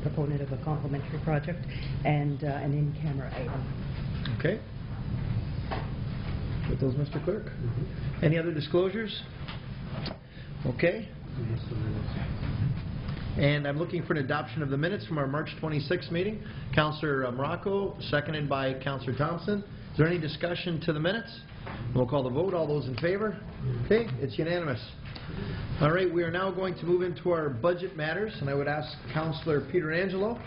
proponent of a complementary project and an in-camera item. Okay. With those, Mr. Clerk? Any other disclosures? Okay. And I'm looking for an adoption of the minutes from our March 26th meeting. Councillor Morocco, seconded by Councillor Thompson. Is there any discussion to the minutes? We'll call the vote. All those in favor? Okay, it's unanimous. All right, we are now going to move into our budget matters, and I would ask Councillor Peter Angelo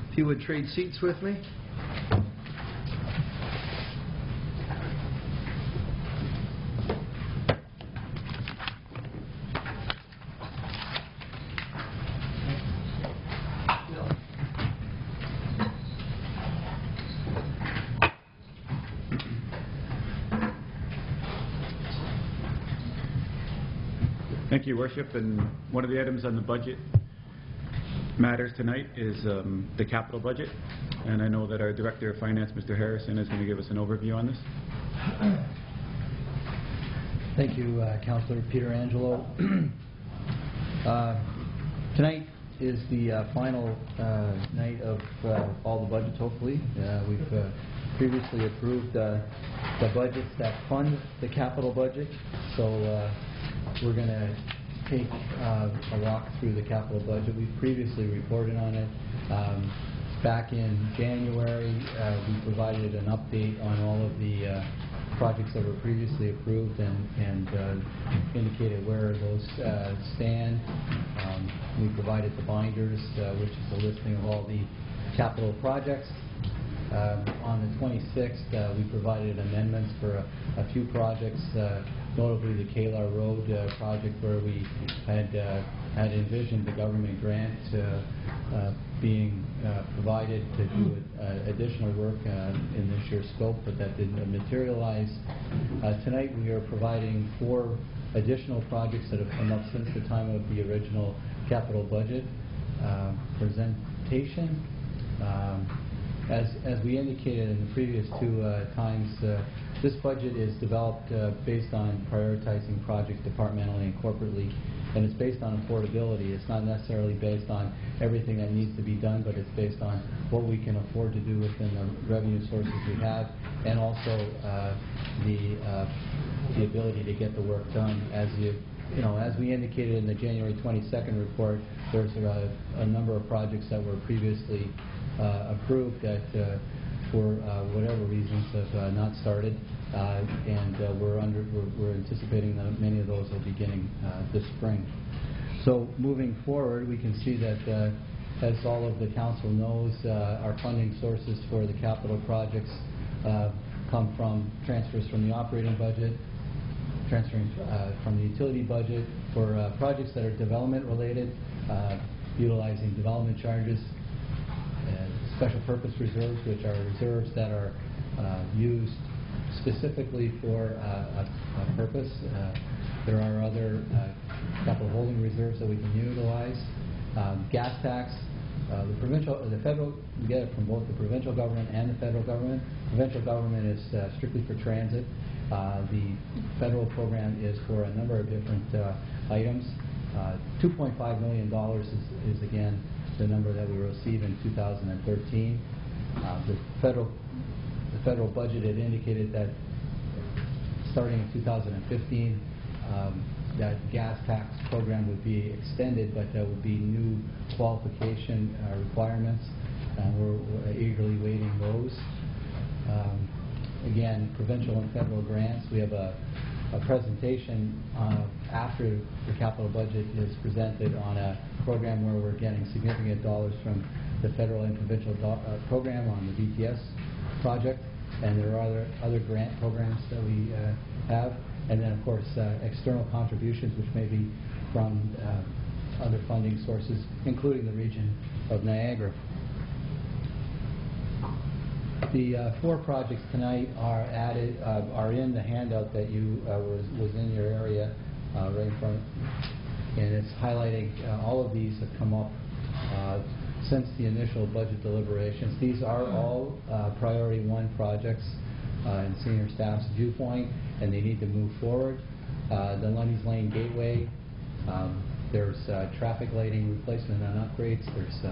if he would trade seats with me. Thank you, Worship. And one of the items on the budget matters tonight is the capital budget. And I know that our Director of Finance, Mr. Harrison, is going to give us an overview on this. Thank you, Councillor Peter Angelo. Tonight is the final night of all the budgets, hopefully. We've previously approved the budgets that fund the capital budget. So we're going to take a walk through the capital budget. We've previously reported on it. Back in January, we provided an update on all of the projects that were previously approved and indicated where those stand. We provided the binders, which is a listing of all the capital projects. On the 26th, we provided amendments for a few projects, notably the Kalar Road project, where we had envisioned the government grant being provided to do additional work in this year's scope, but that didn't materialize. Tonight we are providing 4 additional projects that have come up since the time of the original capital budget presentation. As we indicated in the previous 2 times, this budget is developed based on prioritizing projects departmentally and corporately, and it's based on affordability. It's not necessarily based on everything that needs to be done, but it's based on what we can afford to do within the revenue sources we have, and also the ability to get the work done. As we indicated in the January 22nd report, there's a number of projects that were previously approved that for whatever reasons have not started, and we're anticipating that many of those will be beginning this spring. So moving forward, we can see that as all of the council knows, our funding sources for the capital projects come from transfers from the operating budget, transferring from the utility budget for projects that are development related, utilizing development charges, special purpose reserves, which are reserves that are used specifically for a purpose. There are other capital holding reserves that we can utilize. Gas tax, the federal, we get it from both the provincial government and the federal government. Provincial government is strictly for transit. The federal program is for a number of different items. $2.5 million is again the number that we receive in 2013. The federal budget had indicated that starting in 2015, that gas tax program would be extended, but there would be new qualification requirements, and we're eagerly waiting those. Again, provincial and federal grants. We have a presentation after the capital budget is presented on a program where we're getting significant dollars from the federal and provincial program on the BTS project, and there are other grant programs that we have, and then of course external contributions, which may be from other funding sources, including the region of Niagara. The 4 projects tonight are in the handout that was in your area right in front, and it's highlighting all of these have come up since the initial budget deliberations. These are all priority 1 projects in senior staff's viewpoint, and they need to move forward. The Lundy's Lane Gateway, there's traffic lighting replacement and upgrades. There's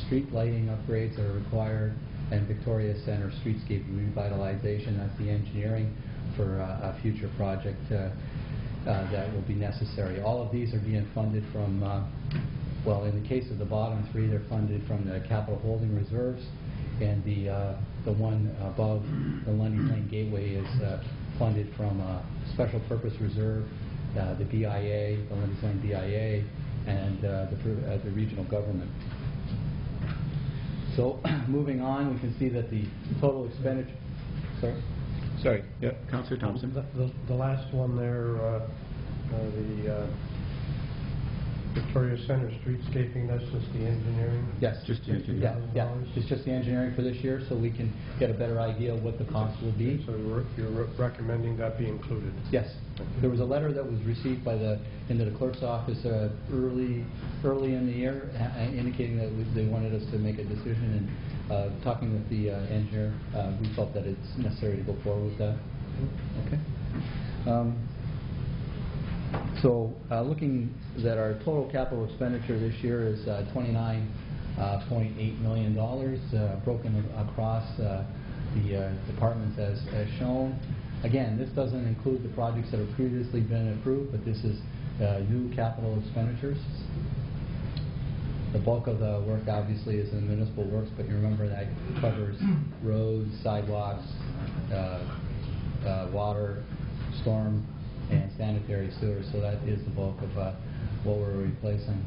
street lighting upgrades that are required, and Victoria Centre streetscape revitalization. That's the engineering for a future project that will be necessary. All of these are being funded from, well, in the case of the bottom three, they're funded from the capital holding reserves, and the one above the Lundy's Lane Gateway is funded from a special purpose reserve, the BIA, the Lundy's Lane BIA, and the regional government. So moving on, we can see that the total expenditure. Sorry. Yeah, Councillor Thompson. The last one there, the Victoria Centre streetscaping, that's just the engineering? Yes. Just the engineering. Yeah. It's just the engineering for this year, so we can get a better idea of what the cost will be. So you're recommending that be included? Yes. There was a letter that was received into the clerk's office early in the year, indicating that they wanted us to make a decision. And talking with the engineer, we felt that it's necessary to go forward with that. Okay. So looking at our total capital expenditure this year is $29.8 million, broken across the departments as shown. Again, this doesn't include the projects that have previously been approved, but this is new capital expenditures. The bulk of the work obviously is in municipal works, but you remember that covers roads, sidewalks, water, storm, and sanitary sewers, so that is the bulk of what we're replacing.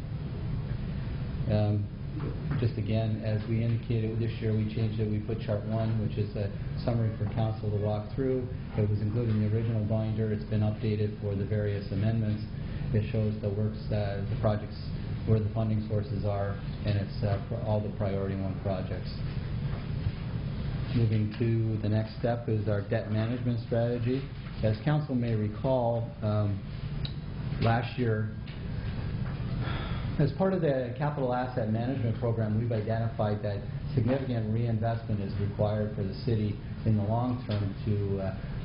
Just again, as we indicated this year, we changed it. We put chart 1, which is a summary for council to walk through. It was included in the original binder. It's been updated for the various amendments. It shows the works, the projects, where the funding sources are, and it's for all the priority 1 projects. Moving to the next step is our debt management strategy. As council may recall, last year, as part of the capital asset management program, we've identified that significant reinvestment is required for the city in the long term to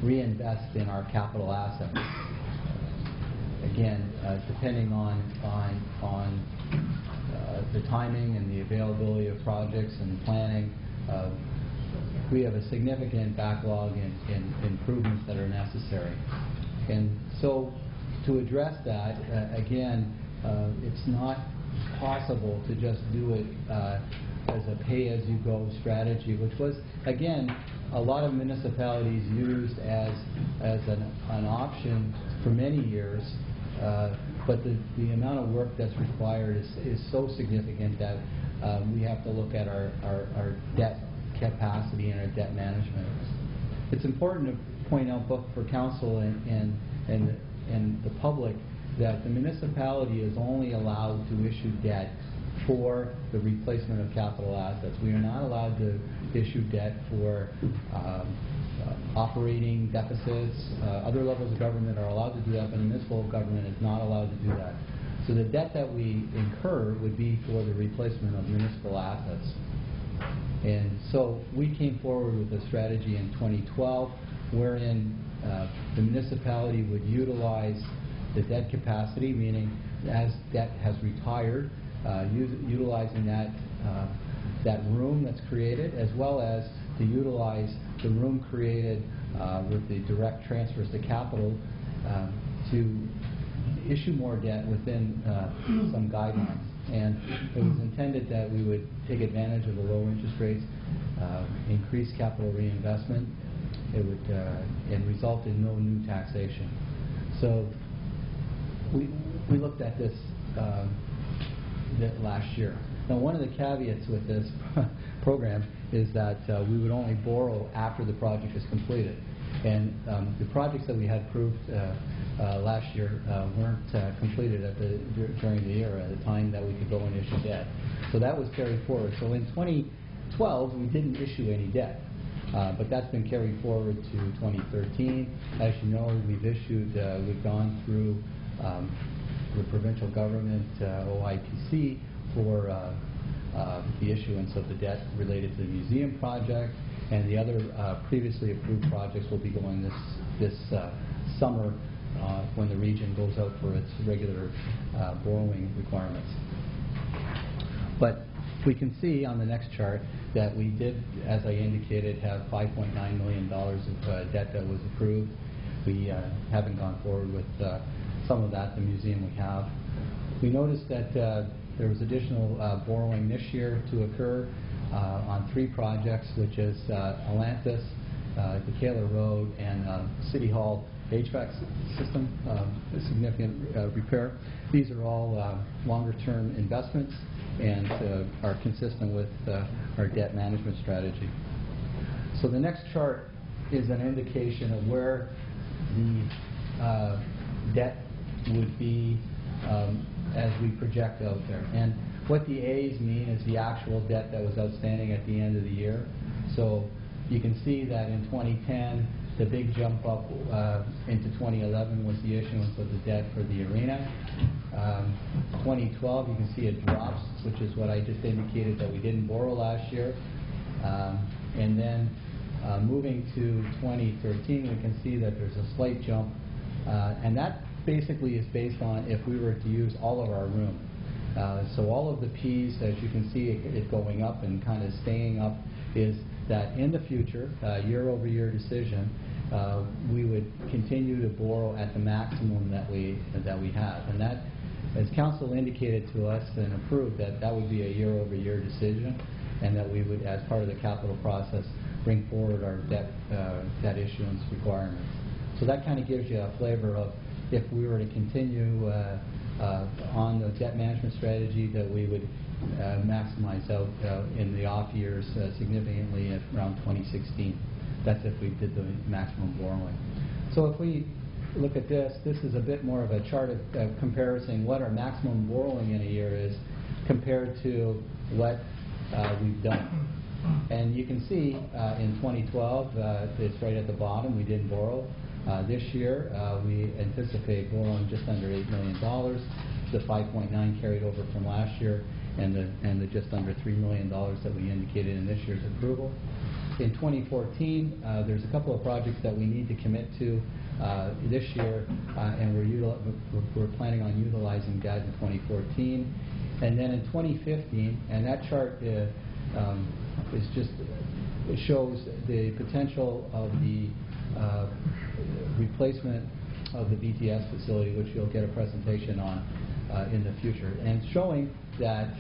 reinvest in our capital assets. Again, depending on the timing and the availability of projects and planning, we have a significant backlog in improvements that are necessary. And so to address that, again, it's not possible to just do it as a pay-as-you-go strategy, which was, again, a lot of municipalities used as an option for many years, but the amount of work that's required is so significant that we have to look at our debt capacity and our debt management. It's important to point out both for council and the public that the municipality is only allowed to issue debt for the replacement of capital assets. We are not allowed to issue debt for operating deficits. Other levels of government are allowed to do that, but the municipal government is not allowed to do that. So the debt that we incur would be for the replacement of municipal assets. And so we came forward with a strategy in 2012 wherein the municipality would utilize the debt capacity, meaning as debt has retired, utilizing that room that's created, as well as to utilize the room created with the direct transfers to capital to issue more debt within some guidelines. And it was intended that we would take advantage of the low interest rates, increase capital reinvestment. It would and result in no new taxation. So we looked at this last year. Now, one of the caveats with this program is that we would only borrow after the project is completed. And the projects that we had approved last year weren't completed during the year at the time that we could go and issue debt. So that was carried forward. So in 2012, we didn't issue any debt. But that's been carried forward to 2013. As you know, we've gone through the provincial government, OIPC, for the issuance of the debt related to the museum project, and the other previously approved projects will be going this summer when the region goes out for its regular borrowing requirements. But We can see on the next chart that we did, as I indicated, have $5.9 million of debt that was approved. We haven't gone forward with some of that, the museum we have. We noticed that there was additional borrowing this year to occur on 3 projects, which is Atlantis, Decatur Road, and City Hall HVAC system, a significant repair. These are all longer-term investments and are consistent with our debt management strategy. So the next chart is an indication of where the debt would be as we project out there. And what the A's mean is the actual debt that was outstanding at the end of the year. So you can see that in 2010, the big jump up into 2011 was the issuance of the debt for the arena. 2012, you can see it drops, which is what I just indicated that we didn't borrow last year. And then moving to 2013, we can see that there's a slight jump. And that basically is based on if we were to use all of our room. So all of the P's, as you can see it going up and kind of staying up, is that in the future, year-over-year decision, we would continue to borrow at the maximum that we have. And that, as council indicated to us and approved, that would be a year-over-year decision, and that we would, as part of the capital process, bring forward our debt issuance requirements. So that kind of gives you a flavor of if we were to continue on the debt management strategy, that we would maximize out in the off years significantly at around 2016. That's if we did the maximum borrowing. So if we look at this, this is a bit more of a chart of comparison what our maximum borrowing in a year is compared to what we've done. And you can see in 2012, it's right at the bottom, we didn't borrow. This year, we anticipate borrowing just under $8 million, the 5.9 carried over from last year, and the just under $3 million that we indicated in this year's approval. In 2014, there's a couple of projects that we need to commit to this year, and we're planning on utilizing that in 2014. And then in 2015, and that chart it shows the potential of the replacement of the BTS facility, which you'll get a presentation on in the future, and showing that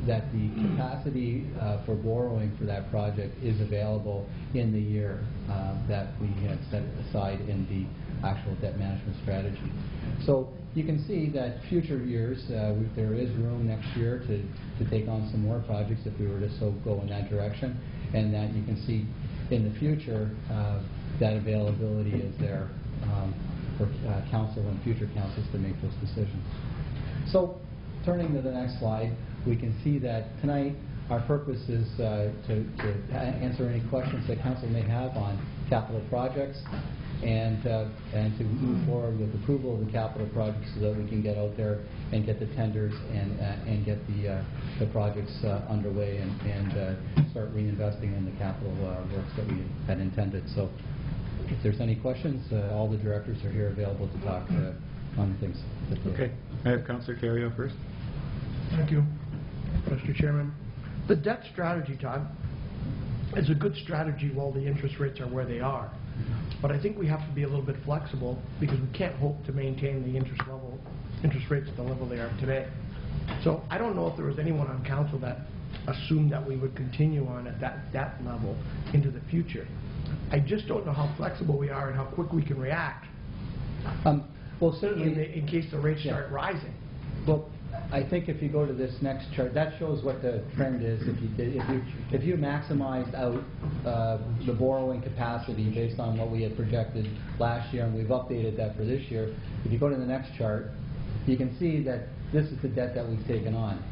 that the capacity for borrowing for that project is available in the year that we had set aside in the actual debt management strategy. So you can see that future years, there is room next year to take on some more projects if we were to so go in that direction, and that you can see in the future that availability is there for council and future councils to make those decisions. So turning to the next slide, we can see that tonight our purpose is to answer any questions that council may have on capital projects, and to move forward with approval of the capital projects so that we can get out there and get the tenders and get the projects underway and start reinvesting in the capital works that we had intended. So if there's any questions, all the directors are here available to talk on things. Okay. I have Councillor Carrier first. Thank you, Mr. Chairman. The debt strategy, Todd, is a good strategy while the interest rates are where they are. But I think we have to be a little bit flexible because we can't hope to maintain the interest rates at the level they are today. So I don't know if there was anyone on council that assumed that we would continue on at that debt level into the future. I just don't know how flexible we are and how quick we can react. Well, certainly in case the rates start rising. Well, I think if you go to this next chart, that shows what the trend is. If you maximized out the borrowing capacity based on what we had projected last year, and we've updated that for this year, if you go to the next chart, you can see that this is the debt that we've taken on,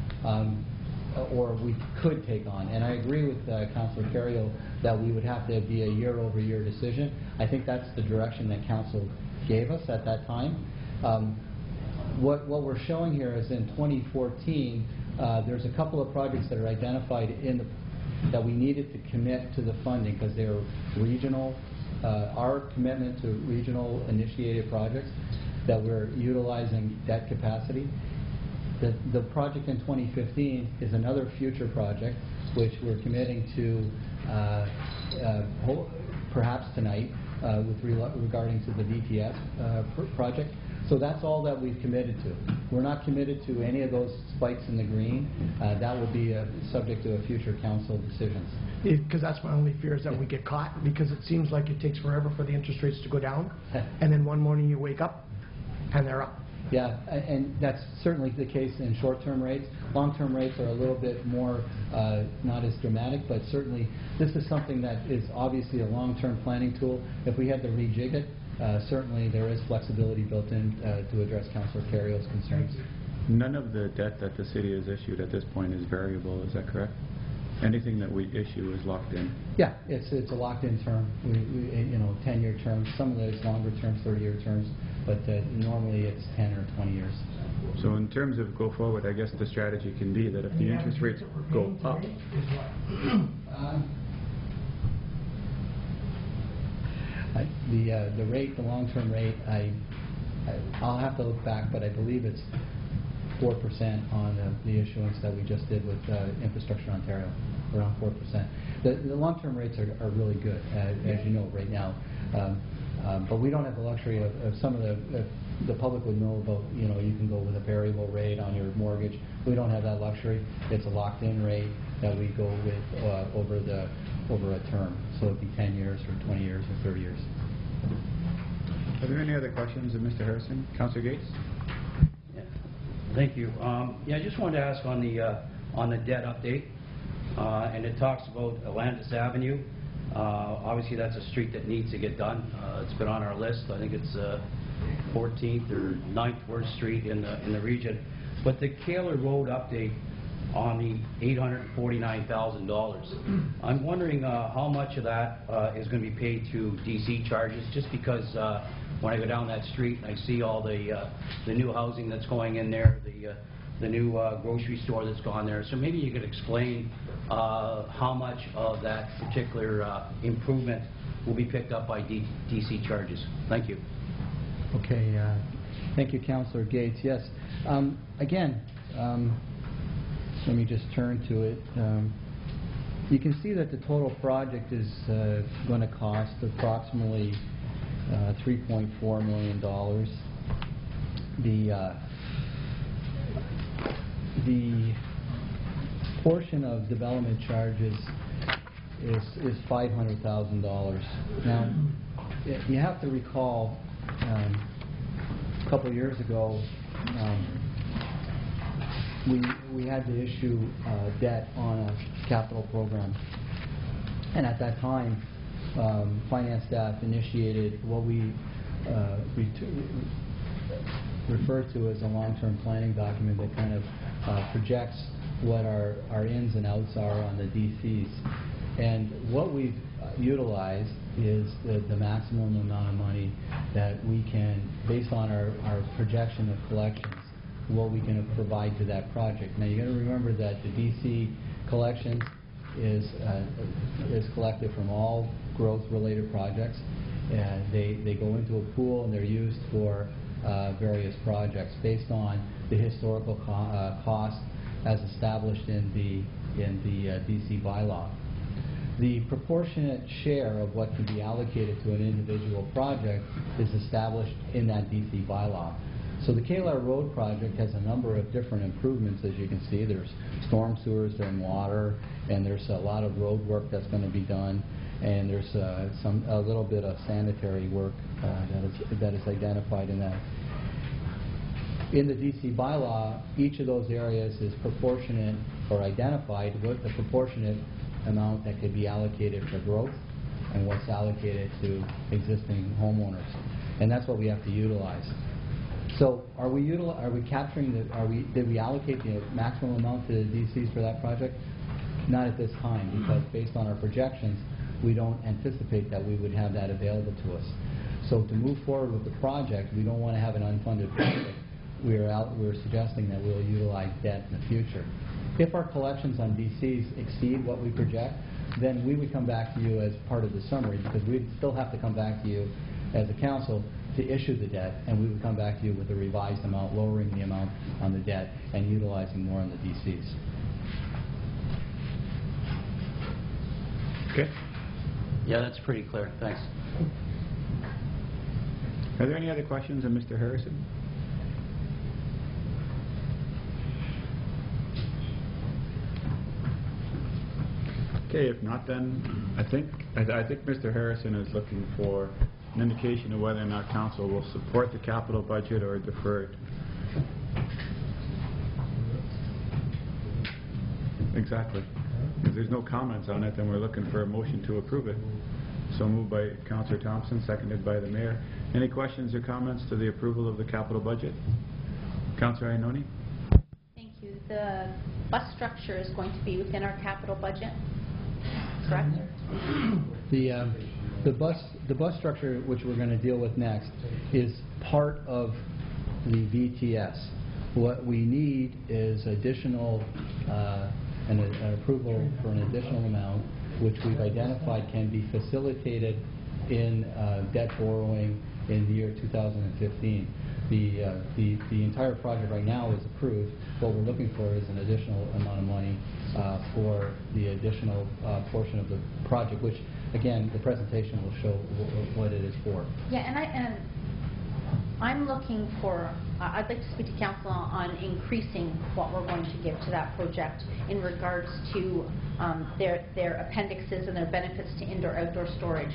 or we could take on. And I agree with Councillor Carrier that we would have to be a year-over-year decision. I think that's the direction that council gave us at that time. What we're showing here is in 2014, there's a couple of projects that are identified that we needed to commit to the funding because they were regional, our commitment to regional initiated projects that we're utilizing debt capacity. The project in 2015 is another future project, which we're committing to perhaps tonight regarding to the VTS project. So that's all that we've committed to. We're not committed to any of those spikes in the green. That will be subject to a future council decisions. Because that's my only fear, is that we get caught, because it seems like it takes forever for the interest rates to go down, and then one morning you wake up and they're up. Yeah, and that's certainly the case in short-term rates. Long-term rates are a little bit more, not as dramatic, but certainly this is something that is obviously a long-term planning tool. If we had to rejig it, certainly there is flexibility built in to address Councillor Carrio's concerns. None of the debt that the city has issued at this point is variable, is that correct? Anything that we issue is locked in? Yeah, it's a locked-in term. We 10-year terms. Some of those longer terms, 30-year terms, but normally it's 10 or 20 years. So in terms of go forward, I guess the strategy can be that if the interest rates go up, the rate, the long-term rate, I'll have to look back, but I believe it's 4% on the issuance that we just did with Infrastructure Ontario, around 4%. The long-term rates are really good, as you know, right now. But we don't have the luxury of some of the public would know about, you can go with a variable rate on your mortgage. We don't have that luxury. It's a locked-in rate that we go with over a term. So it'd be 10 years or 20 years or 30 years. Are there any other questions of Mr. Harrison? Councillor Gates? Thank you. Yeah, I just wanted to ask on the debt update, and it talks about Atlantis Avenue. Obviously, that's a street that needs to get done. It's been on our list. I think it's 14th or 9th worst street in the region. But the Kaler Road update on the $849,000. I'm wondering how much of that is going to be paid through DC charges, just because when I go down that street and I see all the new housing that's going in there, the new grocery store that's gone there. So maybe you could explain how much of that particular improvement will be picked up by DC charges. Thank you. Okay. Thank you, Councillor Gates. Yes. Again, let me just turn to it. You can see that the total project is going to cost approximately $3.4 million. The portion of development charges is $500,000. Now, you have to recall a couple of years ago, we had to issue debt on a capital program, and at that time finance staff initiated what we refer to as a long-term planning document that kind of projects what our ins and outs are on the DCs. And what we've utilized is the maximum amount of money that we can, based on our projection of collections, what we can provide to that project. Now, you got to remember that the DC collections is collected from all growth-related projects. They go into a pool and they're used for various projects based on the historical cost as established in the DC bylaw. The proportionate share of what can be allocated to an individual project is established in that DC bylaw. So the Kaler Road project has a number of different improvements, as you can see. There's storm sewers and water, and there's a lot of road work that's going to be done, and there's a little bit of sanitary work that is identified in that. In the DC bylaw, each of those areas is proportionate or identified with the proportionate amount that could be allocated for growth and what's allocated to existing homeowners. And that's what we have to utilize. So did we allocate the maximum amount to the DCs for that project? Not at this time, because based on our projections, we don't anticipate that we would have that available to us. So to move forward with the project, we don't want to have an unfunded project. We're suggesting that we'll utilize debt in the future. If our collections on DCs exceed what we project, then we would come back to you as part of the summary, because we'd still have to come back to you as a council to issue the debt, and we would come back to you with a revised amount, lowering the amount on the debt and utilizing more on the DCs. Okay. Yeah, that's pretty clear. Thanks. Are there any other questions of Mr. Harrison? Okay, if not, then I think Mr. Harrison is looking for an indication of whether or not council will support the capital budget or defer it. Exactly. If there's no comments on it, then we're looking for a motion to approve it. So moved by Councillor Thompson, seconded by the Mayor. Any questions or comments to the approval of the capital budget? Councillor Iononi? Thank you. The bus structure is going to be within our capital budget, correct? The bus structure, which we're going to deal with next, is part of the VTS. What we need is additional an approval for an additional amount, which we've identified can be facilitated in debt borrowing in the year 2015. The entire project right now is approved. What we're looking for is an additional amount of money for the additional portion of the project, which, again, the presentation will show what it is for. Yeah, and I'm looking for, I'd like to speak to council on increasing what we're going to give to that project in regards to their appendixes and their benefits to indoor-outdoor storage.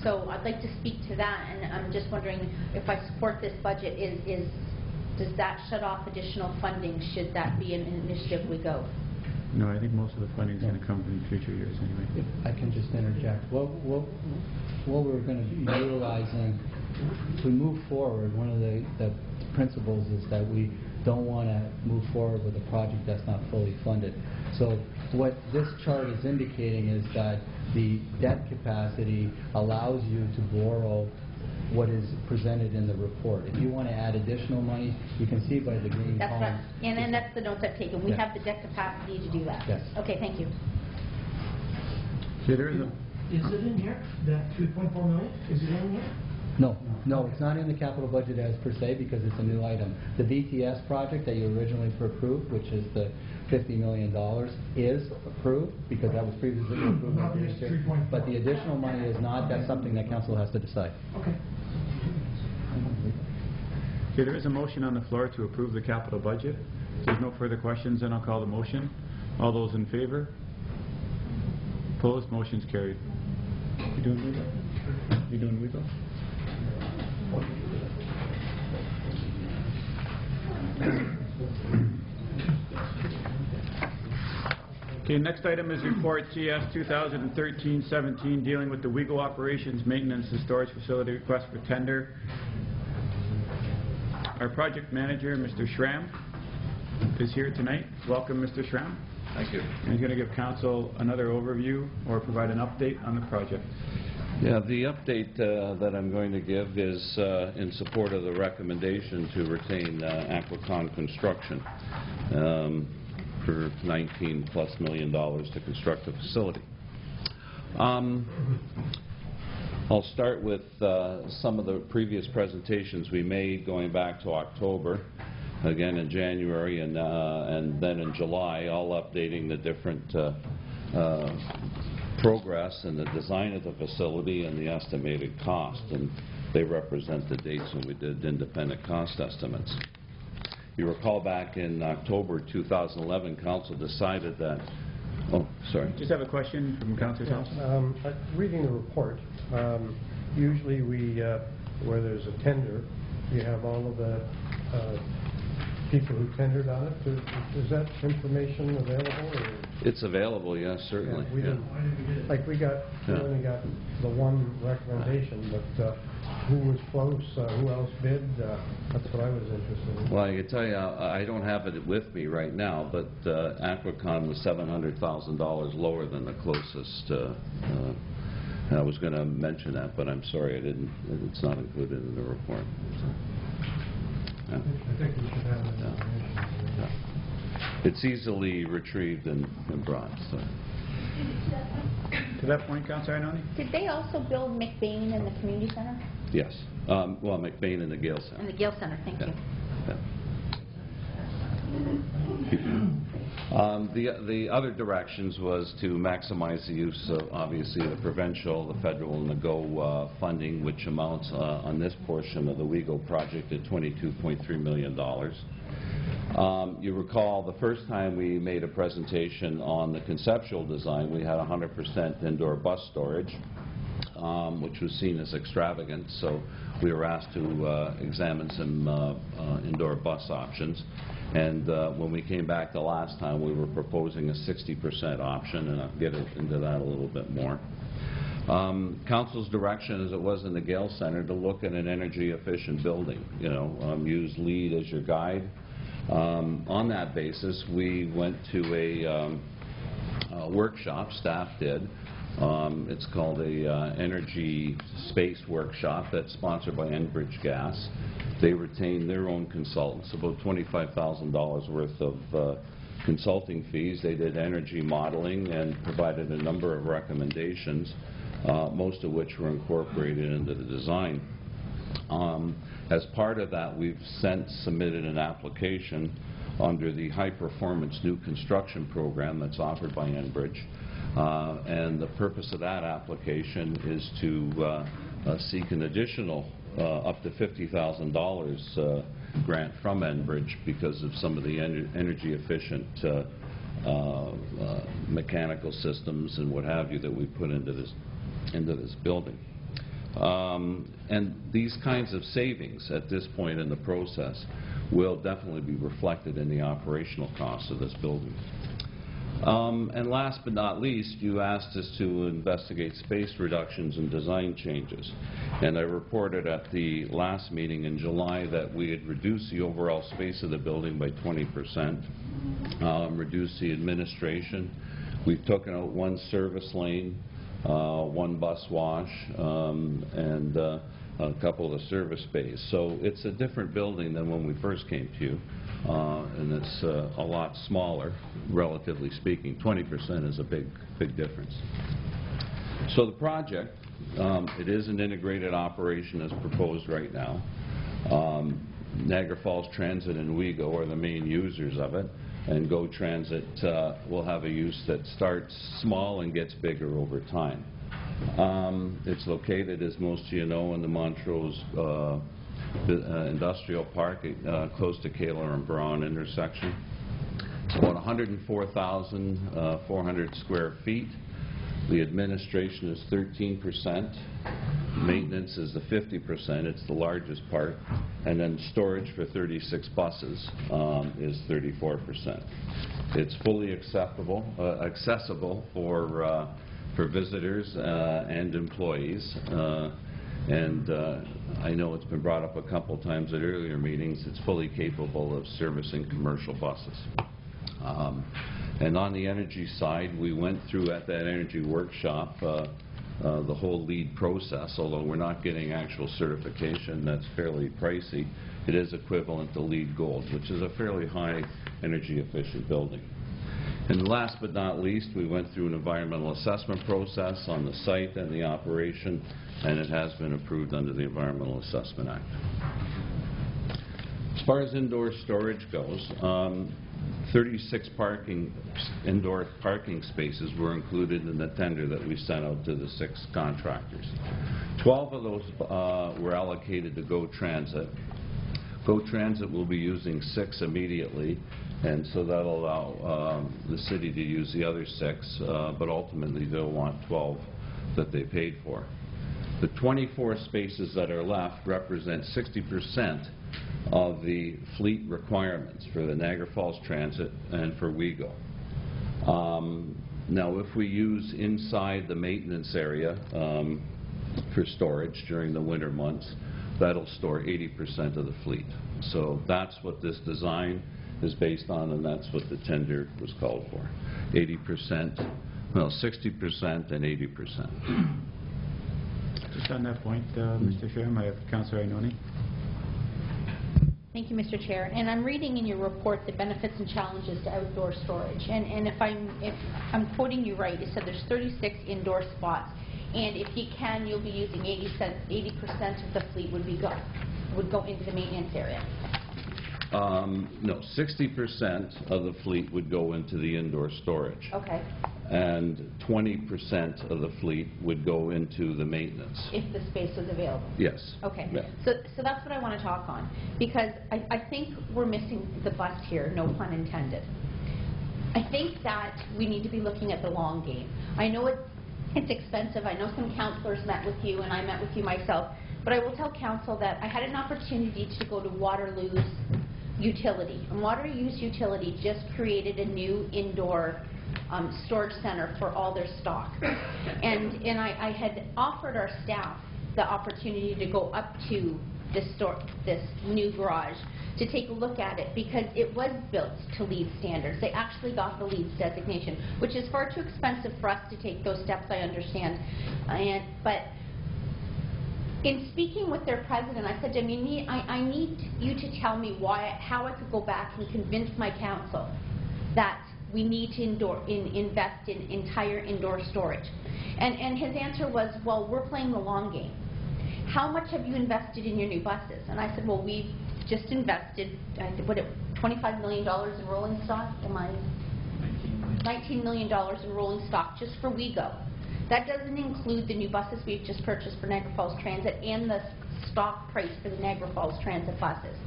So I'd like to speak to that, and I'm just wondering if I support this budget, does that shut off additional funding should that be an initiative we go? No, I think most of the funding is going to come in future years anyway. If I can just interject. What we're going to be utilizing to move forward, one of the principles is that we don't want to move forward with a project that's not fully funded. So what this chart is indicating is that the debt capacity allows you to borrow what is presented in the report. If you want to add additional money, you can see by the green That's columns. right. And that's the notes I've taken. We Yeah. have the debt capacity to do that. Yes. Okay, thank you. Okay, there is a... Is it in here, that 3.4 million? Is it in here? No, it's not in the capital budget as per se because it's a new item. The VTS project that you originally approved, which is the $50 million, is approved because that was previously approved. Not this 3.4. But the additional money is not. That's something that council has to decide. Okay. Okay, there is a motion on the floor to approve the capital budget. If there's no further questions, then I'll call the motion. All those in favor? Opposed? Motion's carried. You doing legal? You doing legal? Okay, next item is report CS 2013-17 dealing with the WEGO operations, maintenance and storage facility request for tender. Our project manager, Mr. Schramm, is here tonight. Welcome, Mr. Schramm. Thank you. And he's going to give council another overview or provide an update on the project. Yeah, the update that I'm going to give is in support of the recommendation to retain Aquacon Construction for $19+ million to construct the facility. I'll start with some of the previous presentations we made going back to October, again in January, and then in July, all updating the different progress and the design of the facility and the estimated cost, and they represent the dates when we did independent cost estimates. You recall back in October 2011, Council decided that... Oh, sorry. Just have a question from Councillor Thompson. Reading the report, usually where there's a tender, you have all of the people who tendered on it. Is that information available? Or? It's available, yes, certainly. Yeah, we didn't. Like we only got the one recommendation, but who was close, who else bid? That's what I was interested in. Well, I can tell you, I don't have it with me right now, but Aquacon was $700,000 lower than the closest. I was going to mention that, but I'm sorry I didn't. It's not included in the report. So, yeah. I think we should have that. Yeah. It's easily retrieved and brought. So. To that point, Councillor Iononi? Did they also build McBain in the community center? Yes. Well, McBain and the Gale Center. And the Gale Center, thank you. The other directions was to maximize the use of, obviously, the provincial, the federal, and the GO funding, which amounts on this portion of the WEGO project at $22.3 million. You recall the first time we made a presentation on the conceptual design, we had 100% indoor bus storage, which was seen as extravagant, so we were asked to examine some indoor bus options. And when we came back the last time, we were proposing a 60% option, and I'll get into that a little bit more. Council's direction, as it was in the Gale Center, to look at an energy-efficient building. Use LEED as your guide. On that basis, we went to a workshop, staff did. It's called a energy space workshop that's sponsored by Enbridge Gas. They retained their own consultants, about $25,000 worth of consulting fees. They did energy modeling and provided a number of recommendations, most of which were incorporated into the design. As part of that, we've submitted an application under the High Performance New Construction Program that's offered by Enbridge. And the purpose of that application is to seek an additional up to $50,000 grant from Enbridge because of some of the energy efficient mechanical systems and what have you that we put into this building. And these kinds of savings at this point in the process will definitely be reflected in the operational costs of this building. And last but not least, you asked us to investigate space reductions and design changes. And I reported at the last meeting in July that we had reduced the overall space of the building by 20%, reduced the administration. We've taken out one service lane, one bus wash, and a couple of service bays. So it's a different building than when we first came to you. And it's a lot smaller, relatively speaking. 20% is a big difference. So the project, it is an integrated operation as proposed right now. Niagara Falls Transit and WEGO are the main users of it, and GO Transit will have a use that starts small and gets bigger over time. It's located, as most of you know, in the Montrose Industrial Park, close to Kaler and Braun intersection. It's about 104,400 square feet. The administration is 13%. Maintenance is the 50%. It's the largest part. And then storage for 36 buses is 34%. It's fully accessible for visitors and employees. And I know it's been brought up a couple times at earlier meetings. It's fully capable of servicing commercial buses. And on the energy side, we went through at that energy workshop the whole LEED process, although we're not getting actual certification. That's fairly pricey. It is equivalent to LEED Gold, which is a fairly high energy efficient building. And last but not least, we went through an environmental assessment process on the site and the operation, and it has been approved under the Environmental Assessment Act. As far as indoor storage goes, 36 indoor parking spaces were included in the tender that we sent out to the 6 contractors. 12 of those were allocated to GO Transit. GO Transit will be using 6 immediately, and so that'll allow the city to use the other 6, but ultimately they'll want 12 that they paid for. The 24 spaces that are left represent 60% of the fleet requirements for the Niagara Falls Transit and for WEGO. Now, if we use inside the maintenance area for storage during the winter months, that'll store 80% of the fleet. So that's what this design is based on, and that's what the tender was called for. 60% and 80%. Just on that point, Mr. Chairman, I have Councillor Ainoni. Thank you, Mr. Chair. And I'm reading in your report the benefits and challenges to outdoor storage. And if I'm quoting you right, you said there's 36 indoor spots. And if you can, you'll be using 80% of the fleet would go into the maintenance area. No, 60% of the fleet would go into the indoor storage. Okay. And 20% of the fleet would go into the maintenance. If the space was available. Yes. Okay. Yeah. So that's what I want to talk on, because I think we're missing the bus here, no pun intended. I think that we need to be looking at the long game. I know it's expensive. I know some councillors met with you, and I met with you myself. But I will tell council that I had an opportunity to go to Waterloo's utility. And Waterloo's utility just created a new indoor storage center for all their stock. And I had offered our staff the opportunity to go up to this new garage to take a look at it, because it was built to LEED standards. They actually got the LEED designation, which is far too expensive for us to take those steps, I understand. But in speaking with their president, I said to him, I need you to tell me how I could go back and convince my council that we need to invest in entire indoor storage. And his answer was, well, we're playing the long game. How much have you invested in your new buses? And I said, well, we've just invested, $25 million in rolling stock? $19 million in rolling stock just for WeGo. That doesn't include the new buses we've just purchased for Niagara Falls Transit and the stock price for the Niagara Falls Transit buses.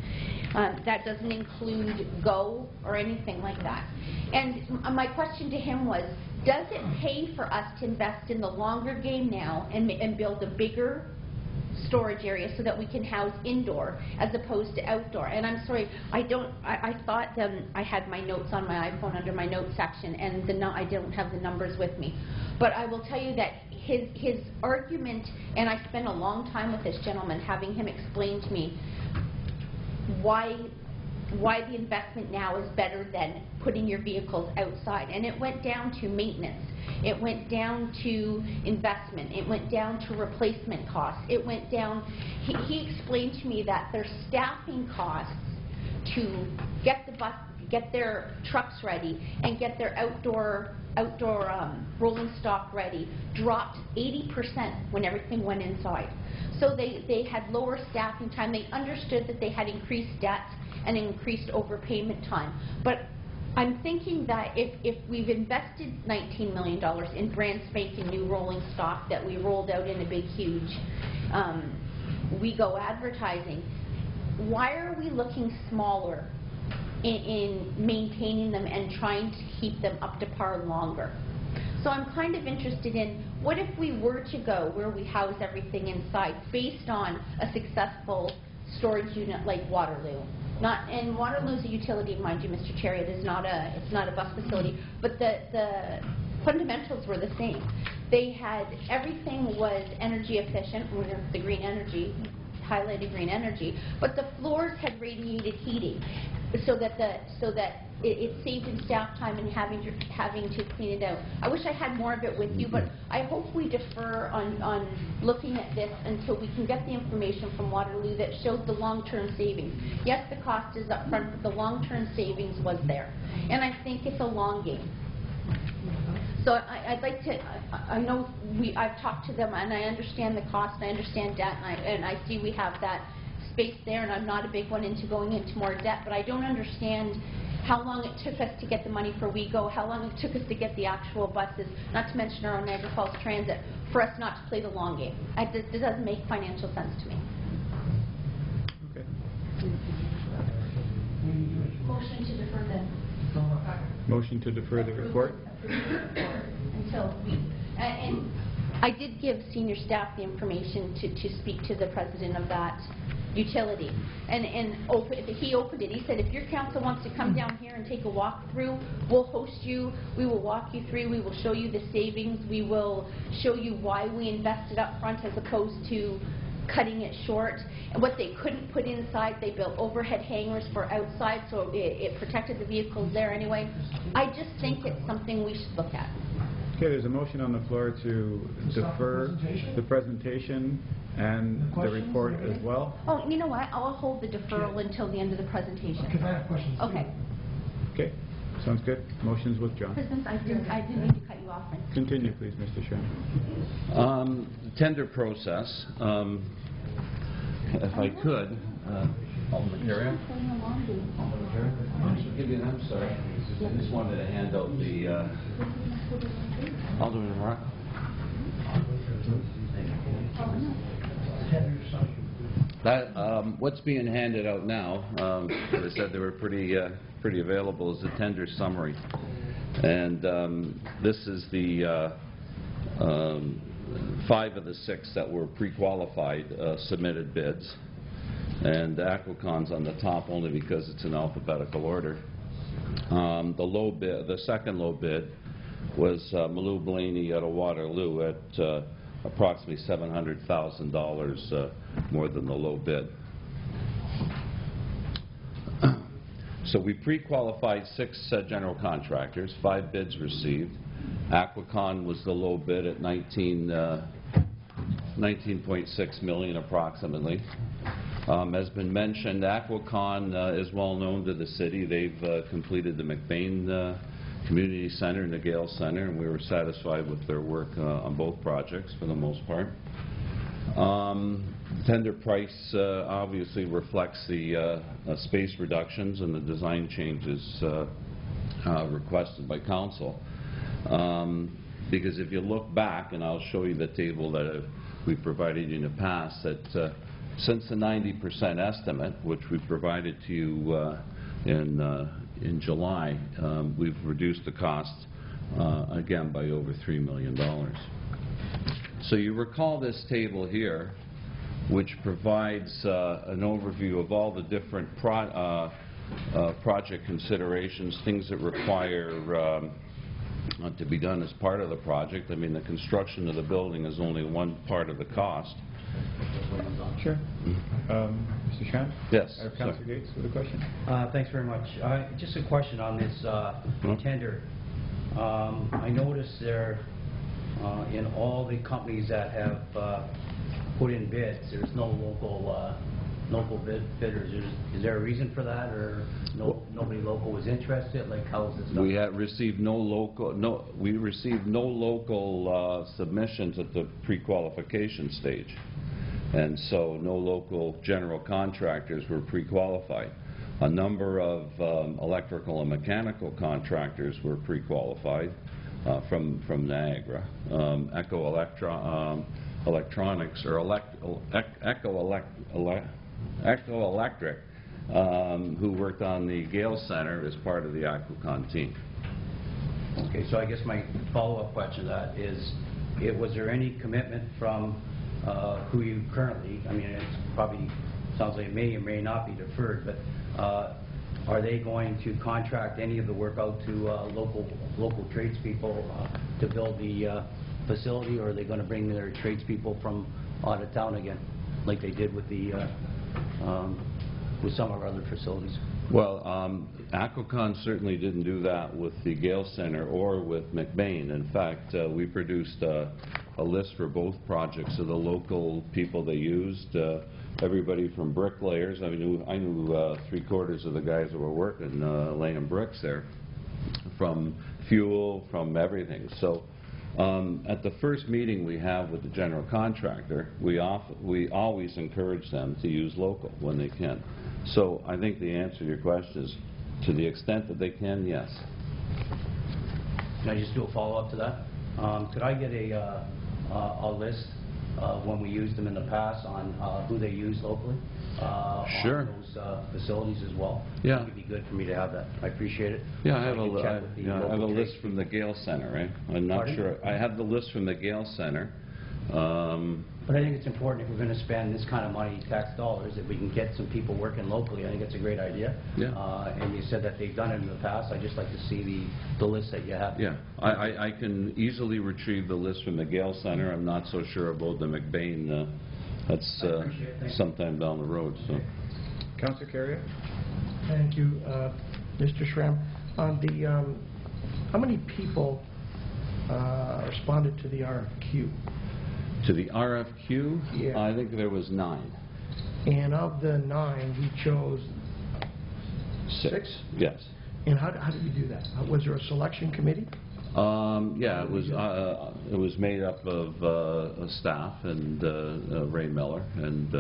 That doesn't include Go or anything like that. And my question to him was, does it pay for us to invest in the longer game now and build a bigger storage area so that we can house indoor as opposed to outdoor? And I'm sorry, I thought I had my notes on my iPhone under my notes section, and I don't have the numbers with me. But I will tell you that his argument, and I spent a long time with this gentleman having him explain to me why the investment now is better than putting your vehicles outside. And it went down to maintenance. It went down to investment. It went down to replacement costs. It went down, he explained to me that their staffing costs to get their trucks ready and get their outdoor rolling stock ready dropped 80% when everything went inside. So they had lower staffing time. They understood that they had increased debts and increased overpayment time. But I'm thinking that if we've invested $19 million in brand spanking new rolling stock that we rolled out in a big, huge WeGo advertising, why are we looking smaller in maintaining them and trying to keep them up to par longer? So I'm kind of interested in, what if we were to go where we house everything inside based on a successful storage unit like Waterloo? And Waterloo's a utility, mind you, Mr. Chair. It's not a bus facility, but the fundamentals were the same. They had, everything was energy efficient, the green energy, highlighted green energy, but the floors had radiated heating, so that it saved in staff time and having to clean it out. I wish I had more of it with you, but I hope we defer on looking at this until we can get the information from Waterloo that showed the long-term savings. Yes, the cost is up front, but the long-term savings was there. And I think it's a long game. So I'd like to, I know I've talked to them, and I understand the cost, and I understand debt, and I see we have that space there, and I'm not a big one into going into more debt, but I don't understand how long it took us to get the money for WeGo, how long it took us to get the actual buses, not to mention our own Niagara Falls Transit, for us not to play the long game. It doesn't make financial sense to me. Okay. Motion to defer then. Motion to defer the report. Until and I did give senior staff the information to speak to the president of that utility, and he opened it. He said, if your council wants to come down here and take a walk through, we'll host you, we will walk you through, we will show you the savings, we will show you why we invested up front as opposed to cutting it short. And what they couldn't put inside, they built overhead hangars for outside, so it protected the vehicles there anyway. I just think it's something we should look at. Okay, there's a motion on the floor to defer the presentation and the report as well. Oh, you know what? I'll hold the deferral until the end of the presentation. Because I have questions too. Okay. Okay, sounds good. Motion's withdrawn. President, I didn't mean to cut you you offering? Continue, please, Mr. Chairman. Tender process, if I could, Alderman Carrier? I'm sorry. I just wanted to hand out the, Alderman Mark. What's being handed out now, as I said, they were pretty available, is the tender summary. And this is the 5 of the 6 that were pre-qualified submitted bids. And Aquacon's on the top only because it's in alphabetical order. The second low bid was Malou Blaney out of Waterloo at approximately $700,000 more than the low bid. So we pre-qualified 6 general contractors, 5 bids received. Aquacon was the low bid at $19.6 million approximately. As been mentioned, Aquacon is well known to the city. They've completed the McBain Community Center and the Gale Center, and we were satisfied with their work on both projects for the most part. Tender price obviously reflects the space reductions and the design changes requested by council. Because if you look back, and I'll show you the table that we provided you in the past, that since the 90% estimate, which we provided to you in July, we've reduced the cost again by over $3 million. So you recall this table here, which provides an overview of all the different project considerations, things that require to be done as part of the project. I mean, the construction of the building is only one part of the cost. Sure. Mr. Tran? Yes. I have Councilor Gates with a question. Thanks very much. Just a question on this tender. I noticed there, in all the companies that have put in bids, there's no local bidders. Is there a reason for that, or nobody local was interested? Like, how is this done? We received no local submissions at the pre-qualification stage, and so no local general contractors were pre-qualified. A number of electrical and mechanical contractors were pre-qualified from Niagara. Electronics or Echo Electric, who worked on the Gale Center as part of the Aquacon team. Okay, so I guess my follow-up question to that is, was there any commitment from who you currently, I mean, it probably sounds like it may or may not be deferred, but are they going to contract any of the work out to local tradespeople to build the facility, or are they going to bring their tradespeople from out of town again, like they did with the with some of our other facilities? Well, Aquacon certainly didn't do that with the Gale Center or with McBain. In fact, we produced a list for both projects of the local people they used. Everybody from bricklayers. I knew 3/4 of the guys that were working laying bricks there, from fuel, from everything. So at the first meeting we have with the general contractor, we always encourage them to use local when they can. So I think the answer to your question is, to the extent that they can, yes. Can I just do a follow-up to that? Could I get a list of when we used them in the past on who they use locally? Sure. On those facilities as well? Yeah. It would be good for me to have that. I appreciate it. Yeah, I have can check with the local list from the Gale Center, right? I'm not sure. I have the list from the Gale Center. But I think it's important, if we're going to spend this kind of money, tax dollars, if we can get some people working locally. I think it's a great idea. Yeah. And you said that they've done it in the past. I'd just like to see the list that you have. Yeah, I can easily retrieve the list from the Gale Center. I'm not so sure about the McBain. That's sometime down the road. So, Councilor Carrier? Thank you, Mr. Schramm. On the, how many people responded to the RFQ? to the RFQ, Yeah. I think there was 9. And of the 9, we chose 6? Yes. And how did you do that? Was there a selection committee? Yeah, it was made up of staff and Ray Miller, and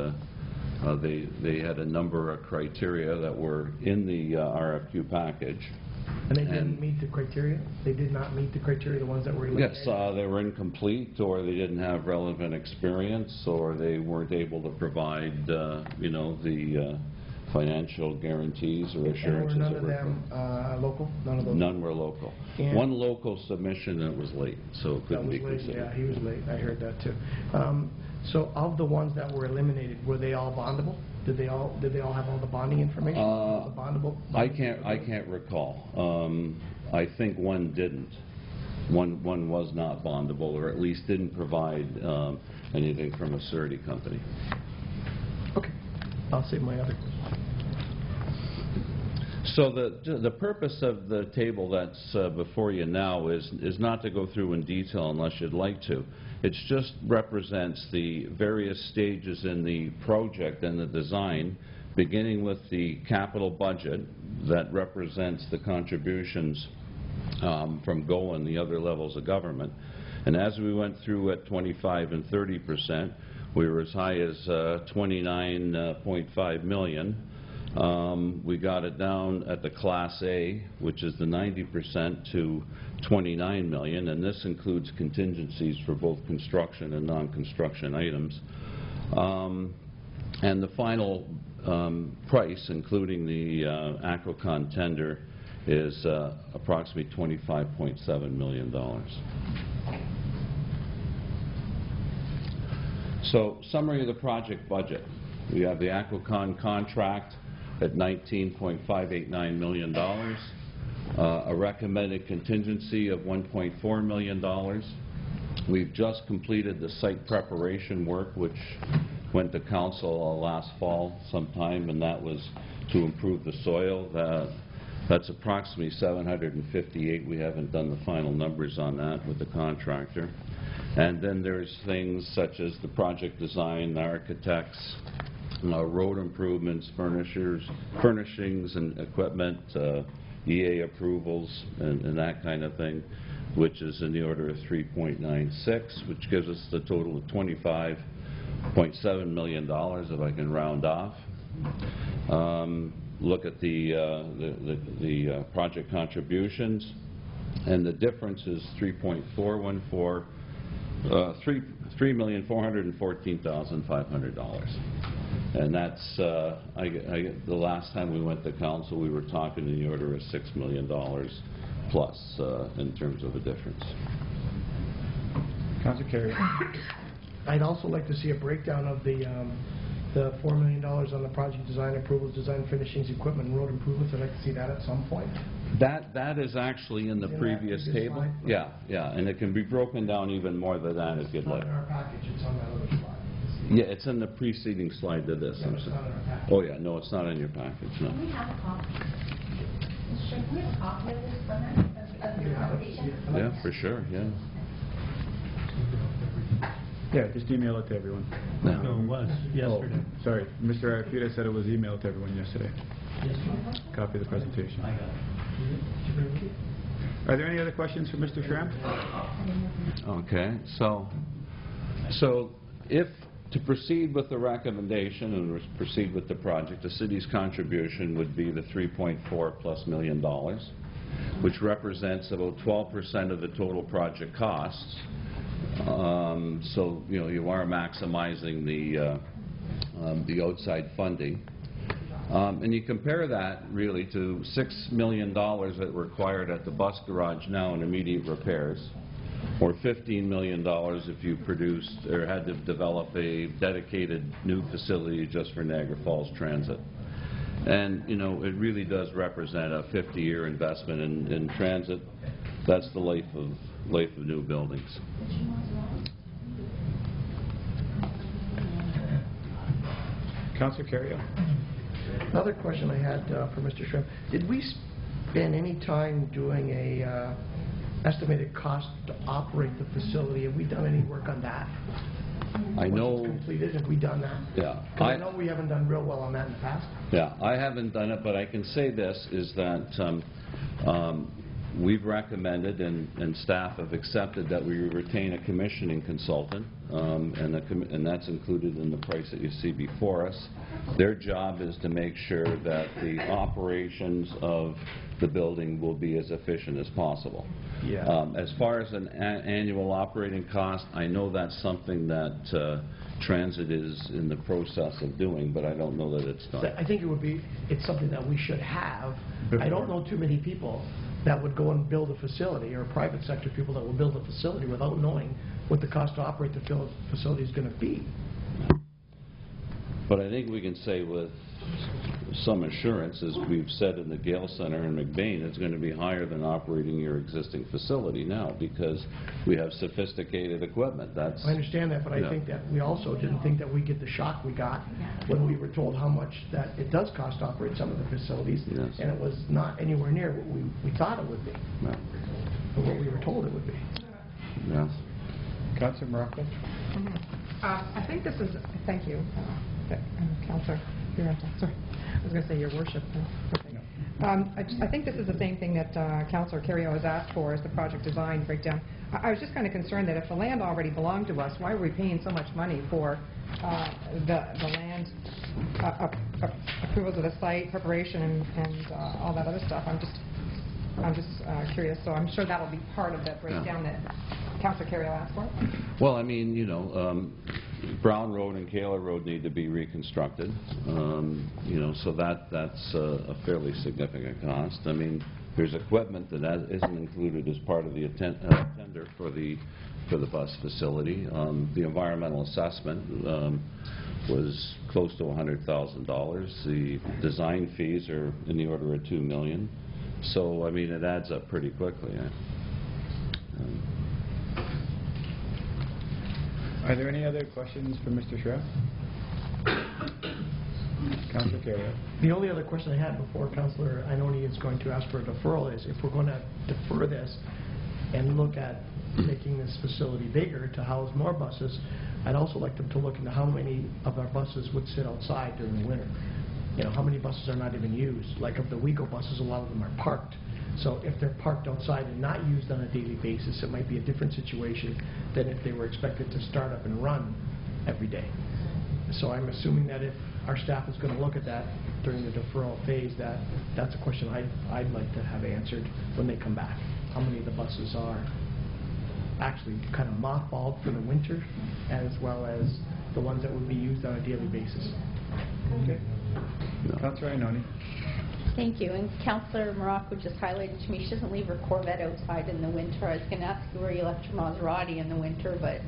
they had a number of criteria that were in the RFQ package. And they didn't meet the criteria? They did not meet the criteria, the ones that were eliminated? Yes, they were incomplete, or they didn't have relevant experience, or they weren't able to provide, you know, the financial guarantees or assurances. And were none of them local? None of those? None were local. And one local submission that was late, so it couldn't be considered. Yeah, he was late. I heard that too. So of the ones that were eliminated, were they all bondable? Did they all have all the bonding information? The bondable? I can't recall. I think one didn't. One was not bondable, or at least didn't provide anything from a surety company. Okay. I'll save my other question. So the purpose of the table that's before you now is not to go through in detail unless you'd like to. It just represents the various stages in the project and the design, beginning with the capital budget that represents the contributions from GO and the other levels of government. And as we went through at 25% and 30%, we were as high as 29.5 million. We got it down at the Class A, which is the 90%, to 29 million, and this includes contingencies for both construction and non-construction items. And the final price, including the Aquacon tender, is approximately $25.7 million. So, summary of the project budget. We have the Aquacon contract at $19.589 million, a recommended contingency of $1.4 million. We've just completed the site preparation work, which went to council last fall sometime, and that was to improve the soil. That's approximately $758,000. We haven't done the final numbers on that with the contractor. And then there's things such as the project design, the architects, road improvements, furnishings and equipment, EA approvals, and that kind of thing, which is in the order of 3.96, which gives us the total of $25.7 million, if I can round off. Look at the project contributions, and the difference is $3,414,500. And that's, the last time we went to council, we were talking in the order of $6 million plus in terms of a difference. Councilor Carey. I'd also like to see a breakdown of the $4 million on the project design approvals, design finishings, equipment, and road improvements. I'd like to see that at some point. That is actually in the previous table. slide? Yeah, and it can be broken down even more than that if you'd like. It's not in our package, it's on that other slide. Yeah, it's in the preceding slide to this. Yeah, it's not in our package. Oh yeah, no, it's not in your package, no. Can we have a copy? Should we have a copy of this from of the presentation? Yeah, for sure, yeah. Yeah, just email it to everyone. No, it was yesterday. Oh, sorry, Mr. Arafita said it was emailed to everyone yesterday. Copy of the presentation. Are there any other questions for Mr. Schramm? Okay, so if to proceed with the recommendation and proceed with the project, the city's contribution would be the $3.4+ million, which represents about 12% of the total project costs. So you are maximizing the outside funding. And you compare that really to $6 million that were required at the bus garage now in immediate repairs, or $15 million if you produced or had to develop a dedicated new facility just for Niagara Falls Transit. And it really does represent a 50-year investment in transit. That's the life of new buildings. Councilor Carey. Another question I had for Mr. Schramm. Did we spend any time doing a estimated cost to operate the facility? Have we done any work on that? I know. Once it's completed, have we done that? Yeah. Because I know we haven't done real well on that in the past. Yeah, I haven't done it, but I can say this, is that we've recommended and staff have accepted that we retain a commissioning consultant, and that's included in the price that you see before us. Their job is to make sure that the operations of the building will be as efficient as possible. Yeah. As far as an annual operating cost, I know that's something that Transit is in the process of doing, but I don't know that it's done. I think it's something that we should have. I don't know too many people that would go and build a facility, or private sector people that will build a facility without knowing what the cost to operate the facility is going to be. But I think we can say with some assurance, as we've said in the Gale Center in McBain, it's going to be higher than operating your existing facility now, because we have sophisticated equipment. I understand that, but I think that we also didn't think that we'd get the shock we got when we were told how much that it does cost to operate some of the facilities, and it was not anywhere near what we thought it would be, or what we were told it would be. Yes. Councilor Morocco? I think this is, thank you, Councilor. Sorry, I was going to say Your Worship. I think this is the same thing that Councilor Carriot has asked for, is the project design breakdown. I was just kind of concerned that if the land already belonged to us, why are we paying so much money for the land approvals of the site, preparation, and all that other stuff? I'm just curious. So I'm sure that will be part of the breakdown that Councilor Carriot asked for. Well, I mean, you know, Brown Road and Kaler Road need to be reconstructed, you know, so that's a fairly significant cost. I mean, there's equipment that isn't included as part of the tender for the bus facility. The environmental assessment was close to $100,000. The design fees are in the order of $2 million. So, I mean, it adds up pretty quickly. Are there any other questions for Mr. Schrapp? Councilor Carriot. The only other question I had before Councilor Ioannoni is going to ask for a deferral is, if we're going to defer this and look at making this facility bigger to house more buses, I'd also like them to look into how many of our buses would sit outside during the winter. You know, how many buses are not even used? Like of the WeGo buses, a lot of them are parked. So if they're parked outside and not used on a daily basis, it might be a different situation than if they were expected to start up and run every day. So I'm assuming that if our staff is going to look at that during the deferral phase, that's a question I'd like to have answered when they come back. How many of the buses are actually kind of mothballed for the winter, as well as the ones that would be used on a daily basis. Okay. Councilor Ioannoni. Thank you. And Councillor Morocco just highlighted to me she doesn't leave her Corvette outside in the winter. I was going to ask you where you left your Maserati in the winter, but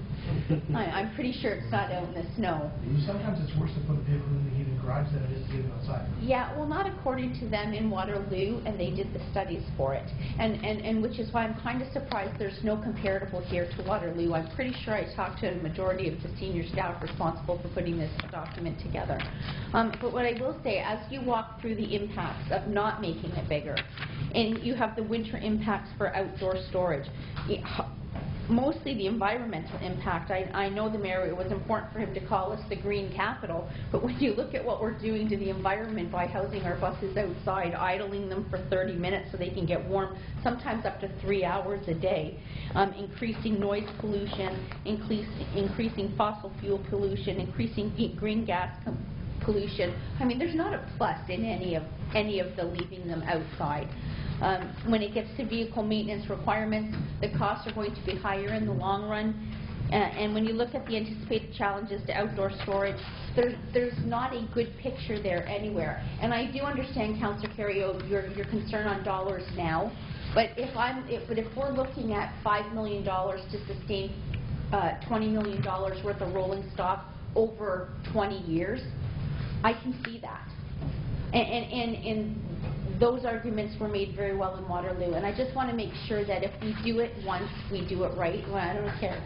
I'm pretty sure it's not out in the snow. Sometimes it's worse to put a vehicle in the heated garage than it is to leave it outside. Yeah, well, not according to them in Waterloo, and they did the studies for it. And which is why I'm kind of surprised there's no comparable here to Waterloo. I'm pretty sure I talked to a majority of the senior staff responsible for putting this document together. But what I will say, as you walk through the impacts of not making it bigger, and you have the winter impacts for outdoor storage, mostly the environmental impact. I know the mayor, it was important for him to call us the green capital, but when you look at what we're doing to the environment by housing our buses outside, idling them for 30 minutes so they can get warm, sometimes up to 3 hours a day, increasing noise pollution, increasing fossil fuel pollution, increasing green gas pollution. I mean, there's not a plus in any of the leaving them outside. When it gets to vehicle maintenance requirements, the costs are going to be higher in the long run. And when you look at the anticipated challenges to outdoor storage, there's not a good picture there anywhere. And I do understand, Councillor Carriot, your concern on dollars now. But if we're looking at $5 million to sustain $20 million worth of rolling stock over 20 years, I can see that. And those arguments were made very well in Waterloo, and I just want to make sure that if we do it once, we do it right. Well, I don't care.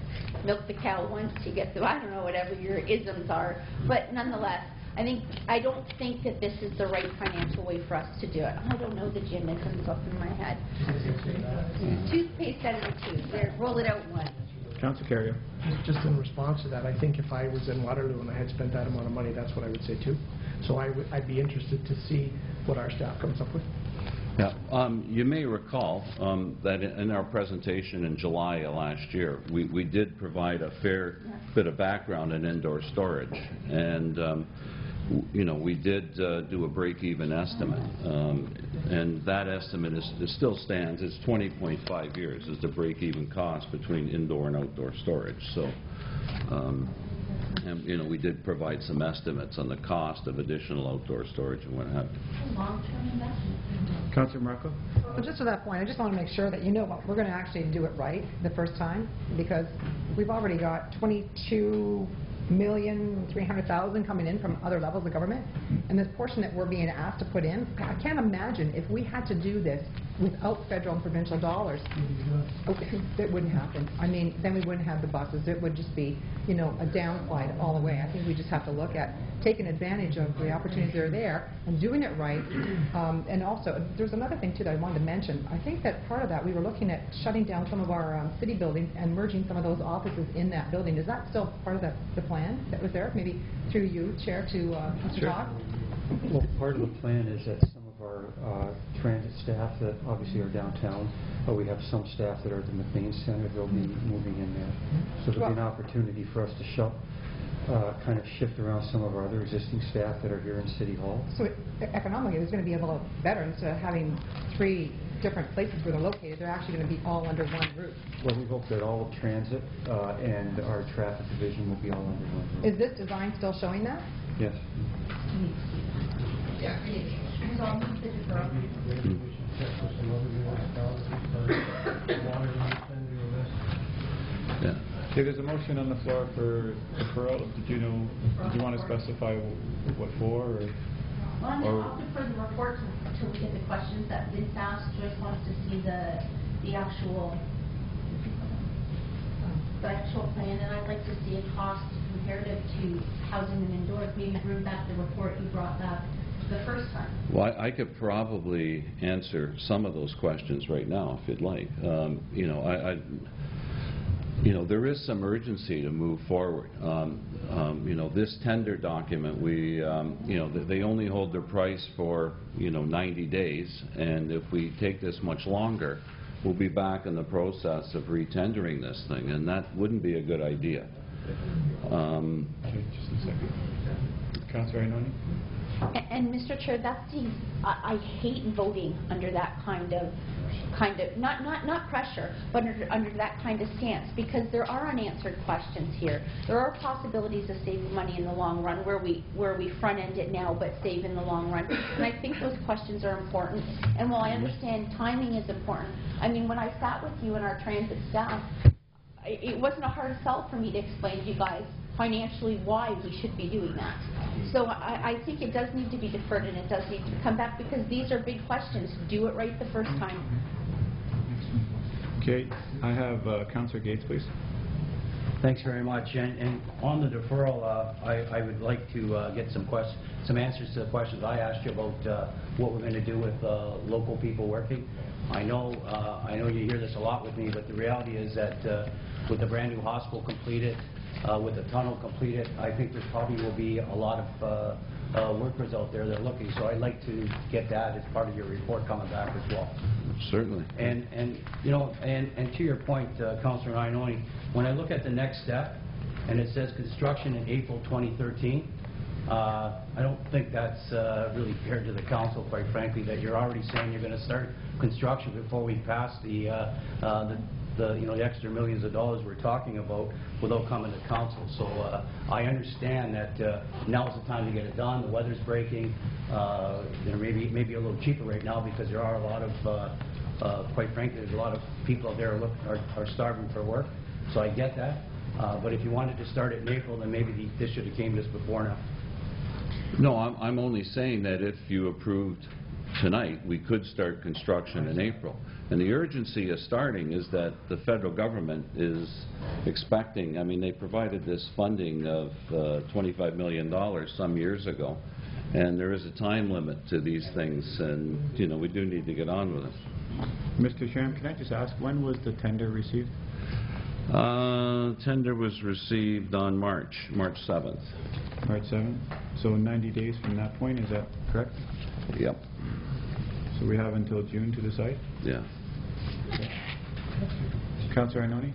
Milk the cow once, you get the, I don't know, whatever your isms are. But nonetheless, I don't think that this is the right financial way for us to do it. I don't know the gym isms up in my head. Toothpaste out of the tube. There, roll it out once. Councilor Carriot. Just in response to that, I think if I was in Waterloo and I had spent that amount of money, that's what I would say too. So I'd be interested to see what our staff comes up with. Yeah, you may recall that in our presentation in July of last year, we did provide a fair bit of background in indoor storage, and you know, we did do a break-even estimate, and that estimate still stands. It's 20.5 years is the break-even cost between indoor and outdoor storage. So, and you know, we did provide some estimates on the cost of additional outdoor storage and what have you. Long-term investment. Councillor Marco? Well, just to that point, I just want to make sure that you know what, we're going to actually do it right the first time, because we've already got $22,300,000 coming in from other levels of government, and this portion that we're being asked to put in, I can't imagine if we had to do this without federal and provincial dollars, it wouldn't happen. I mean, then we wouldn't have the buses. It would just be, you know, a downslide all the way. I think we just have to look at taking advantage of the opportunities that are there and doing it right. And also, there's another thing, too, that I wanted to mention. I think that part of that, we were looking at shutting down some of our city buildings and merging some of those offices in that building. Is that still part of the plan that was there? Maybe through you, Chair, to Mr. Sure. Todd? Well, part of the plan is that some of our transit staff that obviously are downtown, but we have some staff that are at the McLean Center, they'll be moving in there. So there'll be an opportunity for us to kind of shift around some of our other existing staff that are here in City Hall. So economically, it's going to be a little better. Instead of having 3 different places where they're located, they're actually going to be all under one roof. Well, we hope that all of transit and our traffic division will be all under one roof. Is this design still showing that? Yes. Maybe we should check with some other municipalities for water use and do this. Yeah. Okay, there's a motion on the floor for deferral. Did you want to specify what for? Or? Well, I'll defer the report until we get the questions that Vince asked. Joyce wants to see the actual plan, and I'd like to see a cost comparative to housing them indoors. Maybe bring back the report you brought back the first time. Well, I could probably answer some of those questions right now if you'd like. You know, you know, there is some urgency to move forward. You know, this tender document, you know, they only hold their price for, you know, 90 days, and if we take this much longer, we'll be back in the process of retendering this thing, and that wouldn't be a good idea. Okay, just a second. Councillor Ainoni? And Mr. Chair, I hate voting under that kind of not pressure, but under that kind of stance, because there are unanswered questions here. There are possibilities of saving money in the long run where we front end it now but save in the long run. And I think those questions are important. And while I understand timing is important, I mean, when I sat with you and our transit staff, it wasn't a hard sell for me to explain to you guys financially why we should be doing that. So I think it does need to be deferred, and it does need to come back, because these are big questions. Do it right the first time. Okay, I have Councillor Gates, please. Thanks very much. And on the deferral, I would like to get some answers to the questions I asked you about what we're going to do with local people working. I know you hear this a lot with me, but the reality is that with the brand new hospital completed, with the tunnel completed, I think there probably will be a lot of workers out there that are looking. So I'd like to get that as part of your report coming back as well. Certainly. And you know, and to your point, Councillor Ainoni, when I look at the next step, and it says construction in April 2013, I don't think that's really fair to the council, quite frankly, that you're already saying you're going to start construction before we pass the extra millions of dollars we're talking about without coming to council. So I understand that now's the time to get it done. The weather's breaking. Maybe a little cheaper right now because there are a lot of, quite frankly, there's a lot of people out there are starving for work. So I get that. But if you wanted to start it in April, then maybe this should have came to us before now. No, I'm only saying that if you approved tonight, we could start construction in April. And the urgency of starting is that the federal government is expecting, I mean, they provided this funding of $25 million some years ago, and there is a time limit to these things, and, you know, we do need to get on with it. Mr. Chairman, can I just ask, when was the tender received? Tender was received on March 7th. March 7th? So 90 days from that point, is that correct? Yep. So we have until June to decide? Yeah. Councillor Arnone?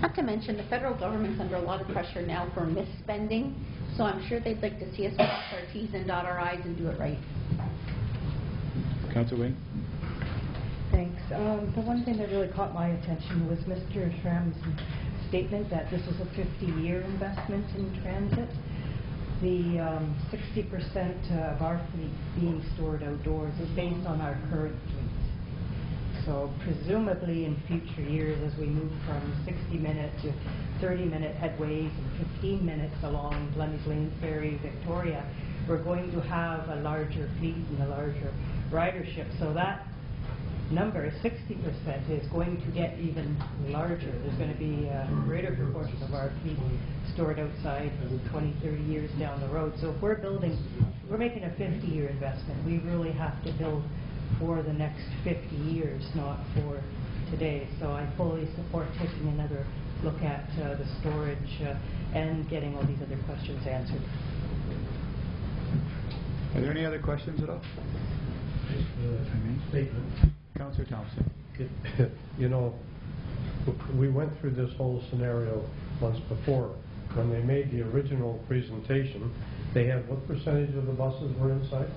Not to mention, the federal government's under a lot of pressure now for misspending, so I'm sure they'd like to see us cross our T's and dot our I's and do it right. Councillor Wing? Thanks. The one thing that really caught my attention was Mr. Schramm's statement that this is a 50-year investment in transit. The 60% of our fleet being stored outdoors is based on our current fleet. So presumably in future years, as we move from 60-minute to 30-minute headways and 15 minutes along Lundy's Lane Ferry, Victoria, we're going to have a larger fleet and a larger ridership. So that number, 60%, is going to get even larger. There's going to be a greater proportion of our fleet stored outside 20, 30 years down the road. So if we're making a 50-year investment, we really have to build for the next 50 years, not for today. So I fully support taking another look at the storage and getting all these other questions answered. Are there any other questions at all? Statement. Councillor Thompson? You know, we went through this whole scenario once before. When they made the original presentation, they had what percentage of the buses were inside?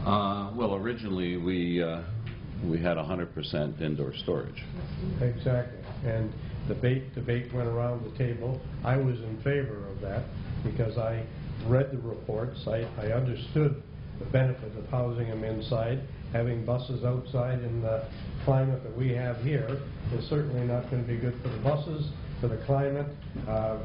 Well, originally, we had 100% indoor storage. Exactly. And debate went around the table. I was in favor of that because I read the reports. I understood the benefit of housing them inside. Having buses outside in the climate that we have here is certainly not going to be good for the buses, for the climate,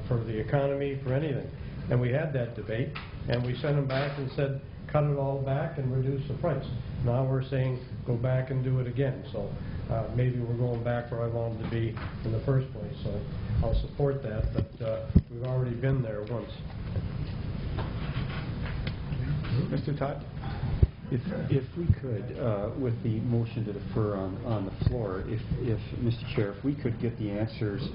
for the economy, for anything. And we had that debate, and we sent them back and said, cut it all back and reduce the price. Now we're saying, go back and do it again. So maybe we're going back where I wanted to be in the first place. So I'll support that, but we've already been there once. Mr. Todd? If we could, with the motion to defer on the floor, if Mr. Chair, if we could get the answers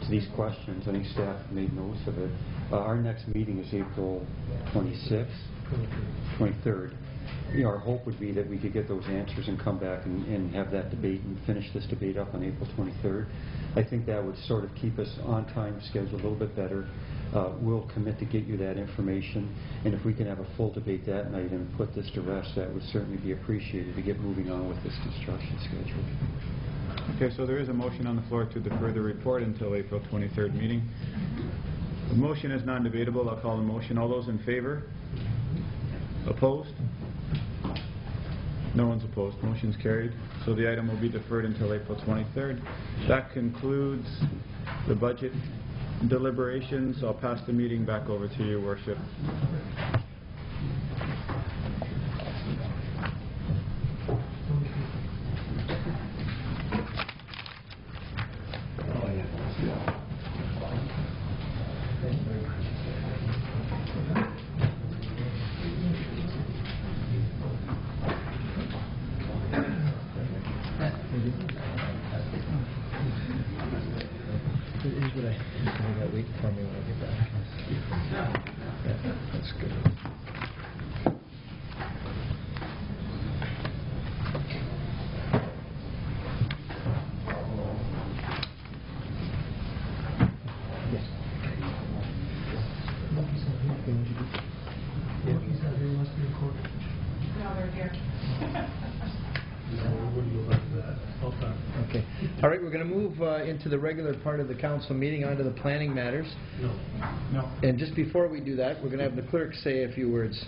to these questions, I think staff made notes of it. Our next meeting is April 26th, 23rd. You know, our hope would be that we could get those answers and come back and have that debate and finish this debate up on April 23rd. I think that would sort of keep us on time schedule a little bit better. We'll commit to get you that information, and if we can have a full debate that night and put this to rest, that would certainly be appreciated to get moving on with this construction schedule. Okay, so there is a motion on the floor to defer the report until April 23rd meeting. The motion is non-debatable. I'll call the motion. All those in favor? Opposed? No one's opposed. Motion's carried. So the item will be deferred until April 23rd. That concludes the budget deliberations. I'll pass the meeting back over to you, Worship. Here's what I got waiting for me when I get back. Yeah, that's good. Yes. No, they're here. Okay. All right, we're going to move into the regular part of the council meeting, onto the planning matters. No. And just before we do that, we're going to have the clerk say a few words.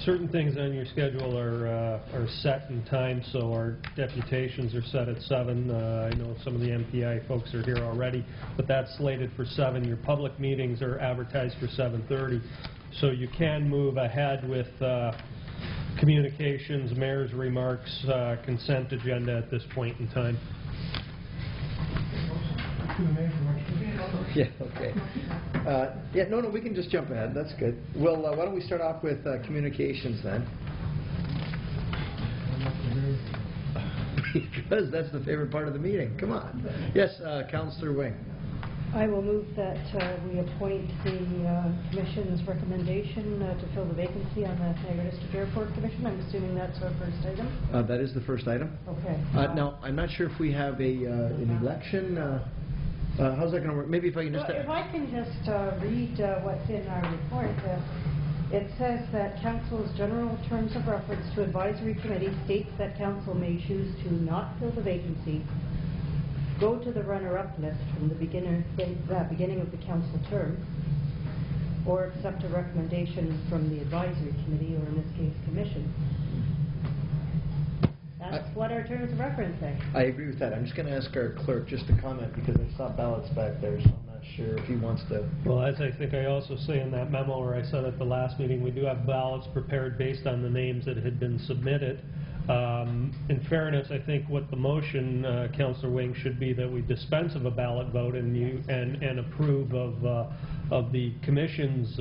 Certain things on your schedule are set in time, so our deputations are set at 7. I know some of the MPI folks are here already, but that's slated for 7. Your public meetings are advertised for 7:30, so you can move ahead with communications, mayor's remarks, consent agenda at this point in time. Yeah, okay. Yeah, no, we can just jump ahead. That's good. Well, why don't we start off with communications then? Because that's the favorite part of the meeting. Come on. Yes, Councillor Wing. I will move that we appoint the Commission's recommendation to fill the vacancy on the Niagara District Airport Commission. I'm assuming that's our first item? That is the first item. Okay. Now, I'm not sure if we have an election. How's that going to work? Maybe if I can just... Well, if I can just read what's in our report. It says that Council's general terms of reference to advisory committee states that Council may choose to not fill the vacancy, go to the runner-up list from the beginning of the Council term, or accept a recommendation from the advisory committee, or in this case, Commission. That's what our terms of reference say. I agree with that. I'm just going to ask our clerk just to comment because I saw ballots back there, so I'm not sure if he wants to... Well, as I think I also say in that memo, or I said at the last meeting, we do have ballots prepared based on the names that had been submitted. In fairness, I think what the motion, Councillor Wing, should be that we dispense of a ballot vote and approve of the Commission's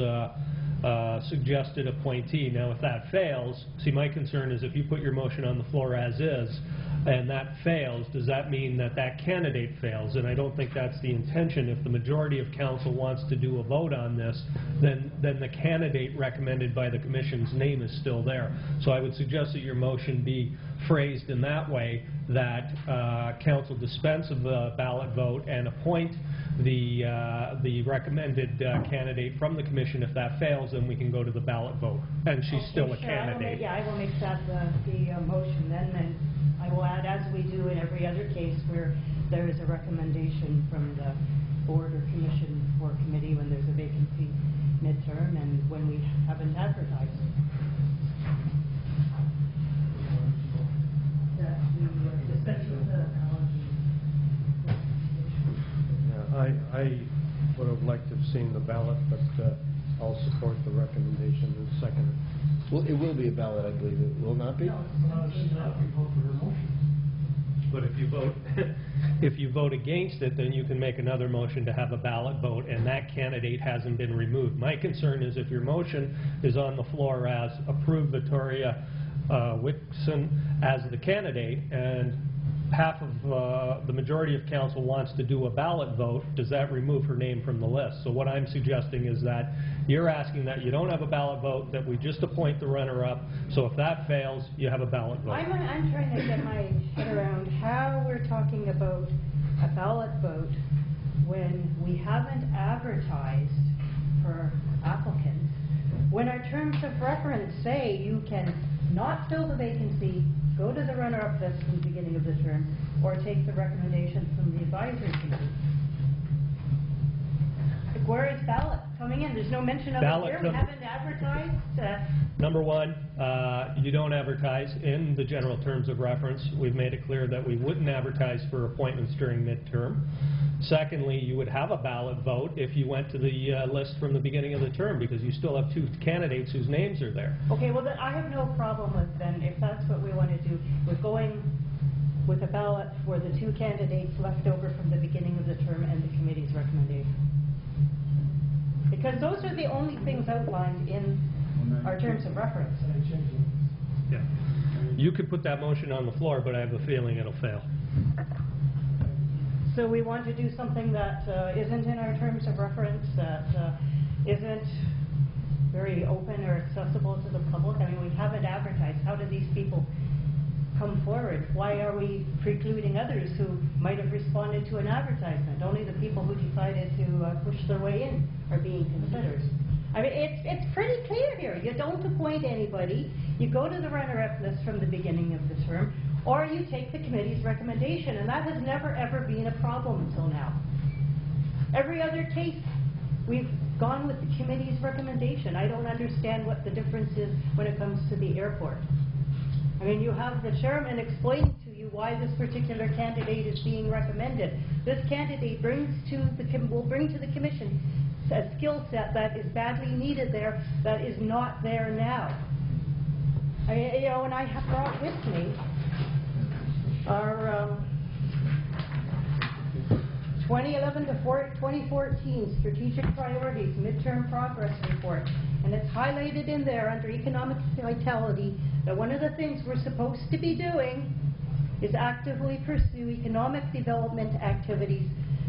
suggested appointee. Now, if that fails, see, my concern is if you put your motion on the floor as is, and that fails, does that mean that that candidate fails? And I don't think that's the intention. If the majority of Council wants to do a vote on this, then the candidate recommended by the Commission's name is still there. So I would suggest that your motion be phrased in that way, that Council dispense of the ballot vote and appoint the recommended candidate from the Commission. If that fails, then we can go to the ballot vote, and she's still a candidate. I will make that the motion then, and I will add, as we do in every other case where there is a recommendation from the board or commission or committee when there's a vacancy midterm and when we haven't advertised. I would have liked to have seen the ballot, but I'll support the recommendation and second it. Well, it will be a ballot, I believe. It will not be? But if you vote against it, then you can make another motion to have a ballot vote, and that candidate hasn't been removed. My concern is if your motion is on the floor as approve Victoria Whitson as the candidate, and half of the majority of Council wants to do a ballot vote, does that remove her name from the list? So what I'm suggesting is that you're asking that you don't have a ballot vote, that we just appoint the runner-up, so if that fails, you have a ballot vote. I'm trying to get my head around how we're talking about a ballot vote when we haven't advertised for applicants, when our terms of reference say you can not fill the vacancy, go to the runner-up list from the beginning of the term, or take the recommendation from the advisory committee. Where is ballot coming in? There's no mention of it here. We haven't advertised. Number one, you don't advertise in the general terms of reference. We've made it clear that we wouldn't advertise for appointments during midterm. Secondly, you would have a ballot vote if you went to the list from the beginning of the term, because you still have two candidates whose names are there. Okay, well, then I have no problem with then, if that's what we want to do, with going with a ballot for the two candidates left over from the beginning of the term and the committee's recommendation. Because those are the only things outlined in our terms of reference. Yeah. You could put that motion on the floor, but I have a feeling it'll fail. So we want to do something that isn't in our terms of reference, that isn't very open or accessible to the public. I mean, we haven't advertised. How do these people come forward? Why are we precluding others who might have responded to an advertisement? Only the people who decided to push their way in are being considered. I mean, it's pretty clear here. You don't appoint anybody. You go to the runner-up list from the beginning of the term, or you take the committee's recommendation, and that has never, ever been a problem until now. Every other case, we've gone with the committee's recommendation. I don't understand what the difference is when it comes to the airport. I mean, you have the chairman explaining to you why this particular candidate is being recommended. This candidate will bring to the commission a skill set that is badly needed there, that is not there now. I mean, you know, and I have brought with me our 2011 to 2014 Strategic Priorities Midterm Progress Report. And it's highlighted in there under Economic Vitality that one of the things we're supposed to be doing is actively pursue economic development activities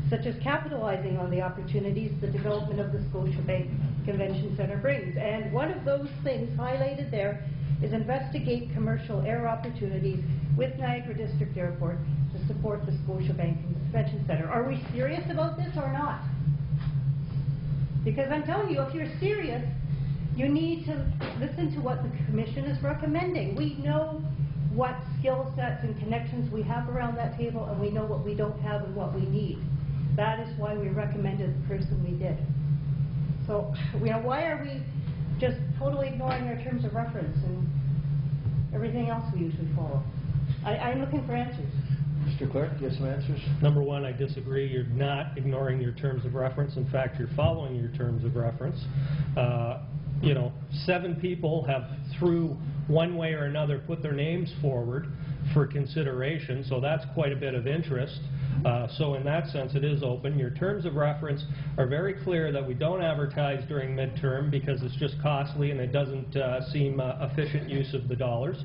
such as capitalizing on the opportunities the development of the Scotiabank Convention Centre brings. And one of those things highlighted there is investigate commercial air opportunities with Niagara District Airport to support the Scotiabank Convention Centre. Are we serious about this or not? Because I'm telling you, if you're serious, you need to listen to what the Commission is recommending. We know what skill sets and connections we have around that table, and we know what we don't have and what we need. That is why we recommended the person we did. So, why are we just totally ignoring our terms of reference and everything else we usually follow? I'm looking for answers. Mr. Clerk, you have some answers? Number one, I disagree. You're not ignoring your terms of reference. In fact, you're following your terms of reference. 7 people have, through one way or another, put their names forward for consideration, so that's quite a bit of interest. So in that sense, it is open. Your terms of reference are very clear that we don't advertise during midterm because it's just costly and it doesn't seem efficient use of the dollars.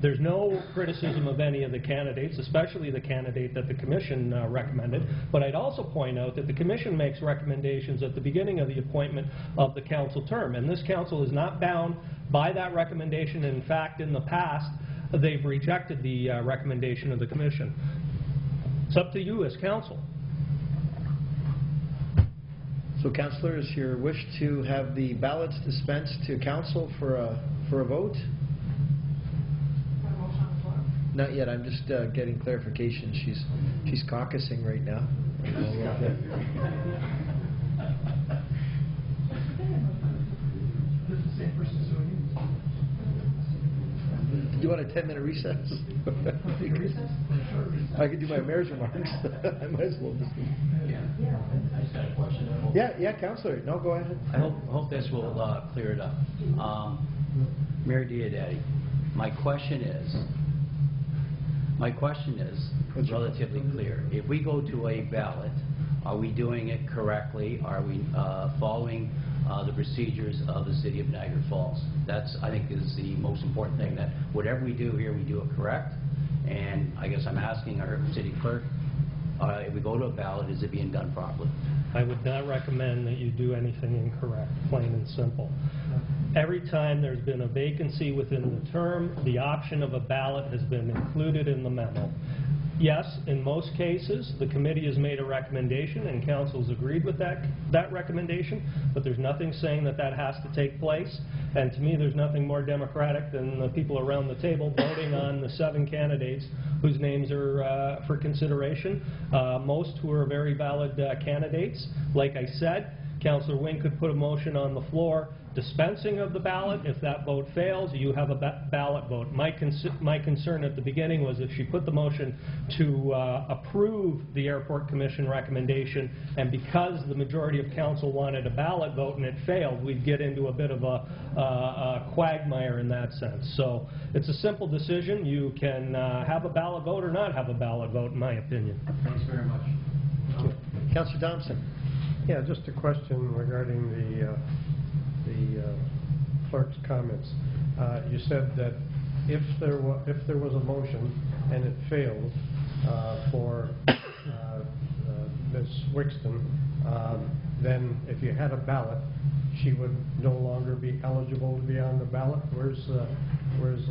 There's no criticism of any of the candidates, especially the candidate that the Commission recommended. But I'd also point out that the Commission makes recommendations at the beginning of the appointment of the council term. And this council is not bound by that recommendation. In fact, in the past, they've rejected the recommendation of the Commission. It's up to you as council. So, Councillor, is your wish to have the ballots dispensed to council for a vote? Not yet. I'm just getting clarification. She's caucusing right now. Do you want a 10-minute recess? I could do my mayor's remarks. I might as well just. I just got a question. Yeah, Councillor. No, go ahead. I hope this will clear it up. Mayor Diodati, my question is relatively clear. If we go to a ballot, are we doing it correctly? Are we following the procedures of the City of Niagara Falls? That's, I think, is the most important thing, that whatever we do here, we do it correct. And I guess I'm asking our city clerk, if we go to a ballot, is it being done properly? I would not recommend that you do anything incorrect, plain and simple. Every time there's been a vacancy within the term, the option of a ballot has been included in the memo. Yes, in most cases, the committee has made a recommendation and council's agreed with that recommendation, but there's nothing saying that that has to take place. And to me, there's nothing more democratic than the people around the table voting on the 7 candidates whose names are for consideration, most who are very valid candidates. Like I said, Councillor Wing could put a motion on the floor dispensing of the ballot. If that vote fails, you have a ballot vote. My concern at the beginning was if she put the motion to approve the Airport Commission recommendation, and because the majority of council wanted a ballot vote and it failed, we'd get into a bit of a quagmire in that sense. So it's a simple decision. You can have a ballot vote or not have a ballot vote, in my opinion. Thanks very much. Councillor Thompson. Yeah, just a question regarding the clerk's comments. You said that if there was a motion and it failed for Ms. Wixton, then if you had a ballot, she would no longer be eligible to be on the ballot? Where's the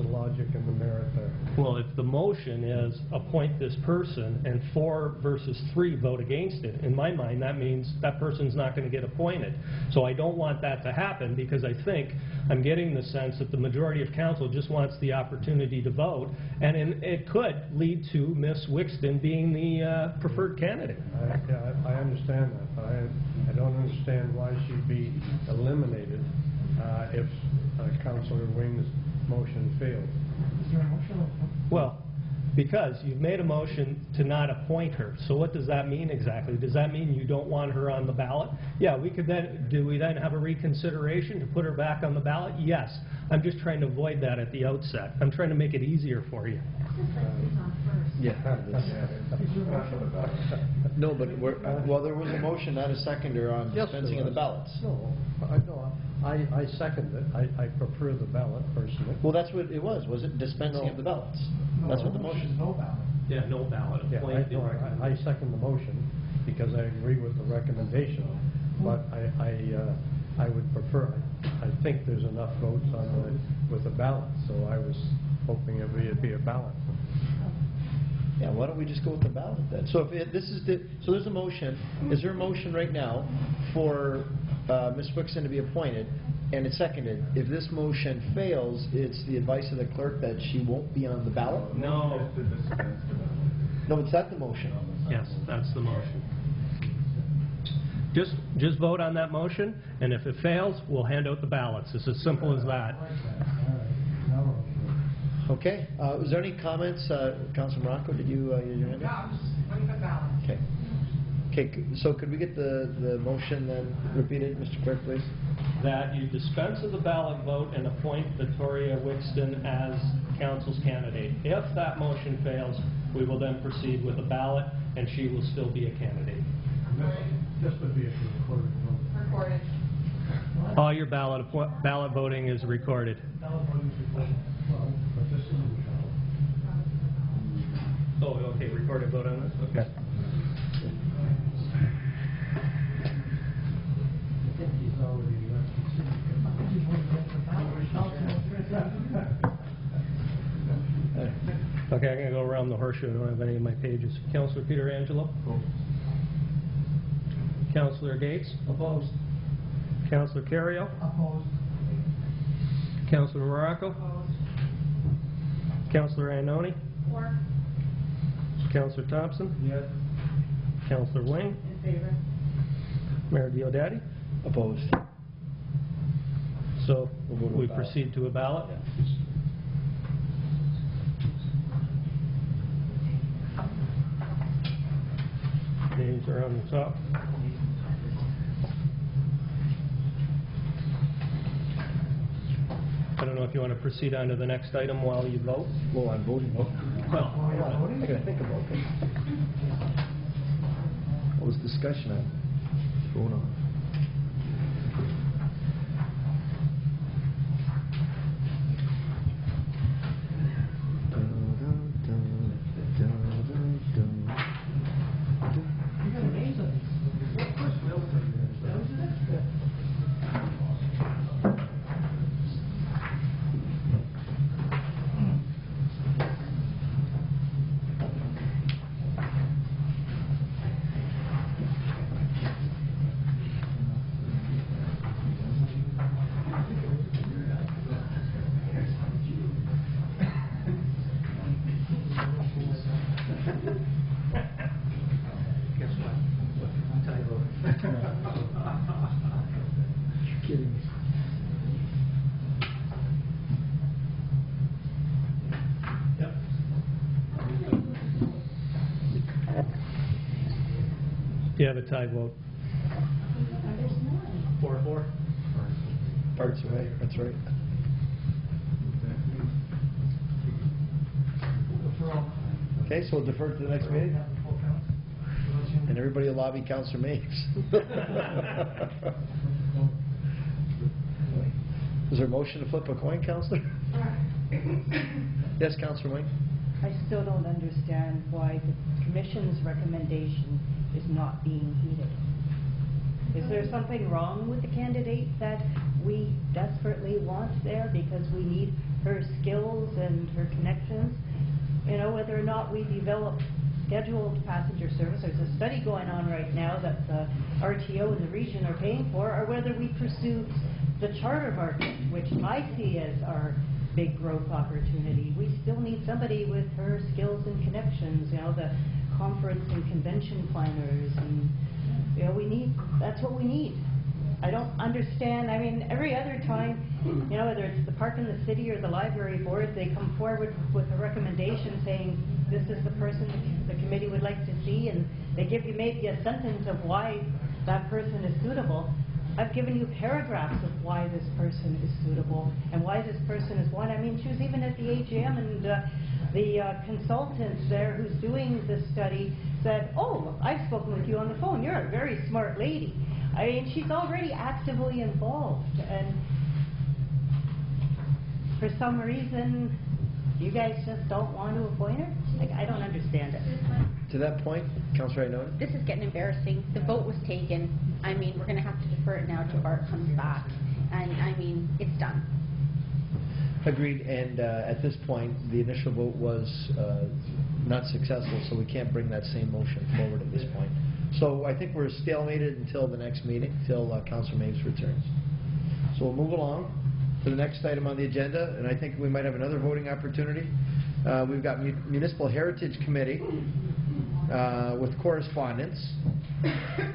logic and the merit there? Well, if the motion is appoint this person and 4 versus 3 vote against it, in my mind that means that person's not going to get appointed. So I don't want that to happen, because I think I'm getting the sense that the majority of council just wants the opportunity to vote, and it could lead to Ms. Wixton being the preferred candidate. I understand that, but I don't understand why she'd be eliminated if Councillor Wing's motion failed. Well, because you've made a motion to not appoint her. So what does that mean exactly? Does that mean you don't want her on the ballot? Yeah, we could then, do we then have a reconsideration to put her back on the ballot? Yes. I'm just trying to avoid that at the outset. I'm trying to make it easier for you. Yeah. No, but well, there was a motion, not a seconder, on dispensing of the ballots. No, I second it. I prefer the ballot personally. Well, that's what it was it? Dispensing of the ballots. That's what the motion. No ballot. Yeah, no ballot. Yeah, Appoint the I second the motion because I agree with the recommendation, but I would prefer, I think there's enough votes with the ballot, so I was hoping it'd be a ballot. Yeah, why don't we just go with the ballot then? So so there's a motion. Is there a motion right now for Ms. Wixon to be appointed, and it's seconded? If this motion fails, it's the advice of the clerk that she won't be on the ballot? No. No, it's not the motion. Yes, that's the motion. Just vote on that motion, and if it fails, we'll hand out the ballots. It's as simple as that. Okay. Was there any comments? Councilor Morocco, did you your hand up? I'm just waiting for the ballot. Okay. Okay, so could we get the motion then repeated, Mr. Clerk, please? That you dispense with the ballot vote and appoint Victoria Wixton as council's candidate. If that motion fails, we will then proceed with a ballot, and she will still be a candidate. This would be a recorded vote. Recorded. All your ballot voting is recorded. Ballot voting is recorded. Well, but this is Oh, okay, recorded vote on this? Okay. Okay, I'm going to go around the horseshoe. I don't have any of my pages. Councillor Peter Angelo? Councillor Gates? Opposed. Councillor Carrio? Opposed. Councillor Morocco? Councillor Annoni? Or Councillor Thompson? Yes. Councillor Wing? in favor. Mayor Diodati? Opposed. So We'll go to a we ballot. proceed to a ballot? Names are on the top. I don't know if you want to proceed on to the next item while you vote? Well, I'm voting. Well, I gotta think about it. What was discussion on? What's going on? you have a tie vote. 4-4? Parts away, that's right. Okay, so we'll defer to the next meeting? And everybody will lobby Councillor Mapes. Is there a motion to flip a coin, Councillor? Yes, Councillor Wayne? I still don't understand why the Commission's recommendation is not being heeded. Is there something wrong with the candidate that we desperately want there because we need her skills and her connections? You know, whether or not we develop scheduled passenger service, there's a study going on right now that the RTO and the region are paying for, or whether we pursue the charter market, which I see as our big growth opportunity. We still need somebody with her skills and connections, you know, the conference and convention planners, and, you know, that's what we need. I don't understand, I mean, every other time, you know, whether it's the park in the city or the library board, they come forward with a recommendation saying, this is the person the committee would like to see, and they give you maybe a sentence of why that person is suitable. I've given you paragraphs of why this person is suitable and why this person is one. I mean, she was even at the AGM, and the consultant there who's doing this study said, oh, I've spoken with you on the phone. You're a very smart lady. I mean, she's already actively involved, and for some reason, You guys just don't want to appoint her? Like, I don't understand it. To that point, Councillor Inoue? This is getting embarrassing. The vote was taken. I mean, we're going to have to defer it now till Bart comes back. And, I mean, it's done. Agreed, and at this point, the initial vote was not successful, so we can't bring that same motion forward at this point. So I think we're stalemated until the next meeting, till Councillor Mapes returns. So we'll move along to the next item on the agenda, and I think we might have another voting opportunity. We've got Municipal Heritage Committee with correspondence.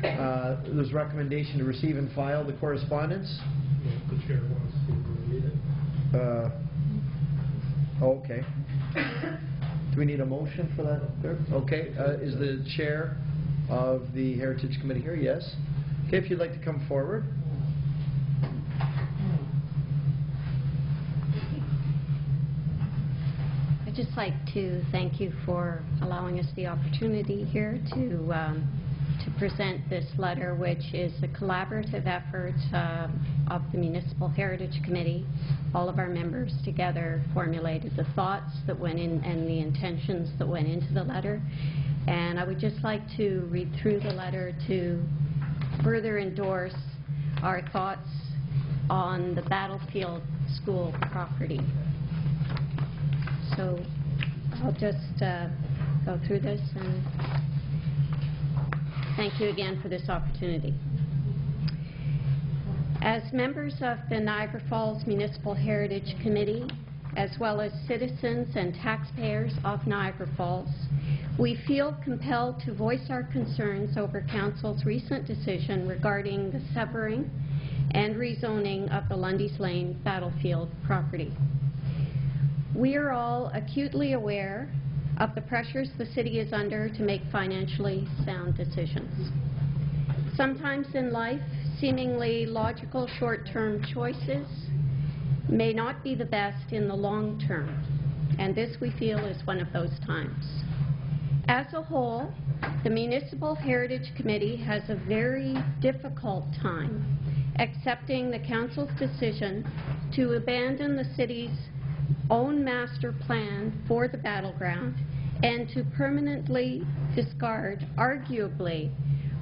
There's recommendation to receive and file the correspondence. The chair wants to read it. Okay. Do we need a motion for that? Okay. Is the chair of the Heritage Committee here? Yes. Okay, if you'd like to come forward. I'd just like to thank you for allowing us the opportunity here to present this letter, which is a collaborative effort of the Municipal Heritage Committee. All of our members together formulated the thoughts that went in and the intentions that went into the letter. And I would just like to read through the letter to further endorse our thoughts on the Battlefield School property. So I'll just go through this, and thank you again for this opportunity. As members of the Niagara Falls Municipal Heritage Committee, as well as citizens and taxpayers of Niagara Falls, we feel compelled to voice our concerns over Council's recent decision regarding the severing and rezoning of the Lundy's Lane Battlefield property. We are all acutely aware of the pressures the city is under to make financially sound decisions. Sometimes in life, seemingly logical short-term choices may not be the best in the long term, and this, we feel, is one of those times. As a whole, the Municipal Heritage Committee has a very difficult time accepting the Council's decision to abandon the city's own master plan for the battleground and to permanently discard, arguably,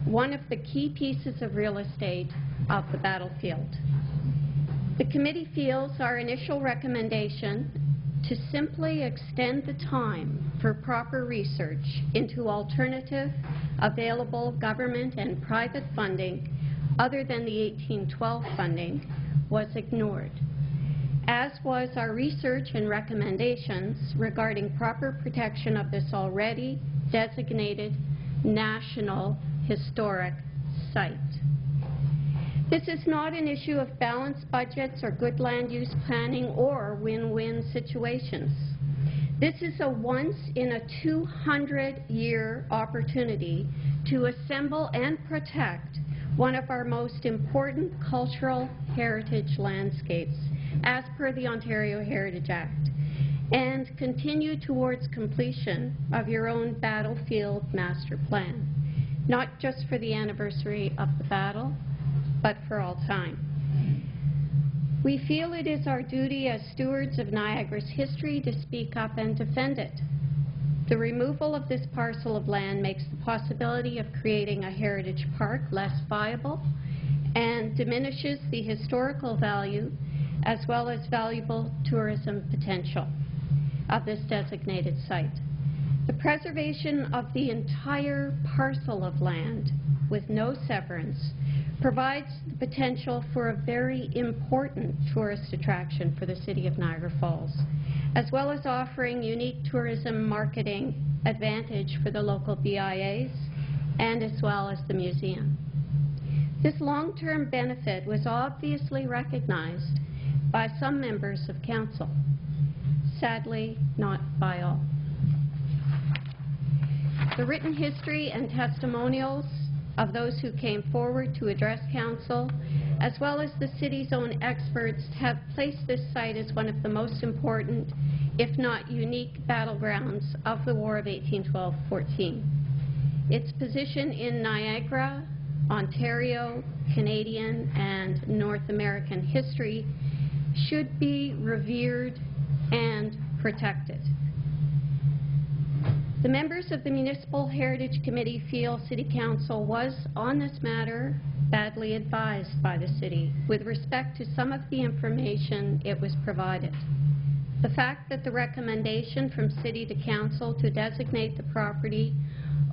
one of the key pieces of real estate of the battlefield. The committee feels our initial recommendation to simply extend the time for proper research into alternative available government and private funding other than the 1812 funding was ignored, as was our research and recommendations regarding proper protection of this already designated national historic site. This is not an issue of balanced budgets or good land use planning or win-win situations. This is a once-in-a-200-year opportunity to assemble and protect one of our most important cultural heritage landscapes, as per the Ontario Heritage Act, and continue towards completion of your own battlefield master plan, not just for the anniversary of the battle, but for all time. We feel it is our duty as stewards of Niagara's history to speak up and defend it. The removal of this parcel of land makes the possibility of creating a heritage park less viable and diminishes the historical value as well as valuable tourism potential of this designated site. The preservation of the entire parcel of land with no severance provides the potential for a very important tourist attraction for the city of Niagara Falls, as well as offering unique tourism marketing advantage for the local BIAs and as well as the museum. This long-term benefit was obviously recognized by some members of council, sadly not by all. The written history and testimonials of those who came forward to address council, as well as the city's own experts, have placed this site as one of the most important, if not unique, battlegrounds of the War of 1812-14. Its position in Niagara, Ontario, Canadian, and North American history should be revered and protected. The members of the Municipal Heritage Committee feel City Council was, on this matter, badly advised by the City with respect to some of the information it was provided. The fact that the recommendation from City to Council to designate the property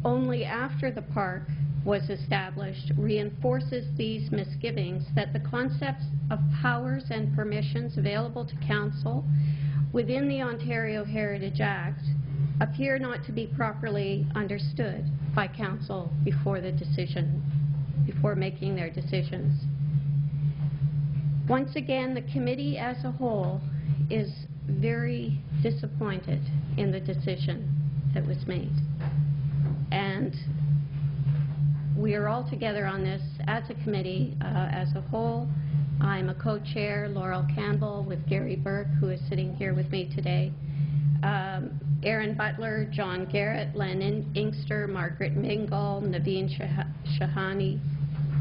only after the park was established reinforces these misgivings that the concepts of powers and permissions available to Council within the Ontario Heritage Act appear not to be properly understood by Council before making their decisions. Once again, the committee as a whole is very disappointed in the decision that was made. And we are all together on this as a committee, as a whole. I'm a co-chair, Laurel Campbell, with Gary Burke, who is sitting here with me today. Aaron Butler, John Garrett, Len Inkster, Margaret Mingle, Naveen Shahani.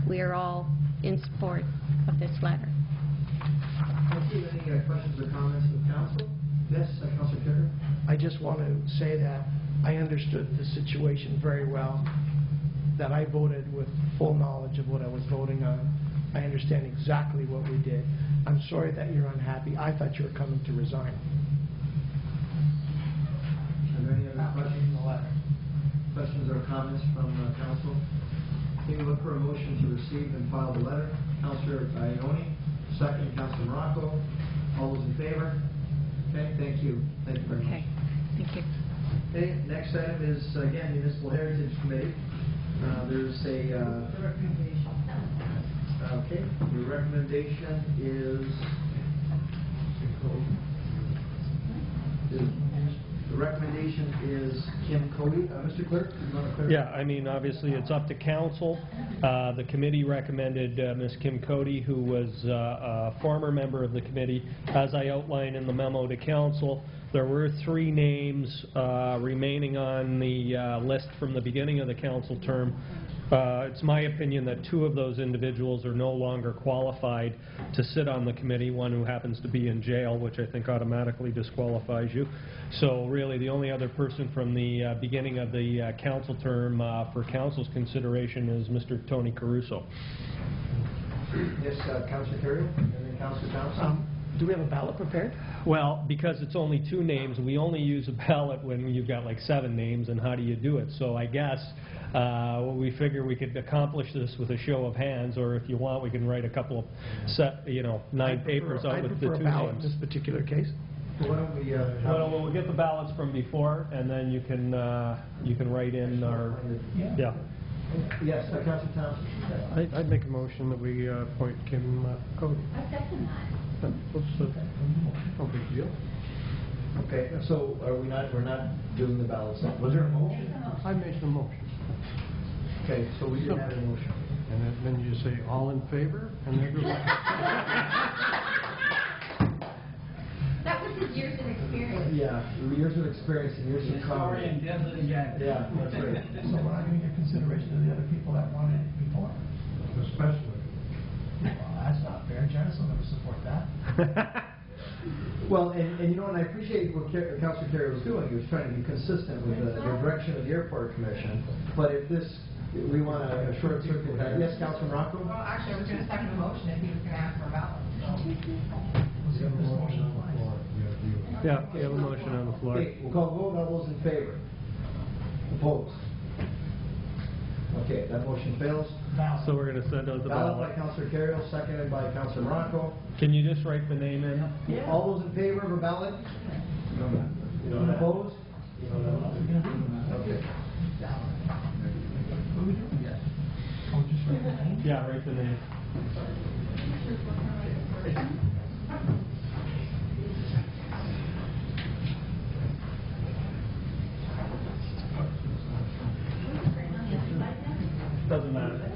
We are all in support of this letter. Thank you. Any questions or comments from council? Yes, Councilor Kerr. I just want to say that I understood the situation very well, that I voted with full knowledge of what I was voting on. I understand exactly what we did. I'm sorry that you're unhappy. I thought you were coming to resign. Are there any other questions? Questions or comments from council? Can we look for a motion to receive and file the letter? Councilor Iannoni, second Councilor Morocco. All those in favor? Okay, thank you. Thank you very much. Okay, thank you. Okay, next item is, again, Municipal Heritage Committee. There's a... okay, the recommendation is... The recommendation is Kim Cody. Mr. Clerk, do you want to clarify? Yeah, I mean, obviously, it's up to council. The committee recommended Ms. Kim Cody, who was a former member of the committee. As I outlined in the memo to council, there were 3 names remaining on the list from the beginning of the council term. It's my opinion that 2 of those individuals are no longer qualified to sit on the committee, one who happens to be in jail, which I think automatically disqualifies you. So really the only other person from the beginning of the council term for council's consideration is Mr. Tony Caruso. Yes, Councilor Terry, and then Councilor Thompson. Do we have a ballot prepared? Well, because it's only 2 names, we only use a ballot when you've got like 7 names, and how do you do it? So I guess we figure we could accomplish this with a show of hands, or if you want, we can write a couple of 9 papers out with the 2 I prefer a ballot in names. this particular case. Why don't we... Well, we'll get the ballots from before, and then you can write in our... Yeah. Yes, Councilor Thompson. I'd make a motion that we appoint Kim Cody. I second that. No big deal. Okay, so are we not, we're not doing the ballots now. Was there a motion? I made the motion. Okay, so we didn't have a motion. And then you say, all in favor? And then That was his years of experience. Yeah, years of experience and years of comedy. Yeah, that's right. So we're not going to give consideration to the other people that wanted it before? especially. Well, that's not fair. Janice will never support that. Well, and you know, and I appreciate what Councilor Terry was doing. He was trying to be consistent with the direction of the Airport Commission. But if this, we want a short circuit. Yes, Councilor Morocco? Well, actually, I was going to second the motion if he was going to ask for a ballot. Yeah, we have a motion on the floor. Okay, we'll call the vote. All those in favor? Opposed? Okay, that motion fails. So we're going to send out the Ballot by ballot. Councilor Carriel, seconded by Councilor Morocco. Can you just write the name in? All those in favor of a ballot? Opposed? Okay. Yeah, write the name. Doesn't matter.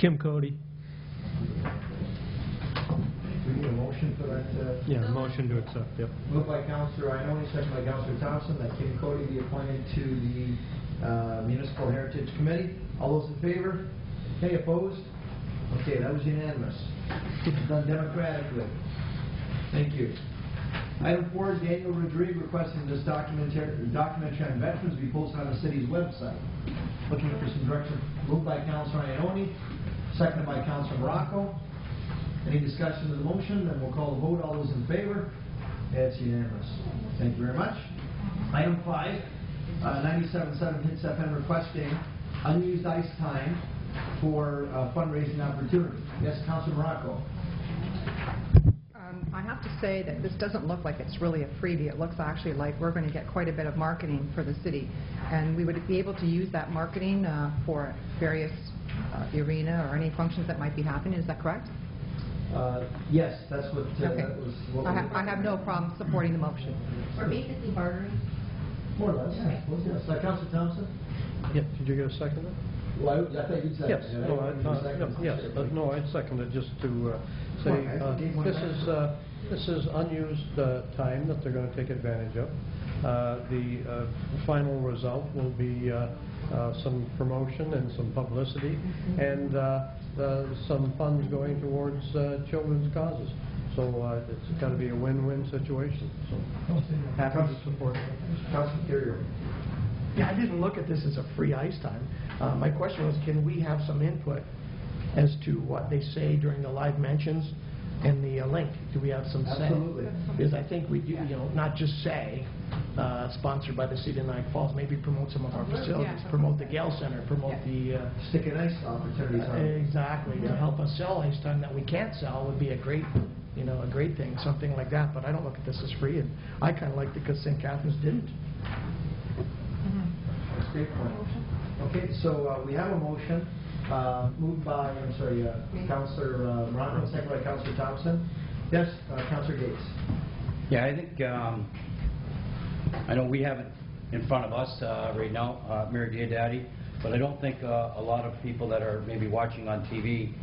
Kim Cody. We need a motion for that. Yeah, motion to accept, yep. Moved by Councillor Ioannoni, second by Councillor Thompson, that Kim Cody be appointed to the Municipal Heritage Committee. All those in favor? Okay, opposed? Okay, that was unanimous. Done democratically. Thank you. Item 4 is Daniel Rodrigue requesting this documentary on veterans be posted on the city's website. Looking for some direction. Moved by Councillor Ioannoni, seconded by Councillor Morocco. Any discussion of the motion? Then we'll call the vote. All those in favor? It's unanimous. Thank you very much. Item 5, 97.7 Hits FM requesting unused ice time for fundraising opportunity. Yes, Councillor Morocco. I have to say that this doesn't look like it's really a freebie. It looks actually like we're going to get quite a bit of marketing for the city. And we would be able to use that marketing for various the arena or any functions that might be happening. Is that correct? Yes, that's what, Okay. that was what I have no problem supporting the motion. We're basically bartering. More or less, I suppose, yes. Councillor Thompson? Yeah, did you get a second? Well, I thought you'd say. Yes, no, I'd second it just to say, this is unused time that they're going to take advantage of. The final result will be some promotion and some publicity and some funds going towards children's causes. So it's got to be a win-win situation. So happy to support it. Councillor Carrier. Yeah, I didn't look at this as a free ice time. My question was, can we have some input as to what they say during the live mentions and the link? Do we have some say? Absolutely. Because I think we do, not just say, sponsored by the City of Niagara Falls, maybe promote some of our facilities, promote the Gale Center, promote the... Stick and ice opportunities on. Exactly. To help us sell ice time that we can't sell would be a great, a great thing, something like that. But I don't look at this as free, and I kind of liked it because St. Catharines didn't. That's a great point. Okay, so we have a motion moved by, Councillor Morocco, second by Councillor Thompson. Yes, Councillor Gates. Yeah, I think, I know we have it in front of us right now, Mayor Diodati, but I don't think a lot of people that are maybe watching on TV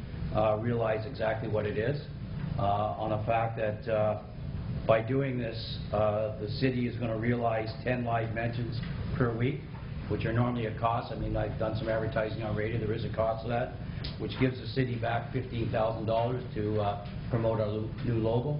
realize exactly what it is, on the fact that by doing this, the city is going to realize 10 live mentions per week, which are normally a cost. I mean, I've done some advertising on radio. There is a cost to that, which gives the city back $15,000 to promote our new logo.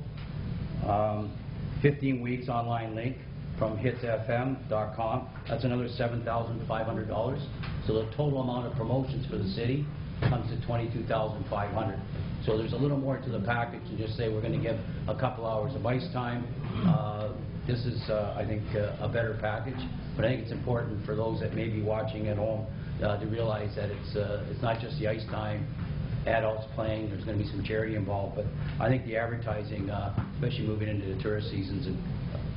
15 weeks online link from hitsfm.com. That's another $7,500. So the total amount of promotions for the city comes to $22,500. So there's a little more to the package to just say we're going to give a couple hours of ice time. This is, I think, a better package. But I think it's important for those that may be watching at home to realize that it's not just the ice time, adults playing, there's going to be some charity involved. But I think the advertising, especially moving into the tourist seasons, is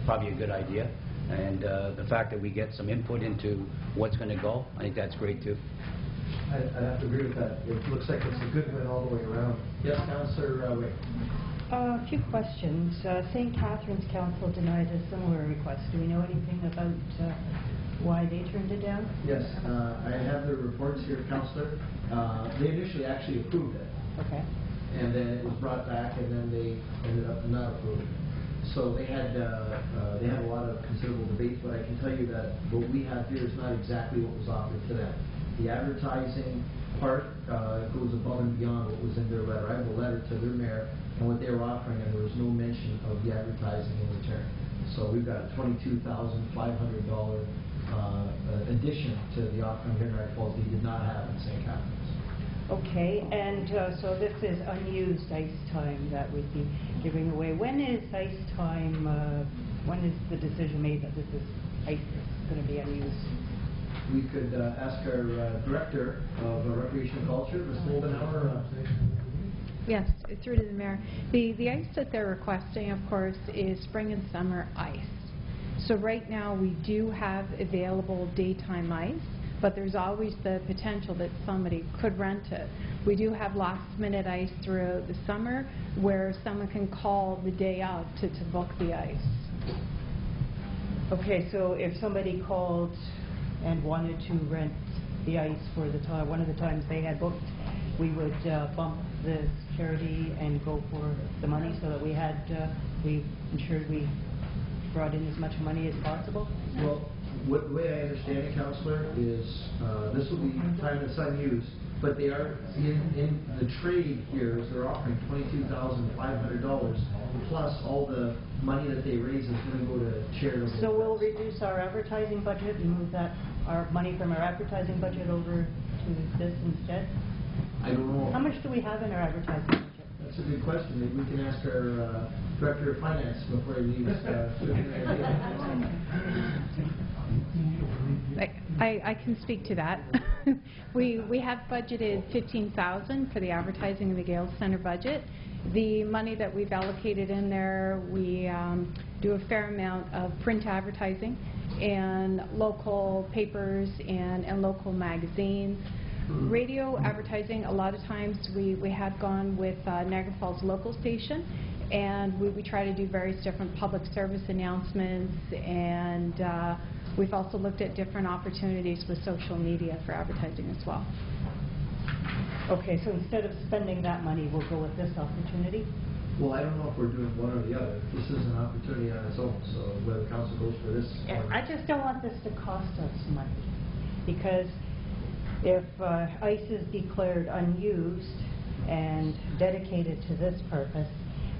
probably a good idea. And the fact that we get some input into what's going to go, I think that's great too. I'd have to agree with that. It looks like it's a good win all the way around. Yes, Councillor Wick. A few questions. St. Catharines Council denied a similar request. Do we know anything about why they turned it down? Yes, I have the reports here, Councillor. They initially actually approved it. Okay. And then it was brought back, and then they ended up not approving it. So they had a lot of considerable debate, but I can tell you that what we have here is not exactly what was offered to them. The advertising part goes above and beyond what was in their letter. I have a letter to their mayor and what they were offering, and there was no mention of the advertising in return. So we've got a $22,500 addition to the offering here in Niagara Falls that we did not have in St. Catharines. Okay, and so this is unused ice time that we'd be giving away. When is ice time, when is the decision made that this is ice that's going to be unused? We could ask our Director of Recreation and Culture, Ms. Moldenauer. Yes, through to the mayor. The ice that they're requesting, of course, is spring and summer ice. So right now, we do have available daytime ice, but there's always the potential that somebody could rent it. We do have last-minute ice throughout the summer where someone can call the day of to book the ice. Okay, so if somebody called and wanted to rent the ice for the time, one of the times they had booked, we would bump the security and go for the money so that we had, we ensured we brought in as much money as possible? Well, the way I understand it, Councillor, is this will be time that's unused, but they are, in the trade here, is they're offering $22,500 plus all the money that they raise is going to go to charitable. So we'll reduce our advertising budget and move that, our money from our advertising budget over to this instead? I don't know. How much do we have in our advertising budget? That's a good question. Maybe we can ask our Director of Finance before he leaves. I can speak to that. We have budgeted $15,000 for the advertising in the Gales Centre budget. The money that we've allocated in there, we do a fair amount of print advertising and local papers and local magazines. Radio advertising, a lot of times we have gone with Niagara Falls local station, and we try to do various different public service announcements, and we've also looked at different opportunities with social media for advertising as well. Okay, so instead of spending that money, we'll go with this opportunity? Well, I don't know if we're doing one or the other. This is an opportunity on its own, so whether the council goes for this. I just don't want this to cost us money, because if ice is declared unused and dedicated to this purpose,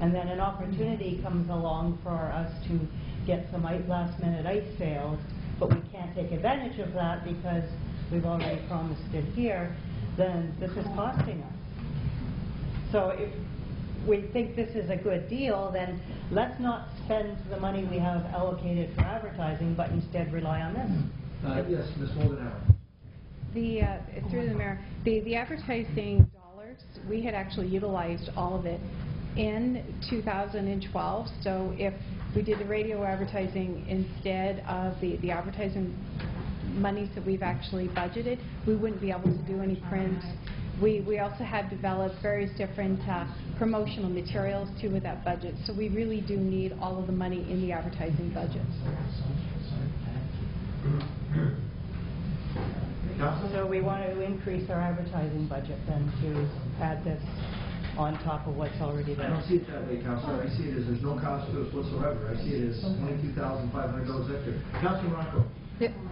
and then an opportunity comes along for us to get some last-minute ice sales, but we can't take advantage of that because we've already promised it here, then this is costing us. So if we think this is a good deal, then let's not spend the money we have allocated for advertising, but instead rely on this. Yes, Ms. Moldenauer. Through the mayor, the advertising dollars, we had actually utilized all of it in 2012. So if we did the radio advertising instead of the advertising monies that we've actually budgeted, we wouldn't be able to do any print. We also have developed various different promotional materials too with that budget. So we really do need all of the money in the advertising budget. So we want to increase our advertising budget then to add this on top of what's already there. I don't see it that way, Councillor. I see it as there's no cost to us whatsoever. I see it as $22,500 extra. Councillor Morocco.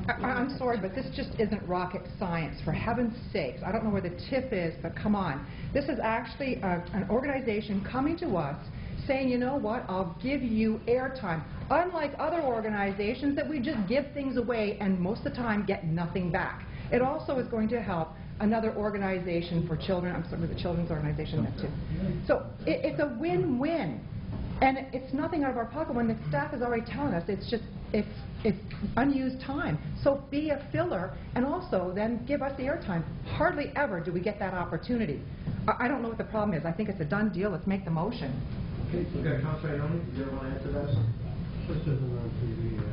I'm sorry, but this just isn't rocket science, for heaven's sakes. I don't know where the tip is, but come on. This is actually an organization coming to us saying, you know what, I'll give you airtime. Unlike other organizations that we just give things away and most of the time get nothing back. It also is going to help another organization for children. I'm sorry, the children's organization, that too. So it's a win-win. And it's nothing out of our pocket when the staff is already telling us it's just, it's unused time. So be a filler and also then give us the airtime. Hardly ever do we get that opportunity. I don't know what the problem is. I think it's a done deal. Let's make the motion. Okay, we've got Councillor Ione. Do you want to answer that? This isn't on TV yet.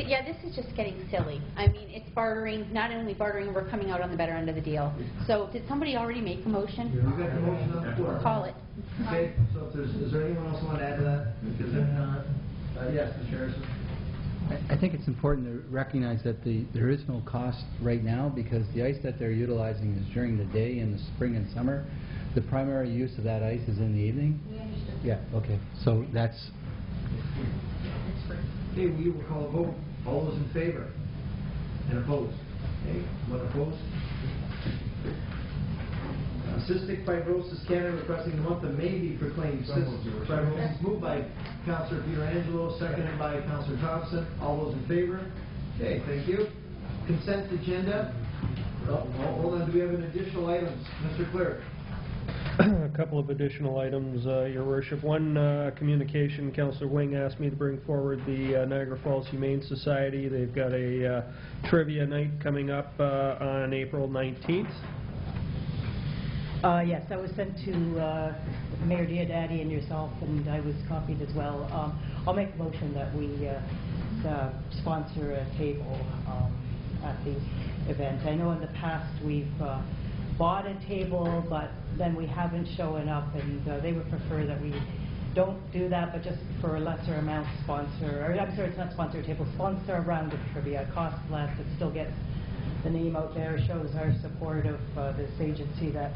Yeah, this is just getting silly. I mean, it's bartering, not only bartering, we're coming out on the better end of the deal. So did somebody already make a motion? We've got the motion on the floor. Call it. Okay, so if is there anyone else want to add to that? Because if not, yes, Mr. Harrison. I think it's important to recognize that there is no cost right now because the ice that they're utilizing is during the day in the spring and summer. The primary use of that ice is in the evening? We understood. Yeah, okay. So that's... Okay, we will call a vote. All those in favor? And opposed? Okay, one opposed? Cystic Fibrosis Canada requesting the month of May be proclaimed cystic fibrosis. Moved by Councillor Pietrangelo, seconded by Councillor Thompson. All those in favor? Okay, thank you. Consent agenda. Oh, hold on, do we have an additional items? Mr. Clerk. A couple of additional items, Your Worship. One, communication. Councillor Wing asked me to bring forward the Niagara Falls Humane Society. They've got a trivia night coming up on April 19th. Yes, that was sent to Mayor Diodati and yourself, and I was copied as well. I'll make a motion that we sponsor a table at the event. I know in the past we've bought a table, but then we haven't shown up, and they would prefer that we don't do that, but just for a lesser amount sponsor, or I'm sorry, it's not sponsor a table, sponsor a round of trivia. It costs less, it still gets the name out there, shows our support of this agency that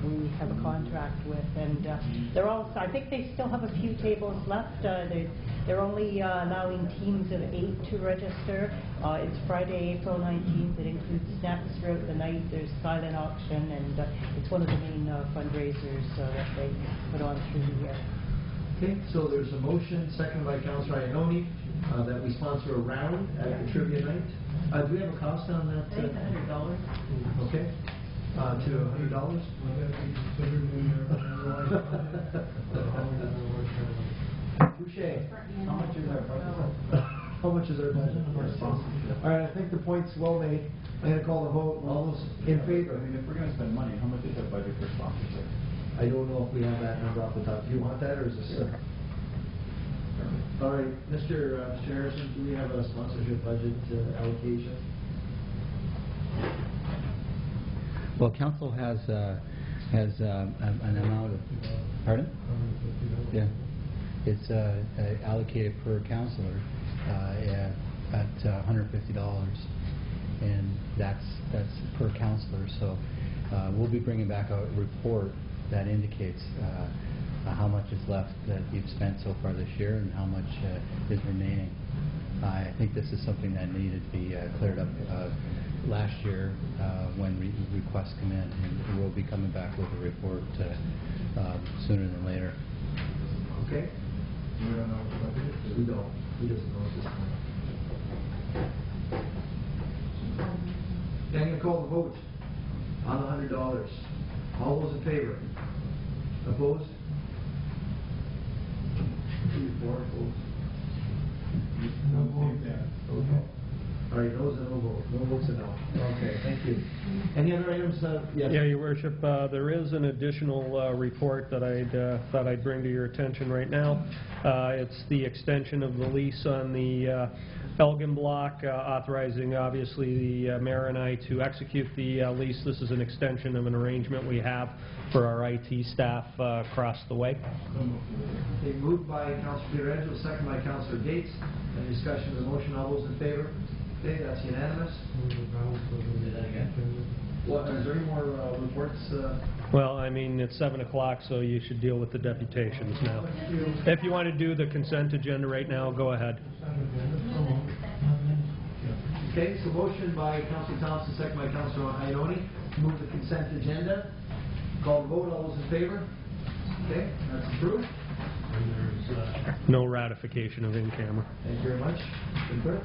we have a contract with, and they're all, I think they still have a few tables left. They're only allowing teams of 8 to register. It's Friday, April 19th. It includes snacks throughout the night. There's silent auction, and it's one of the main fundraisers that they put on through the year. Okay, so there's a motion, seconded by Councillor Iannone, that we sponsor a round at the trivia night. Do we have a cost on that? I think it's $100. Okay. To $100? Touche. How much is our budget? How much is our budget? All right, I think the point's well made. I'm going to call the vote. All those in favor? I mean, if we're going to spend money, how much is our budget for sponsorship? I don't know if we have that number off the top. Do you want that, or is this? All right, Mr. Harrison, do we have a sponsorship budget allocation? Well, council has an amount of, pardon? Yeah. It's allocated per councillor at $150, and that's per councillor. So we'll be bringing back a report that indicates how much is left that you've spent so far this year and how much is remaining. I think this is something that needed to be cleared up last year when requests come in, and we'll be coming back with a report sooner than later. Okay. We don't know what it is. We don't. He doesn't know at this point. Okay, I'm going to call the vote on the $100. All those in favor? Opposed? 2, 4 opposed. No votes. Okay. All right, no's and no votes. No votes and no. Okay, thank you. Any other items? Yes. Yeah, Your Worship, there is an additional report that I'd bring to your attention right now. It's the extension of the lease on the Elgin block, authorizing obviously the mayor and I to execute the lease. This is an extension of an arrangement we have for our IT staff across the way. Okay, moved by Councillor Pietrangelo, second by Councillor Gates. Any discussion of the motion? All those in favor? Okay, that's unanimous. Do that again. What, is there any more reports? Well, I mean, it's 7 o'clock, so you should deal with the deputations now. If you want to do the consent agenda right now, go ahead. Okay, so motion by Councillor Thompson, second by Councillor Iannone, to move the consent agenda. Call the vote. All those in favor? Okay, that's approved. No ratification of in-camera. Thank you very much. Good clerk.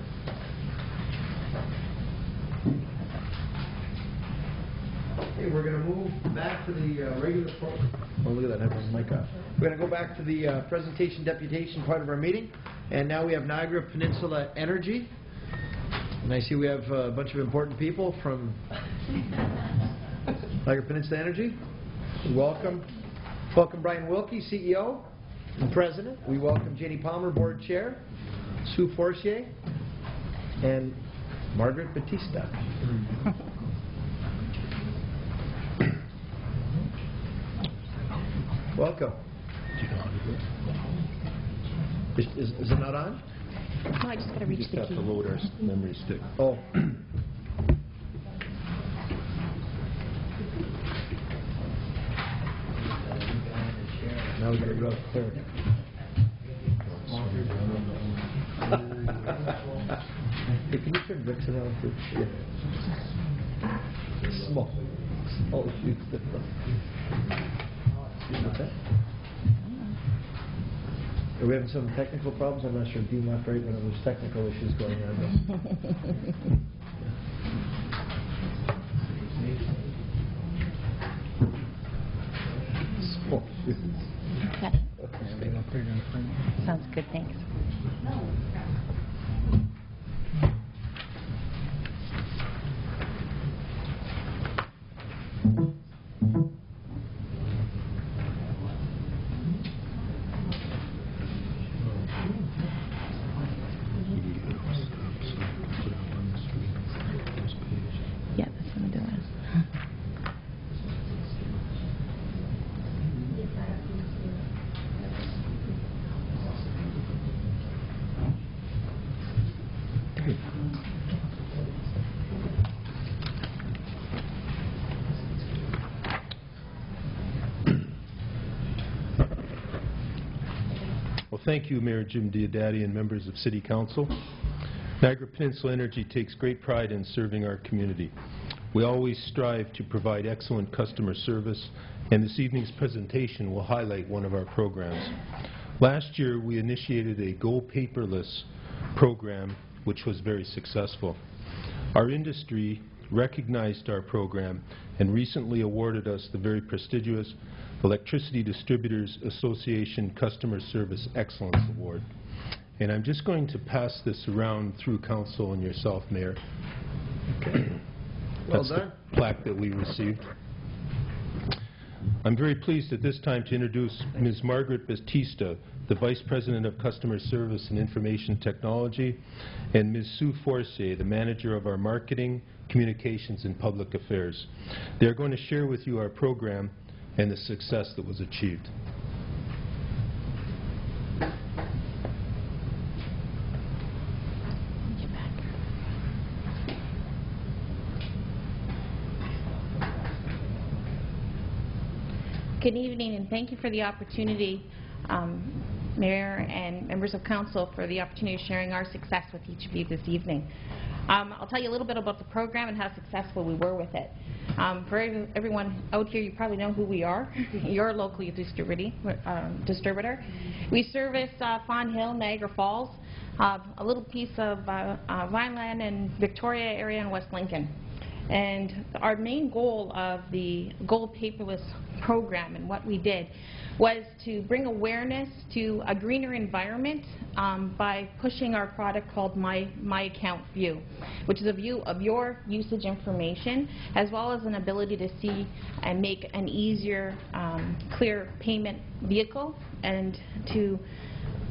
Okay, we're going to move back to the regular program. Oh, look at that, I have my mic off. We're going to go back to the presentation deputation part of our meeting. And now we have Niagara Peninsula Energy. And I see we have a bunch of important people from Niagara Peninsula Energy. Welcome. Welcome Brian Wilkie, CEO and President. We welcome Jenny Palmer, Board Chair, Sue Forcier, and Margaret Batista. Welcome. Is it not on? No, I just got to reach the key. to load our memory stick. Oh. Now we're going to go clear. Hey, can you turn Rick's around too? Yeah. Small shoes. What's that? Are we having some technical problems? I'm not sure. Dean left right when there's technical issues going on. Small shoes. Okay. Sounds good, thanks. Well, thank you, Mayor Jim Diodati and members of City Council. Niagara Peninsula Energy takes great pride in serving our community. We always strive to provide excellent customer service, and this evening's presentation will highlight one of our programs. Last year, we initiated a Go Paperless program, which was very successful. Our industry recognized our program and recently awarded us the very prestigious Electricity Distributors Association Customer Service Excellence Award. And I'm just going to pass this around through Council and yourself, Mayor. Okay. That's the plaque that we received. I'm very pleased at this time to introduce Ms. Margaret Batista, the Vice President of Customer Service and Information Technology, and Ms. Sue Forcier, the Manager of our Marketing, Communications, and Public Affairs. They're going to share with you our program and the success that was achieved. Good evening, and thank you for the opportunity, Mayor and members of Council, for the opportunity of sharing our success with each of you this evening. I'll tell you a little bit about the program and how successful we were with it. For everyone out here, you probably know who we are. You're a local distributor. We service Fawn Hill, Niagara Falls, a little piece of Vineland and Victoria area in West Lincoln. And our main goal of the Go Paperless program and what we did was to bring awareness to a greener environment by pushing our product called My Account View, which is a view of your usage information as well as an ability to see and make an easier, clear payment vehicle and to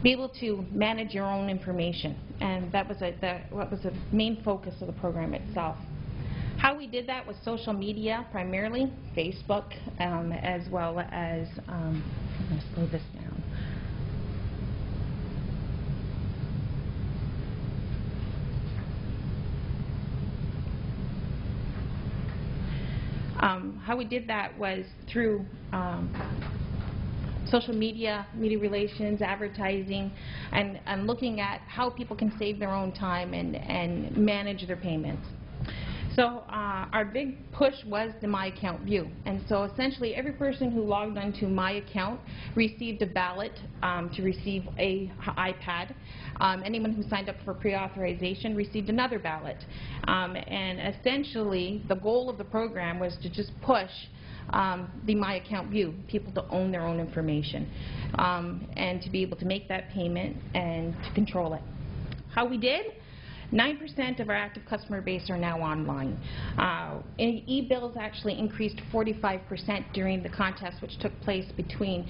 be able to manage your own information. And that was what was the main focus of the program itself. How we did that was social media, primarily Facebook, as well as, I'm going to slow this down. How we did that was through social media, media relations, advertising, and looking at how people can save their own time and manage their payments. So our big push was the My Account View. And so essentially every person who logged onto My Account received a ballot to receive an iPad. Anyone who signed up for pre-authorization received another ballot. And essentially the goal of the program was to just push the My Account View, people to own their own information and to be able to make that payment and to control it. How we did? 9% of our active customer base are now online. E-bills actually increased 45% during the contest, which took place between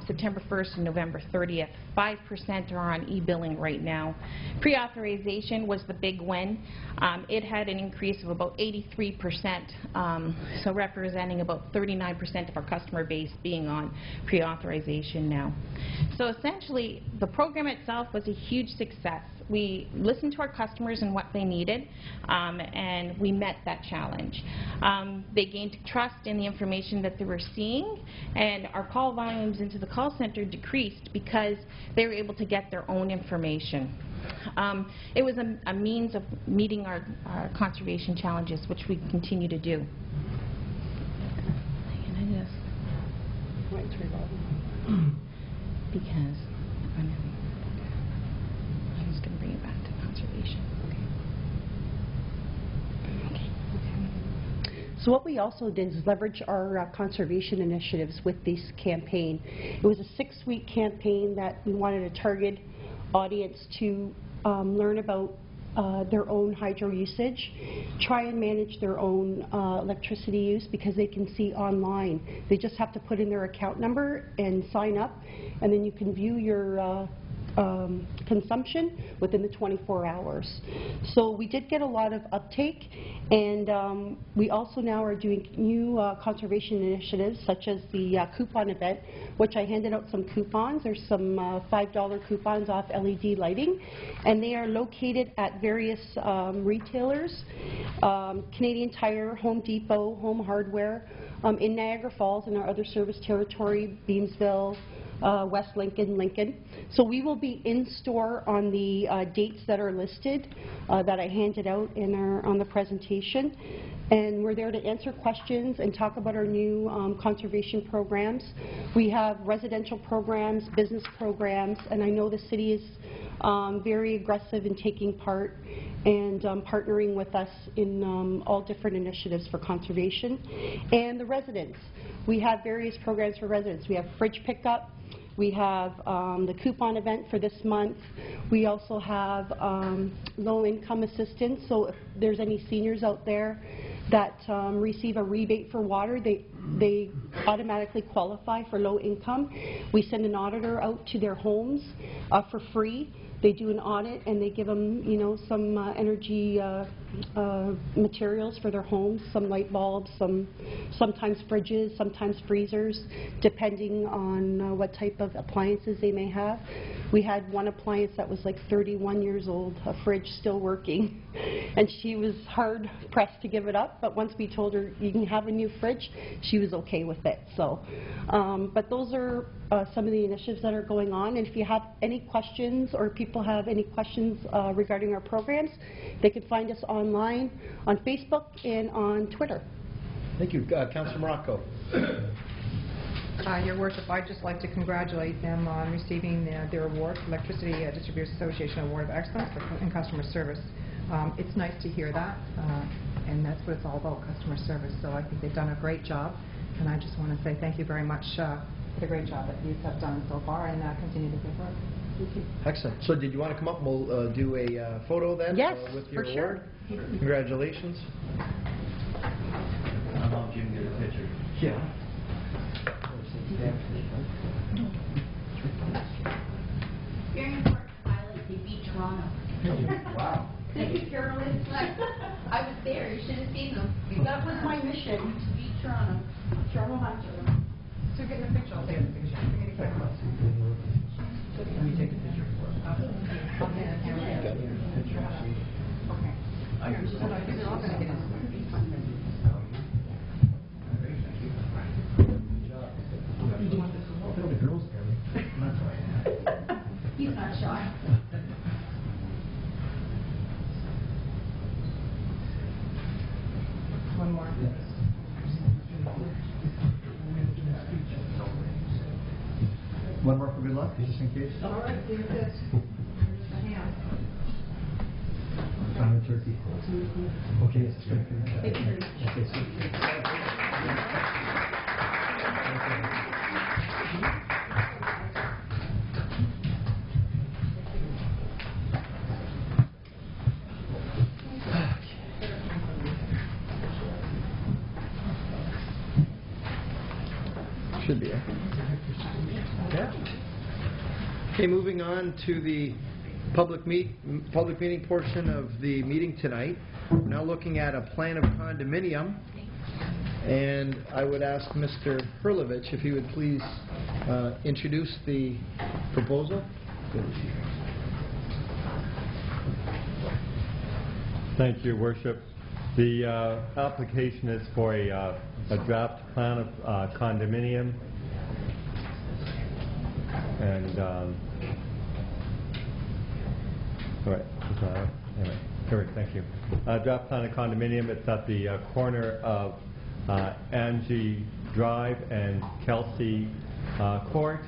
September 1st and November 30th. 5% are on e-billing right now. Pre-authorization was the big win. It had an increase of about 83%, so representing about 39% of our customer base being on pre-authorization now. So essentially, the program itself was a huge success. We listened to our customers and what they needed, and we met that challenge. They gained trust in the information that they were seeing, and our call volumes into the call center decreased because they were able to get their own information. It was a means of meeting our conservation challenges, which we continue to do. Because I'm just going to bring it back to conservation. So what we also did is leverage our conservation initiatives with this campaign. It was a 6-week campaign that we wanted a target audience to learn about their own hydro usage, try and manage their own electricity use because they can see online. They just have to put in their account number and sign up, and then you can view your consumption within the 24 hours. So we did get a lot of uptake, and we also now are doing new conservation initiatives such as the coupon event, which I handed out some coupons. There's some $5 coupons off LED lighting, and they are located at various retailers, Canadian Tire, Home Depot, Home Hardware, in Niagara Falls and our other service territory, Beamsville, West Lincoln, Lincoln. So we will be in store on the dates that are listed that I handed out on the presentation. And we're there to answer questions and talk about our new conservation programs. We have residential programs, business programs, and I know the city is very aggressive in taking part and partnering with us in all different initiatives for conservation. And the residents. We have various programs for residents. We have fridge pickup. We have the coupon event for this month. We also have low-income assistance. So if there's any seniors out there that receive a rebate for water, they automatically qualify for low income. We send an auditor out to their homes for free. They do an audit and they give them, you know, some energy materials for their homes, some light bulbs, sometimes fridges, sometimes freezers, depending on what type of appliances they may have. We had one appliance that was like 31 years old, a fridge still working, and she was hard pressed to give it up, but once we told her you can have a new fridge, she was okay with it. So, but those are some of the initiatives that are going on, and if you have any questions or people have any questions regarding our programs, they can find us online on Facebook and on Twitter. Thank you. Councillor Morocco. Your Worship, I'd just like to congratulate them on receiving their award, Electricity Distributors Association Award of Excellence in Customer Service. It's nice to hear that, and that's what it's all about, customer service. So I think they've done a great job, and I just want to say thank you very much for the great job that you have done so far, and continue the good work. Thank you. Excellent. So did you want to come up and we'll do a photo then? Yes, with your for award? sure. Congratulations. I'll help Jim get a picture. Yeah. Very important highlight, they beat Toronto. Wow. Thank you, Carolyn. I was there, you should have seen them. That was my mission, to beat Toronto. Toronto Hunter. So getting a picture, I'll take a picture. Let me take a picture for us. Okay. I can just- They're all going to get in. The girls can. That's right. He's not shy. One more. One more for good luck, just in case. All right, here it is. A hand. On the turkey. Okay, it's good. Thank you very much. Okay, so. Should be. Yeah. Okay, moving on to the public meeting portion of the meeting tonight. We're now looking at a plan of condominium, and I would ask Mr. Hurlovich if he would please introduce the proposal. Thank you, Worship. The application is for a draft plan of condominium, and all right, anyway, here, thank you. Draft plan of condominium. It's at the corner of Angie Drive and Kelsey Court.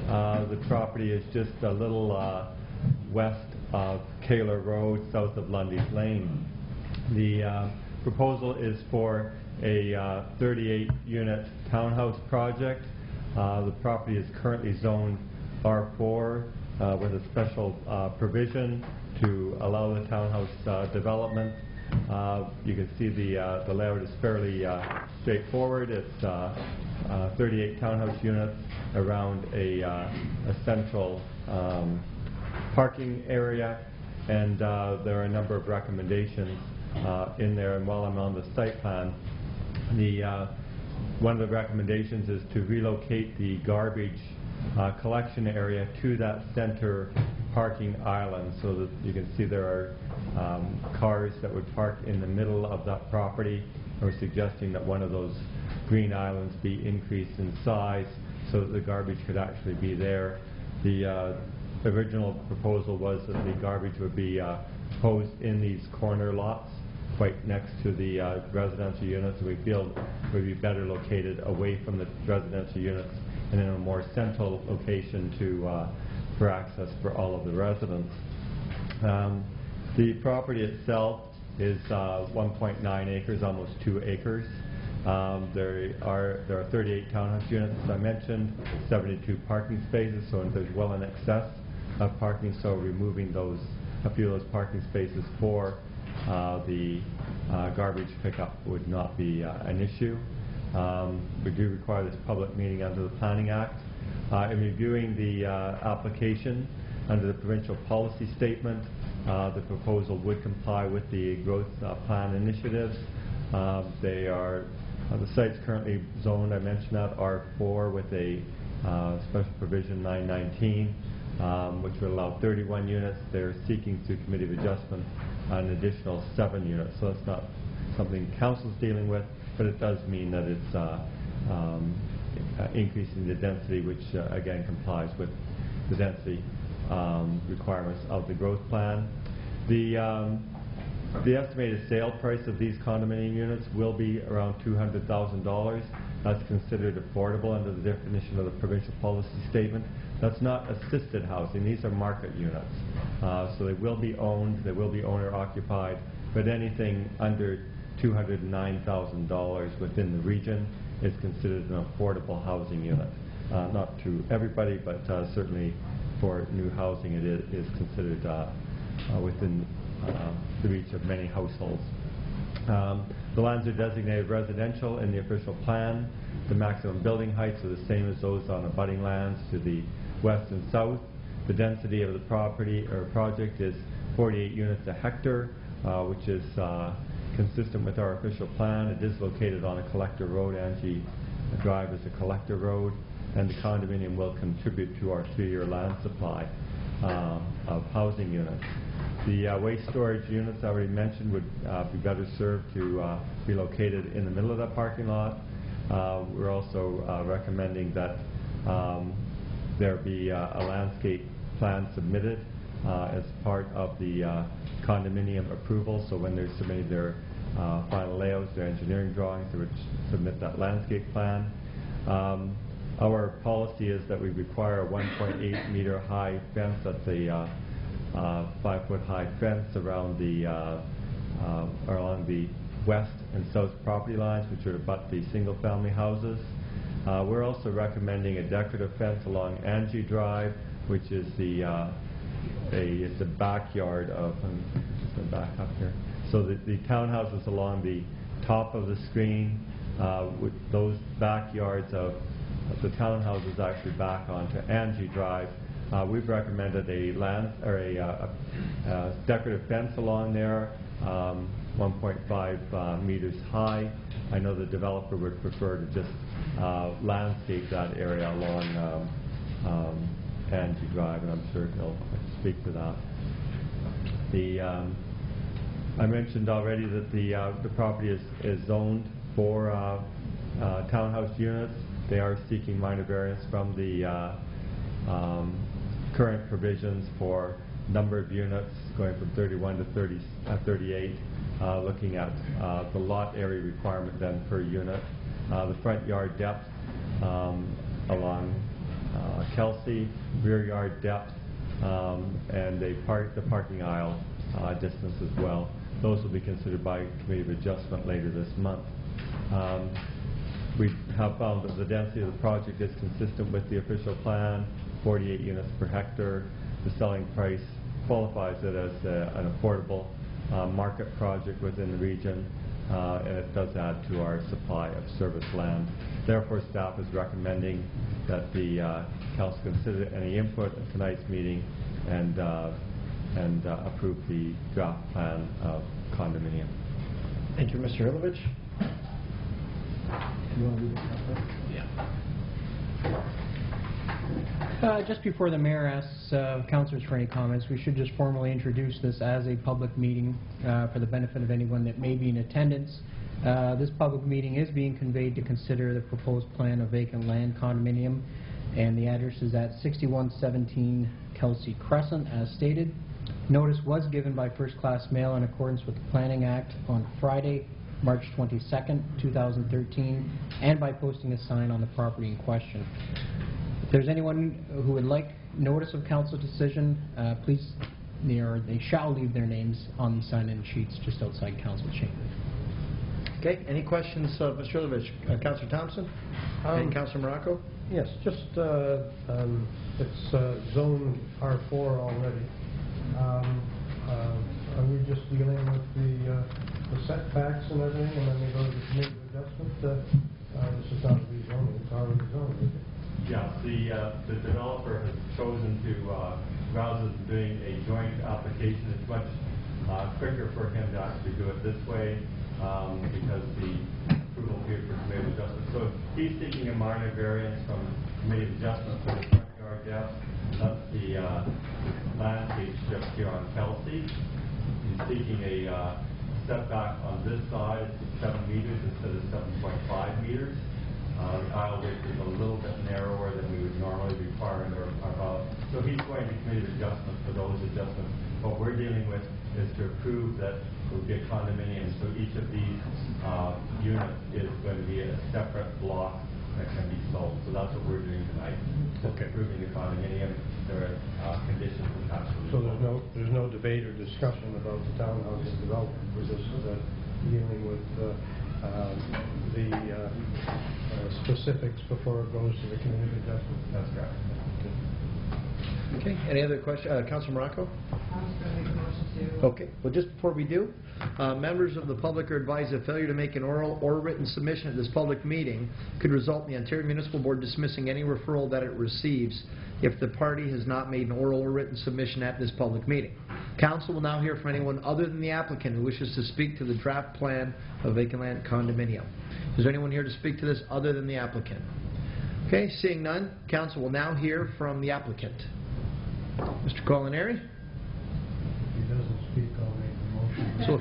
The property is just a little west of Kaler Road, south of Lundy's Lane. The proposal is for a 38-unit townhouse project. The property is currently zoned R4 with a special provision to allow the townhouse development. You can see the layout is fairly straightforward. It's 38 townhouse units around a central parking area, and there are a number of recommendations in there. And while I'm on the site plan, one of the recommendations is to relocate the garbage collection area to that center parking island, so that you can see there are cars that would park in the middle of that property. We're suggesting that one of those green islands be increased in size so that the garbage could actually be there. The original proposal was that the garbage would be posed in these corner lots quite next to the residential units. We feel it would be better located away from the residential units and in a more central location for access for all of the residents. The property itself is 1.9 acres, almost 2 acres. There are 38 townhouse units, as I mentioned, 72 parking spaces, so there's well in excess of parking, so removing a few of those parking spaces for the garbage pickup would not be an issue. We do require this public meeting under the Planning Act. In reviewing the application under the provincial policy statement, the proposal would comply with the growth plan initiatives. The site's currently zoned, I mentioned that, R4 with a special provision 919, which would allow 31 units. They're seeking through Committee of Adjustment an additional 7 units. So that's not something Council's dealing with, but it does mean that it's increasing the density, which again complies with the density requirements of the growth plan. The estimated sale price of these condominium units will be around $200,000. That's considered affordable under the definition of the provincial policy statement. That's not assisted housing. These are market units. So they will be owned, they will be owner occupied, but anything under $209,000 within the region is considered an affordable housing unit. Not to everybody, but certainly for new housing it is considered within the reach of many households. The lands are designated residential in the official plan. The maximum building heights are the same as those on abutting lands to the west and south. The density of the property or project is 48 units a hectare, which is consistent with our official plan. It is located on a collector road. Angie Drive is a collector road, and the condominium will contribute to our 3-year land supply of housing units. The waste storage units I already mentioned would be better served to be located in the middle of that parking lot. We're also recommending that there be a landscape plan submitted as part of the condominium approval. So when they're submitting their final layouts, their engineering drawings, they would submit that landscape plan. Our policy is that we require a 1.8 meter high fence. That's a 5-foot high fence around along the west and south property lines, which would abut the single-family houses. We're also recommending a decorative fence along Angie Drive, which is it's the backyard of. Just back up here. So the townhouses along the top of the screen, with those backyards of the townhouses actually back onto Angie Drive. We've recommended a decorative fence along there, 1.5 meters high. I know the developer would prefer to just landscape that area along Angie Drive, and I'm sure he'll speak to that. I mentioned already that the property is zoned for townhouse units. They are seeking minor variance from the current provisions for number of units going from 31 to 38, looking at the lot area requirement then per unit, the front yard depth along Kelsey, rear yard depth, and the parking aisle distance as well. Those will be considered by Committee of Adjustment later this month. We have found that the density of the project is consistent with the official plan, 48 units per hectare. The selling price qualifies it as an affordable market project within the region, and it does add to our supply of service land. Therefore, staff is recommending that the Council consider any input at tonight's meeting and approve the draft plan of condominium. Thank you, Mr. Ilovich. Just before the mayor asks councillors for any comments, we should just formally introduce this as a public meeting for the benefit of anyone that may be in attendance. This public meeting is being conveyed to consider the proposed plan of vacant land condominium, and the address is at 6117 Kelsey Crescent as stated. Notice was given by first-class mail in accordance with the Planning Act on Friday, March 22nd, 2013, and by posting a sign on the property in question. If there's anyone who would like notice of council decision, please, they shall leave their names on the sign-in sheets just outside council chambers. Okay, any questions of Mr. Ilovich? Councillor Thompson? And Councillor Morocco? Yes, just, it's zone R4 already. Are we just dealing with the setbacks and everything, and then we go to the community adjustment? This is not rezoning, it's already zoned, is it? Yeah, the developer has chosen to, rather than doing a joint application, it's much quicker for him to actually do it this way because the approval period for community adjustment. So he's seeking a minor variance from community adjustment for the front yard depth. That's the landscape strip here on Kelsey. He's seeking a setback on this side, it's 7 meters instead of 7.5 meters. The aisle width is a little bit narrower than we would normally require in our so he's going to community adjustment for those adjustments. What we're dealing with is to approve that it will be a condominium, so each of these units is going to be a separate block that can be sold. So that's what we're doing tonight. Okay. Approving the condominium. There are conditions attached to it. So there's no debate or discussion about the townhousing development. We're just dealing with the specifics before it goes to the community adjustment. That's correct. Okay, any other questions? Councillor Morocco? Okay, well, just before we do, members of the public are advised that failure to make an oral or written submission at this public meeting could result in the Ontario Municipal Board dismissing any referral that it receives if the party has not made an oral or written submission at this public meeting. Council will now hear from anyone other than the applicant who wishes to speak to the draft plan of vacant land condominium. Is there anyone here to speak to this other than the applicant? Okay, seeing none, Council will now hear from the applicant. Mr. Colinari? If he doesn't speak, I'll make the motion. So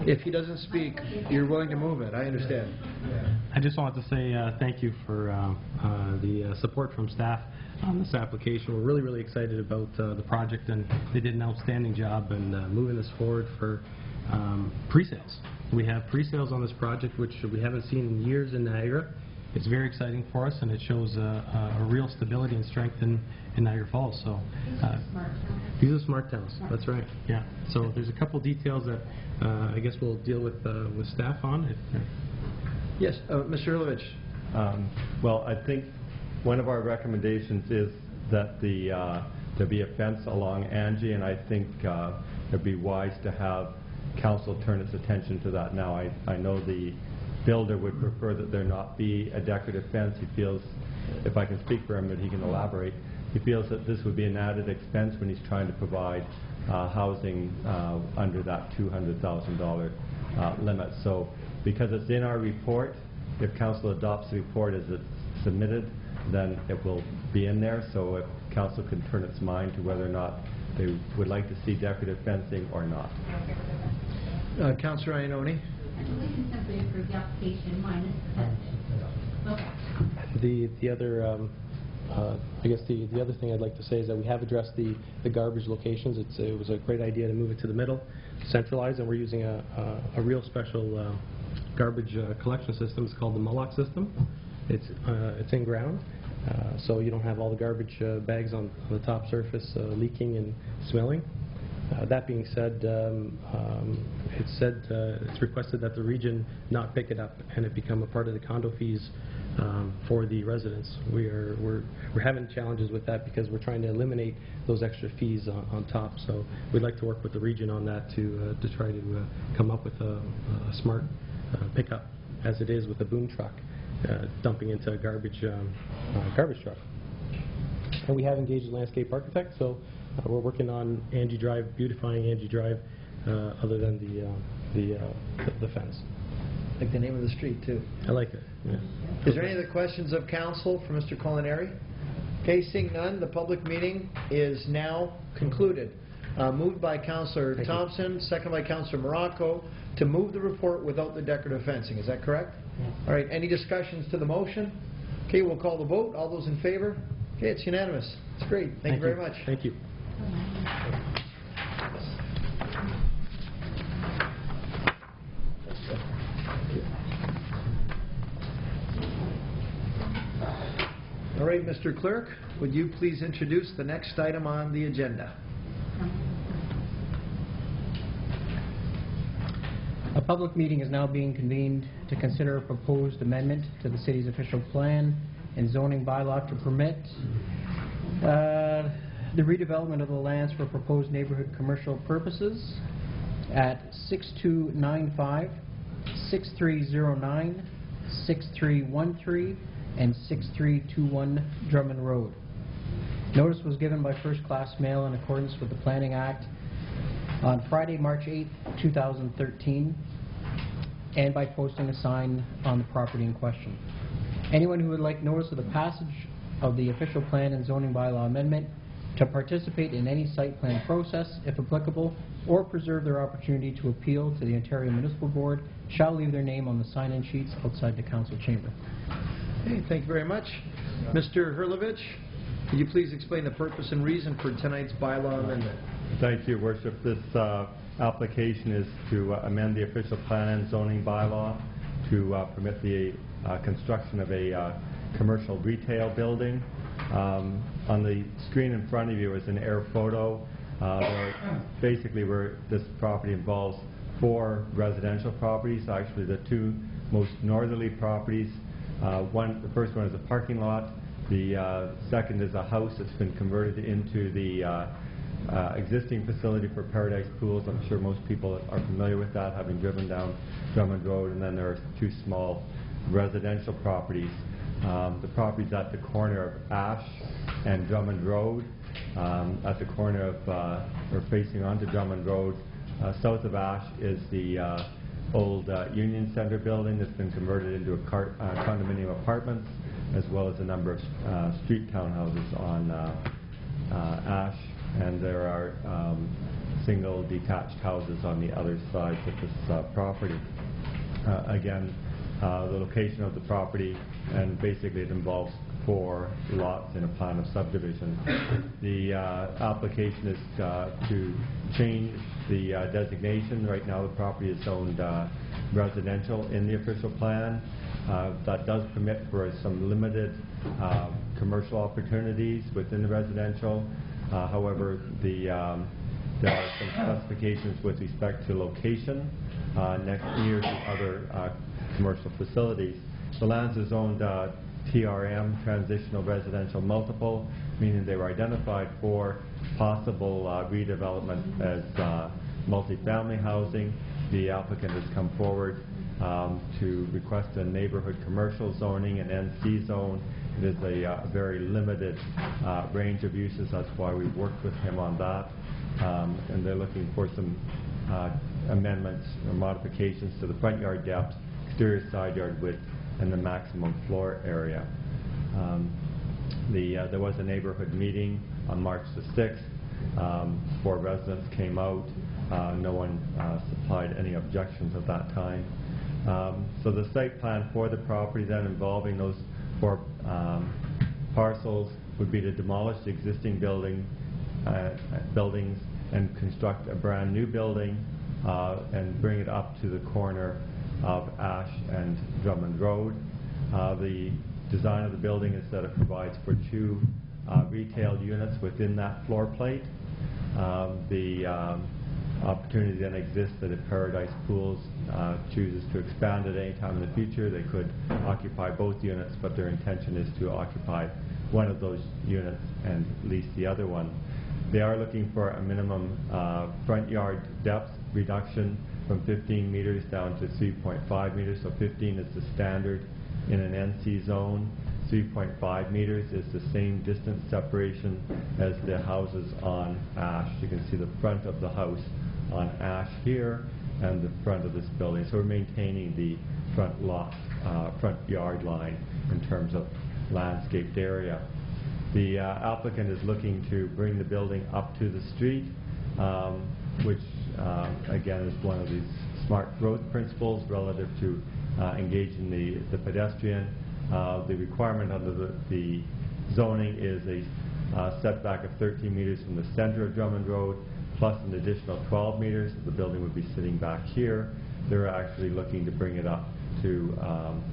if he doesn't speak, you're willing to move it, I understand. Yeah. I just wanted to say thank you for the support from staff on this application. We're really, really excited about the project, and they did an outstanding job in moving this forward for pre-sales. We have pre-sales on this project, which we haven't seen in years in Niagara. It's very exciting for us, and it shows a real stability and strength in Niagara Falls. So these are smart towns. That's right. Yeah. So there's a couple details that I guess we'll deal with staff on. Yes, Mr. Ilovich. Well, I think one of our recommendations is that there be a fence along Angie, and I think it'd be wise to have council turn its attention to that now. I know the builder would prefer that there not be a decorative fence. He feels, if I can speak for him, that he can elaborate, he feels that this would be an added expense when he's trying to provide housing under that $200,000 limit. So because it's in our report, if council adopts the report as it's submitted, then it will be in there. So if council can turn its mind to whether or not they would like to see decorative fencing or not. Councillor Iannoni? I believe you simply approve the application minus the fencing. The other, I guess the other thing I'd like to say is that we have addressed the garbage locations. It was a great idea to move it to the middle, centralized, and we're using a real special garbage collection system. It's called the Mullock system. It's in ground, so you don't have all the garbage bags on the top surface leaking and smelling. That being said, it's requested that the region not pick it up and it become a part of the condo fees for the residents. We're having challenges with that because we're trying to eliminate those extra fees on top. So we'd like to work with the region on that to try to come up with a smart pickup, as it is with a boom truck dumping into a garbage truck. And we have engaged a landscape architect, so we're working on Angie Drive, beautifying Angie Drive, other than the fence. I like the name of the street, too. I like it. Yeah. Is there any other questions of council for Mr. Colinari? Okay, seeing none, the public meeting is now concluded. Moved by Councillor Thompson, second by Councillor Morocco, to move the report without the decorative fencing. Is that correct? All right, any discussions to the motion? Okay, we'll call the vote. All those in favor? Okay, it's unanimous. It's great. Thank you very much. Thank you. All right, Mr. Clerk, would you please introduce the next item on the agenda? A public meeting is now being convened to consider a proposed amendment to the city's official plan and zoning bylaw to permit the redevelopment of the lands for proposed neighborhood commercial purposes at 6295, 6309, 6313, and 6321 Drummond Road. Notice was given by first-class mail in accordance with the Planning Act on Friday, March 8, 2013, and by posting a sign on the property in question. Anyone who would like notice of the passage of the official plan and zoning bylaw amendment, to participate in any site plan process, if applicable, or preserve their opportunity to appeal to the Ontario Municipal Board, shall leave their name on the sign-in sheets outside the council chamber. Okay, thank you very much. Mr. Hurlovich, could you please explain the purpose and reason for tonight's bylaw amendment? Thank you, Worship. This application is to amend the official plan and zoning bylaw to permit the construction of a commercial retail building. On the screen in front of you is an air photo. Basically, this property involves 4 residential properties. Actually, the 2 most northerly properties. The first one is a parking lot. The second is a house that's been converted into the existing facility for Paradise Pools. I'm sure most people are familiar with that, having driven down Drummond Road. And then there are 2 small residential properties. The property's at the corner of Ash and Drummond Road. At the corner of, or facing onto Drummond Road, south of Ash is the old Union Center building that's been converted into a condominium apartments, as well as a number of street townhouses on Ash, and there are single detached houses on the other sides of this property. Again, the location of the property, and basically it involves 4 lots in a plan of subdivision. The application is to change the designation. Right now the property is zoned residential in the official plan. That does permit for some limited commercial opportunities within the residential. However, there are some specifications with respect to location next near to other commercial facilities. The lands are zoned TRM, Transitional Residential Multiple, meaning they were identified for possible redevelopment as multifamily housing. The applicant has come forward to request a neighborhood commercial zoning, an NC zone. It is a very limited range of uses. That's why we've worked with him on that. And they're looking for some amendments or modifications to the front yard depth, exterior side yard width, and the maximum floor area. There was a neighborhood meeting on March the 6th. 4 residents came out. No one supplied any objections at that time. So the site plan for the property then, involving those 4 parcels, would be to demolish the existing buildings and construct a brand new building and bring it up to the corner of Ash and Drummond Road. The design of the building is that it provides for 2 retail units within that floor plate. The opportunity then exists that if Paradise Pools chooses to expand at any time in the future, they could occupy both units, but their intention is to occupy one of those units and lease the other one. They are looking for a minimum front yard depth reduction from 15 meters down to 3.5 meters. So 15 is the standard in an NC zone. 3.5 meters is the same distance separation as the houses on Ash. You can see the front of the house on Ash here and the front of this building. So we're maintaining the front yard line in terms of landscaped area. The applicant is looking to bring the building up to the street, which again is one of these smart growth principles relative to engaging the pedestrian. The requirement under the zoning is a setback of 13 meters from the center of Drummond Road, plus an additional 12 meters. The building would be sitting back here. They're actually looking to bring it up to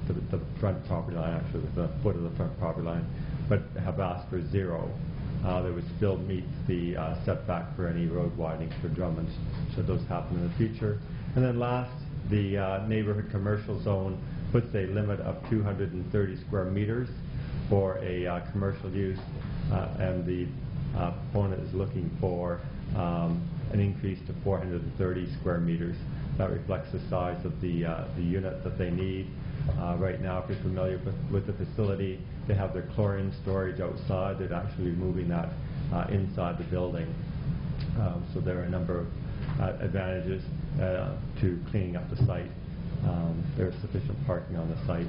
the front property line, actually the foot of the front property line, but have asked for 0. They would still meet the setback for any road widenings for Drummond, should those happen in the future. And then last, the neighborhood commercial zone puts a limit of 230 square meters for a commercial use, and the proponent is looking for an increase to 430 square meters. That reflects the size of the unit that they need. Right now, if you're familiar with the facility, they have their chlorine storage outside. They're actually moving that inside the building. So there are a number of advantages to cleaning up the site. There's sufficient parking on the site.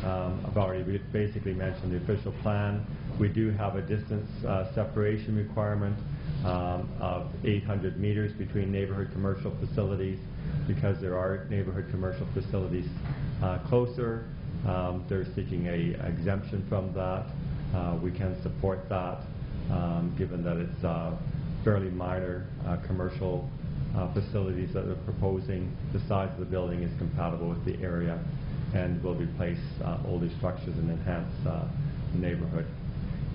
I've already basically mentioned the official plan. We do have a distance separation requirement of 800 meters between neighborhood commercial facilities. Because there are neighborhood commercial facilities closer, they're seeking an exemption from that. We can support that, given that it's fairly minor commercial facilities that they're proposing. The size of the building is compatible with the area and will replace older structures and enhance the neighborhood.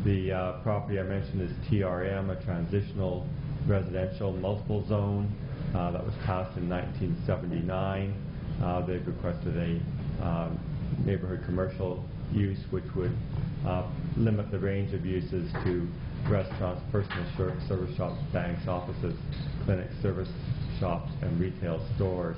The property I mentioned is TRM, a transitional residential multiple zone. That was passed in 1979. They've requested a neighborhood commercial use, which would limit the range of uses to restaurants, personal service shops, banks, offices, clinics, service shops, and retail stores.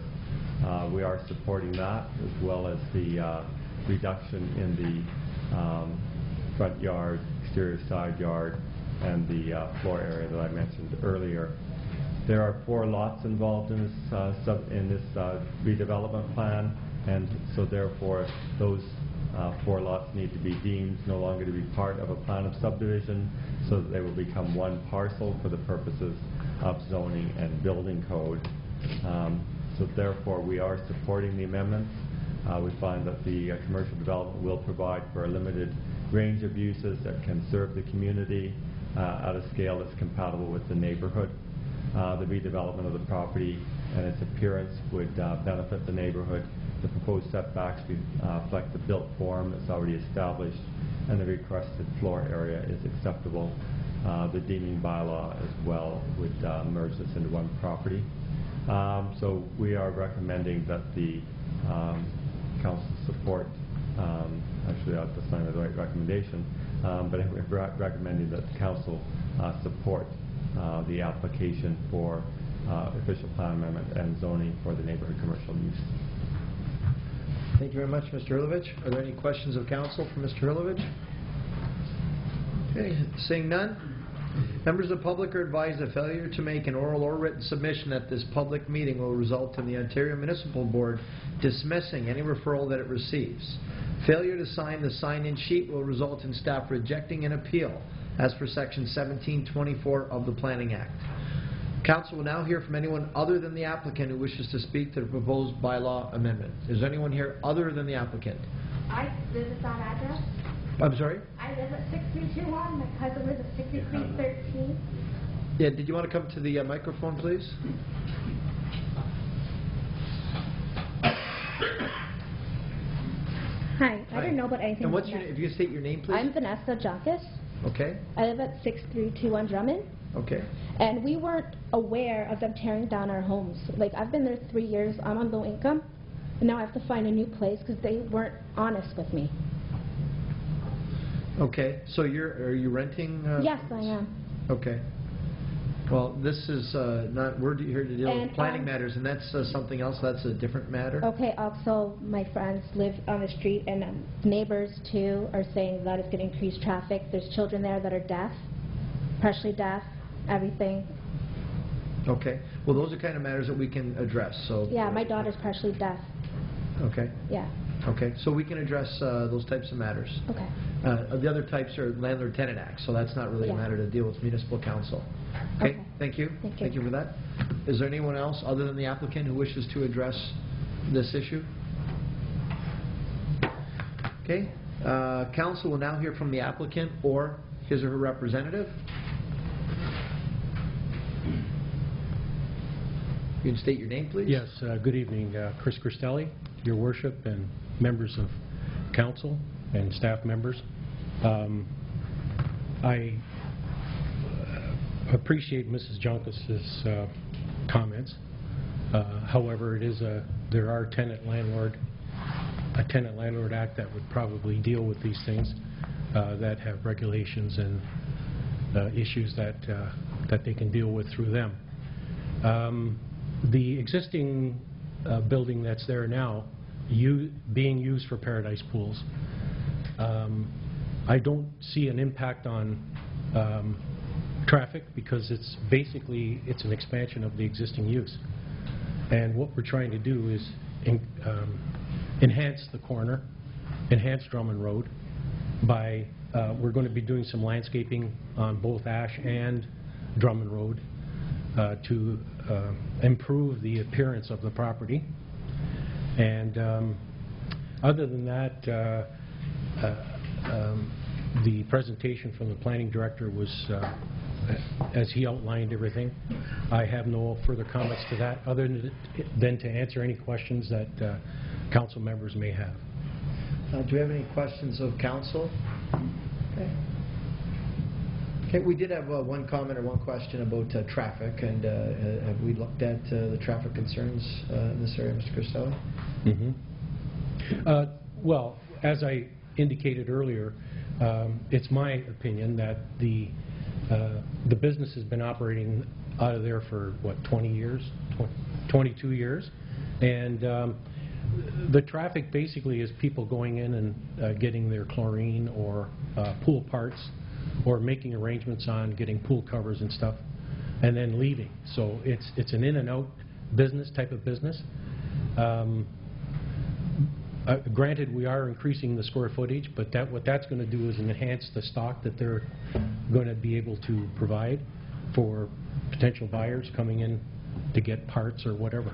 We are supporting that, as well as the reduction in the front yard, exterior side yard, and the floor area that I mentioned earlier. There are 4 lots involved in this redevelopment plan, and so therefore those 4 lots need to be deemed no longer to be part of a plan of subdivision, so that they will become one parcel for the purposes of zoning and building code. So therefore we are supporting the amendments. We find that the commercial development will provide for a limited range of uses that can serve the community at a scale that's compatible with the neighborhood. The redevelopment of the property and its appearance would benefit the neighborhood. The proposed setbacks reflect the built form that's already established, and the requested floor area is acceptable. The deeming bylaw as well would merge this into one property. So we are recommending that the council support, actually that's not the right recommendation, but we're recommending that the council support the application for official plan amendment and zoning for the neighborhood commercial use. Thank you very much, Mr. Hurlovich. Are there any questions of council for Mr. Hurlovich? Okay, seeing none. Members of the public are advised that failure to make an oral or written submission at this public meeting will result in the Ontario Municipal Board dismissing any referral that it receives. Failure to sign the sign-in sheet will result in staff rejecting an appeal as per Section 1724 of the Planning Act. Council will now hear from anyone other than the applicant who wishes to speak to the proposed bylaw amendment. Is there anyone here other than the applicant? I live at that address. I'm sorry? I live at 6321. My cousin lives at 6313. Yeah, did you want to come to the microphone, please? Hi, I don't know about anything. And what's your name? If you state your name, please. I'm Vanessa Jonkis. Okay. I live at 6321 Drummond. Okay. And we weren't aware of them tearing down our homes. Like, I've been there 3 years. I'm on low income. And now I have to find a new place because they weren't honest with me. Okay. So are you renting? Yes, I am. Okay. Well, this is not, we're here to deal with planning matters, and that's something else. That's a different matter. Okay, also, my friends live on the street, and neighbors, too, are saying that it's going to increase traffic. There's children there that are deaf, partially deaf, everything. Okay. Well, those are kind of matters that we can address. So. Yeah, my daughter's partially deaf. Okay. Yeah. Okay, so we can address those types of matters. Okay. The other types are landlord-tenant acts, so that's not really a Yeah. matter to deal with municipal council. Okay, thank you. Thank you. Thank you for that. Is there anyone else other than the applicant who wishes to address this issue? Okay, council will now hear from the applicant or his or her representative. You can state your name, please. Yes, good evening. Chris Cristelli, your worship, and members of council and staff members. I appreciate Mrs. Junkas's comments. However, there are a tenant-landlord act that would probably deal with these things that have regulations and issues that they can deal with through them. The existing building that's there now, being used for Paradise Pools, I don't see an impact on traffic because it's an expansion of the existing use. And what we're trying to do is enhance the corner, enhance Drummond Road by, we're going to be doing some landscaping on both Ash and Drummond Road to improve the appearance of the property. And other than that, the presentation from the planning director was, as he outlined everything. I have no further comments to that other than to answer any questions that council members may have. Do we have any questions of council? Okay. Okay, we did have one comment or one question about traffic, and have we looked at the traffic concerns in this area, Mr. Cristelli? Well, as I indicated earlier, it's my opinion that the business has been operating out of there for, what, 20 years? 22 years? And the traffic basically is people going in and getting their chlorine or pool parts, or making arrangements on getting pool covers and stuff, and then leaving. So it's an in and out business type of business. Granted, we are increasing the square footage, but what that's going to do is enhance the stock that they're going to be able to provide for potential buyers coming in to get parts or whatever.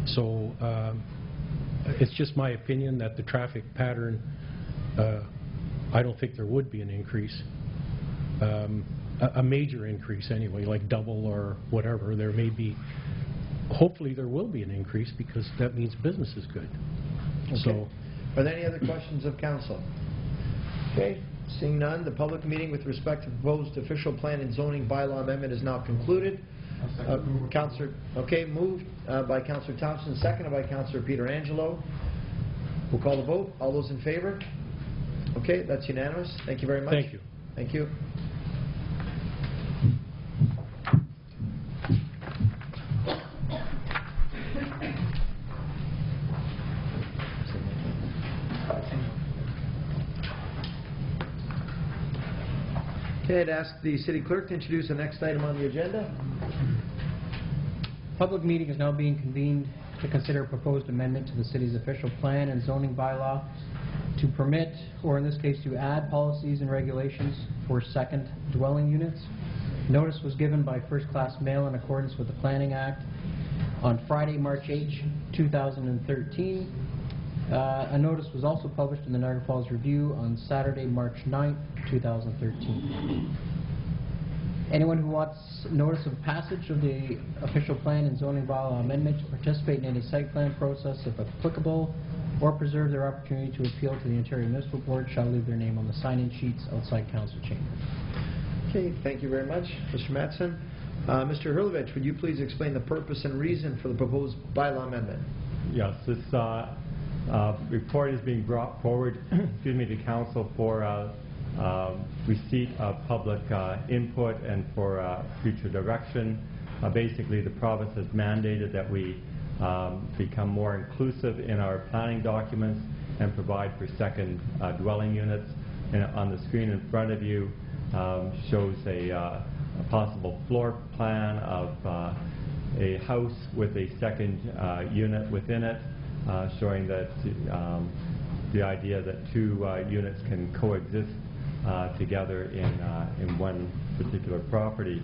So it's just my opinion that the traffic pattern, I don't think there would be an increase. A major increase anyway, like double or whatever. There may be, hopefully there will be an increase because that means business is good. Okay. So, are there any other questions of council? Okay, seeing none, the public meeting with respect to proposed official plan and zoning bylaw amendment is now concluded. Councillor, okay, moved by Councillor Thompson, seconded by Councillor Peter Angelo. We'll call the vote. All those in favor? Okay, that's unanimous. Thank you very much. thank you. Thank you. Okay, I'd ask the city clerk to introduce the next item on the agenda. Public meeting is now being convened to consider a proposed amendment to the city's official plan and zoning bylaw to permit, or in this case to add, policies and regulations for second dwelling units. Notice was given by first-class mail in accordance with the Planning Act on Friday, March 8, 2013. A notice was also published in the Niagara Falls Review on Saturday, March 9, 2013. Anyone who wants notice of passage of the official plan and zoning bylaw amendment to participate in any site plan process, if applicable, or preserve their opportunity to appeal to the Ontario Municipal Board shall leave their name on the sign-in sheets outside council chamber. Okay, thank you very much, Mr. Mattson. Mr. Hurlovich, would you please explain the purpose and reason for the proposed bylaw amendment? Yes, this report is being brought forward excuse me, to council for receipt of public input and for future direction. Basically, the province has mandated that we become more inclusive in our planning documents and provide for second dwelling units. And on the screen in front of you shows a possible floor plan of a house with a second unit within it, showing that the idea that two units can coexist together in one particular property.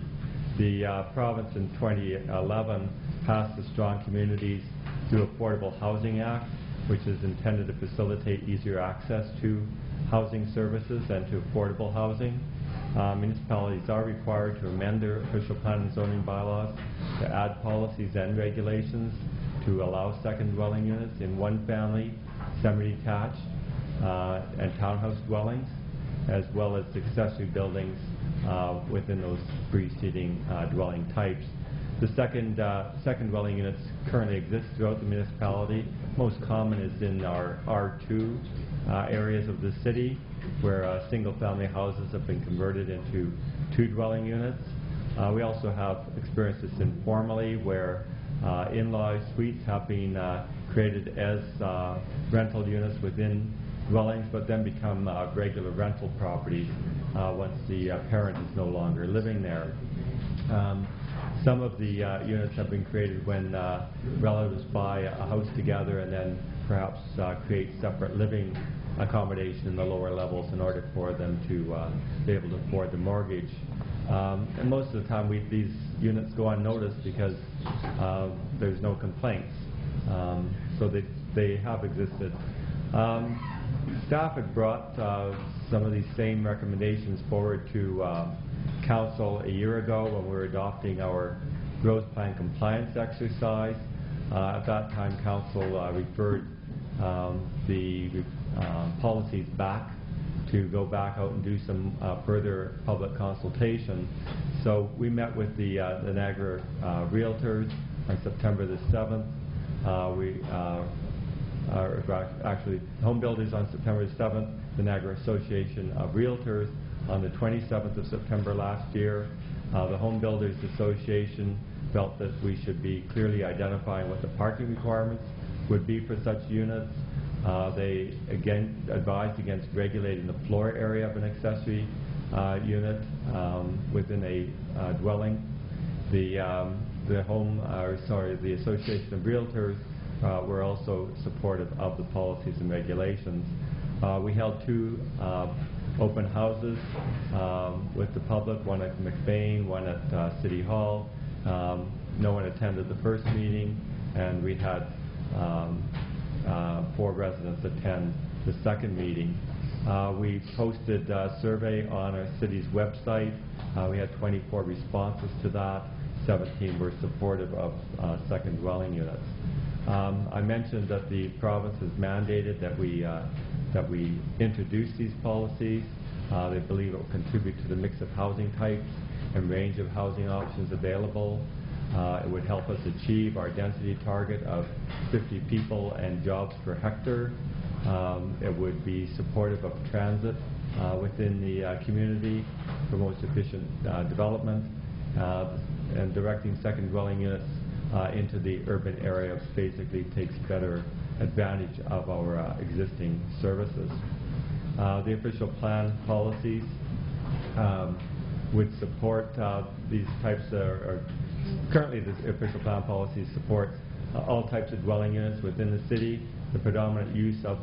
The province in 2011 passed the Strong Communities through Affordable Housing Act, which is intended to facilitate easier access to housing services and to affordable housing. Municipalities are required to amend their official plan and zoning bylaws to add policies and regulations to allow second dwelling units in one-family, semi-detached, and townhouse dwellings, as well as accessory buildings within those preceding dwelling types. The second dwelling units currently exist throughout the municipality. Most common is in our R2 areas of the city, where single-family houses have been converted into two dwelling units. We also have experienced this informally, where in-law suites have been created as rental units within dwellings, but then become regular rental properties once the parent is no longer living there. Some of the units have been created when relatives buy a house together and then perhaps create separate living accommodation in the lower levels in order for them to be able to afford the mortgage. And most of the time these units go unnoticed because there's no complaints. So they have existed. Staff had brought some of these same recommendations forward to Council a year ago when we were adopting our growth plan compliance exercise. At that time, Council referred the policies back to go back out and do some further public consultation. So we met with the Niagara Realtors on September the 7th. Actually, Home Builders on September the 7th, the Niagara Association of Realtors on the 27th of September last year. The Home Builders Association felt that we should be clearly identifying what the parking requirements would be for such units. They again advised against regulating the floor area of an accessory unit within a dwelling. The Association of Realtors were also supportive of the policies and regulations. We held two open houses with the public, one at McBain, one at City Hall. No one attended the first meeting, and we had 4 residents attend the second meeting. We posted a survey on our city's website. We had 24 responses to that. 17 were supportive of second dwelling units. I mentioned that the province has mandated that we introduce these policies. They believe it will contribute to the mix of housing types and range of housing options available. It would help us achieve our density target of 50 people and jobs per hectare. It would be supportive of transit within the community for most efficient development, and directing second dwelling units into the urban area basically takes better advantage of our existing services. The official plan policies would support these types currently the official plan policy supports all types of dwelling units within the city. The predominant use of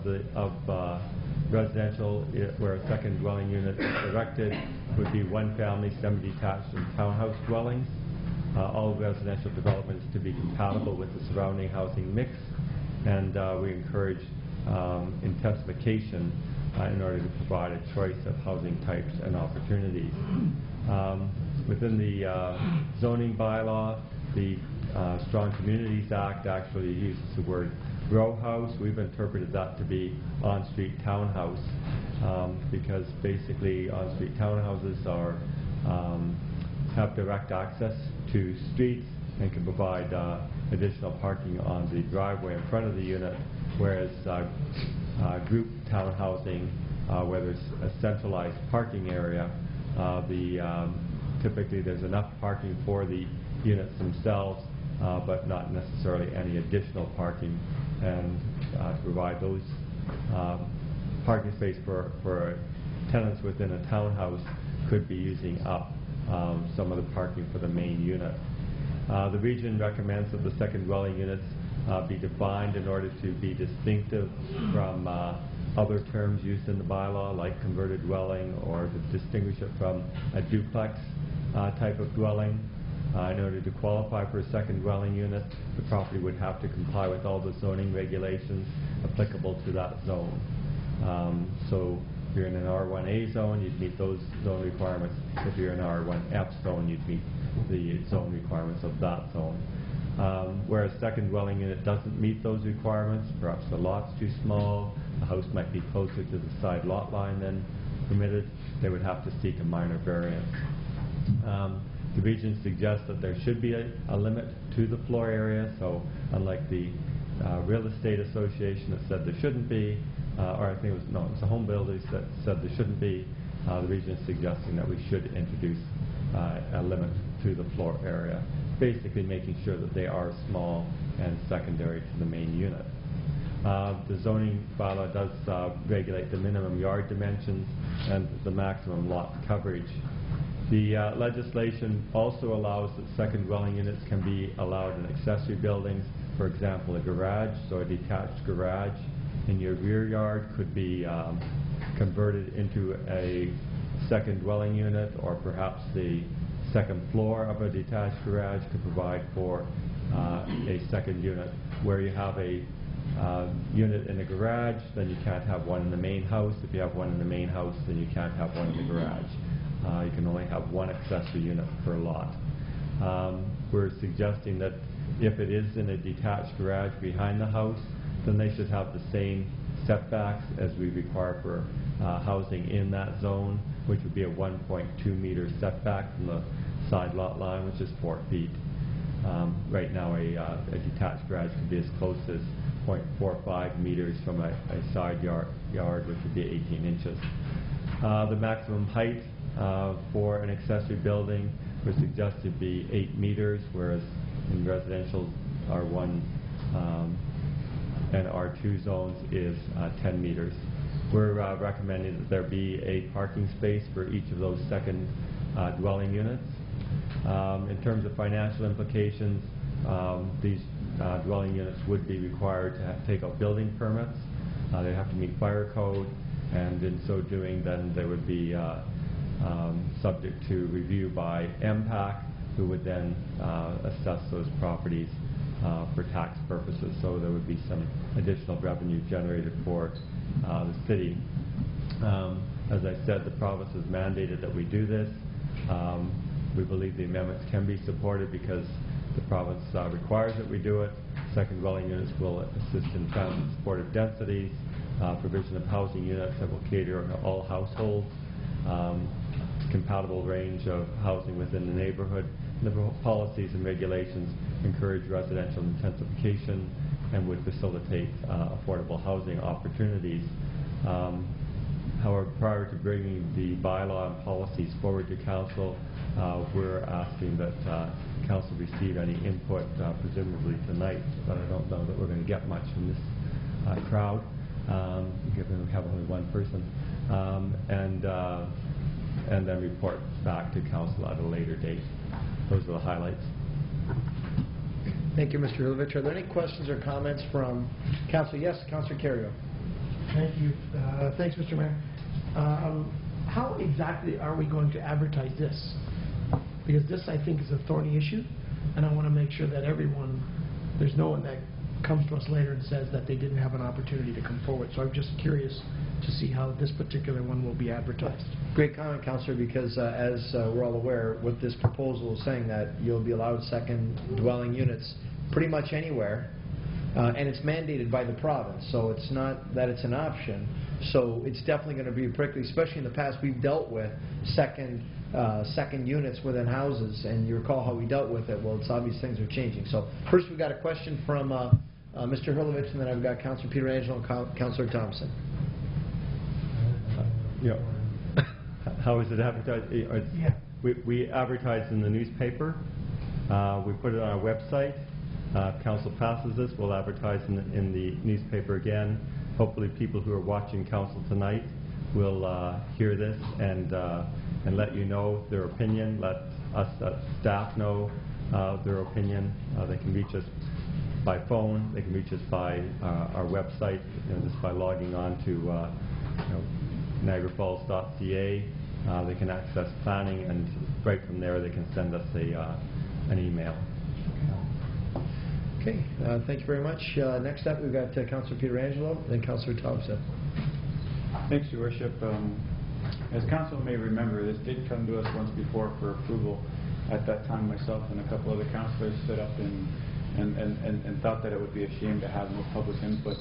residential where a second dwelling unit is erected would be one-family, semi-detached, and townhouse dwellings. All residential developments to be compatible with the surrounding housing mix, and we encourage intensification in order to provide a choice of housing types and opportunities. Within the zoning bylaw, the Strong Communities Act actually uses the word row house. We've interpreted that to be on-street townhouse because basically on-street townhouses have direct access to streets and can provide additional parking on the driveway in front of the unit, whereas group townhousing, where there's a centralized parking area, typically there's enough parking for the units themselves, but not necessarily any additional parking, and to provide those parking space for tenants within a townhouse could be using up some of the parking for the main unit. The region recommends that the second dwelling units be defined in order to be distinctive from other terms used in the bylaw, like converted dwelling, or to distinguish it from a duplex type of dwelling. In order to qualify for a second dwelling unit, the property would have to comply with all the zoning regulations applicable to that zone. So if you're in an R1A zone, you'd meet those zone requirements. If you're in an R1F zone, you'd meet the zone requirements of that zone. Where a second dwelling unit doesn't meet those requirements, perhaps the lot's too small, the house might be closer to the side lot line than permitted, they would have to seek a minor variance. The region suggests that there should be a limit to the floor area, so unlike the Real Estate Association that said there shouldn't be, or I think it was the home builders that said there shouldn't be, the region is suggesting that we should introduce a limit to the floor area, basically making sure that they are small and secondary to the main unit. The zoning bylaw does regulate the minimum yard dimensions and the maximum lot coverage. The legislation also allows that second dwelling units can be allowed in accessory buildings. For example, a garage, so a detached garage in your rear yard could be converted into a second dwelling unit, or perhaps the second floor of a detached garage could provide for a second unit. Where you have a unit in a garage, then you can't have one in the main house. If you have one in the main house, then you can't have one in the garage. You can only have one accessory unit per lot. We're suggesting that if it is in a detached garage behind the house, then they should have the same setbacks as we require for housing in that zone, which would be a 1.2 meter setback from the side lot line, which is 4 feet. Right now a detached garage can be as close as 0.45 meters from a side yard, which would be 18 inches. The maximum height for an accessory building was suggested to be 8 meters, whereas in residential R1 and R2 zones is 10 meters. We're recommending that there be a parking space for each of those second dwelling units. In terms of financial implications, these dwelling units would be required to take out building permits. They have to meet fire code, and in so doing, then they would be subject to review by MPAC, who would then assess those properties for tax purposes. So there would be some additional revenue generated for the city. As I said, the province has mandated that we do this. We believe the amendments can be supported because the province requires that we do it. Second dwelling units will assist in transit supportive densities, provision of housing units that will cater to all households, compatible range of housing within the neighborhood. The policies and regulations encourage residential intensification and would facilitate affordable housing opportunities. However, prior to bringing the bylaw and policies forward to Council, we're asking that Council receive any input, presumably tonight, but I don't know that we're going to get much from this crowd, given we have only one person, and then report back to Council at a later date. Those are the highlights. Thank you, Mr. Hulovich. Are there any questions or comments from Council? Yes, Councilor Carrio. Thank you. Thanks, Mr. Mayor. How exactly are we going to advertise this? Because this, I think, is a thorny issue, and I want to make sure that there's no one that comes to us later and says that they didn't have an opportunity to come forward. So I'm just curious to see how this particular one will be advertised. Great comment, Councillor, because as we're all aware, what this proposal is saying that you'll be allowed second dwelling units pretty much anywhere, and it's mandated by the province, so it's not that it's an option. So it's definitely going to be prickly, especially in the past we've dealt with second units within houses, and you recall how we dealt with it. Well, it's obvious things are changing. So first we've got a question from Mr. Hulovich, and then I've got Councillor Pietrangelo and Councillor Thompson. Yeah. How is it advertised? We advertise in the newspaper. We put it on our website. If Council passes this, we'll advertise in the newspaper again. Hopefully people who are watching Council tonight will hear this and let you know their opinion. Let us staff know their opinion. They can reach us by phone, they can reach us by our website, just by logging on to niagarafalls.ca. They can access planning, and right from there they can send us an email. Okay, thank you very much. Next up, we've got Councillor Pietrangelo, then Councillor Thompson. Thanks, Your Worship. As Council may remember, this did come to us once before for approval. At that time, myself and a couple other councillors stood up and thought that it would be a shame to have no public input.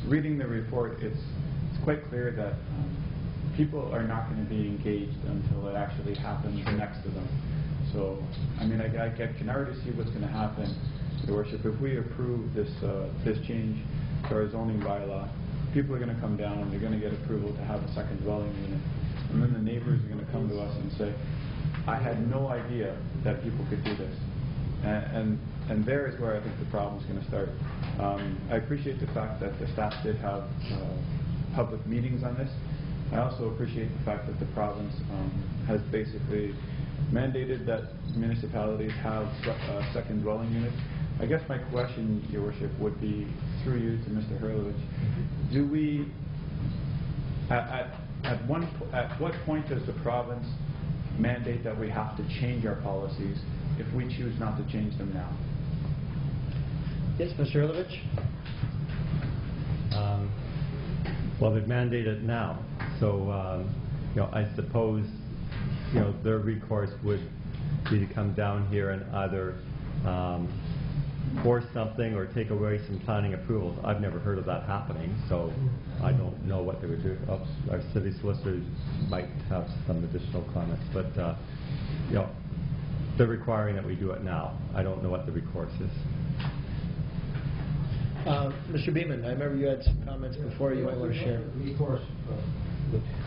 Reading the report, it's quite clear that people are not going to be engaged until it actually happens next to them. So, I mean, I can already see what's going to happen, Your Worship. If we approve this change to our zoning bylaw, people are going to come down and they're going to get approval to have a second dwelling unit. And then the neighbors are going to come to us and say, I had no idea that people could do this. And there is where I think the problem is going to start. I appreciate the fact that the staff did have public meetings on this. I also appreciate the fact that the province has basically mandated that municipalities have second dwelling units. I guess my question, Your Worship, would be through you to Mr. Hurlovich. Do we, at what point does the province mandate that we have to change our policies if we choose not to change them now? Yes, Mr. Hurlovich? Well, they've mandated it now, so I suppose their recourse would be to come down here and either force something or take away some planning approvals. I've never heard of that happening, so I don't know what they would do. Our city solicitors might have some additional comments, but they're requiring that we do it now. I don't know what the recourse is. Mr. Beeman, I remember you had some comments before you might want to share.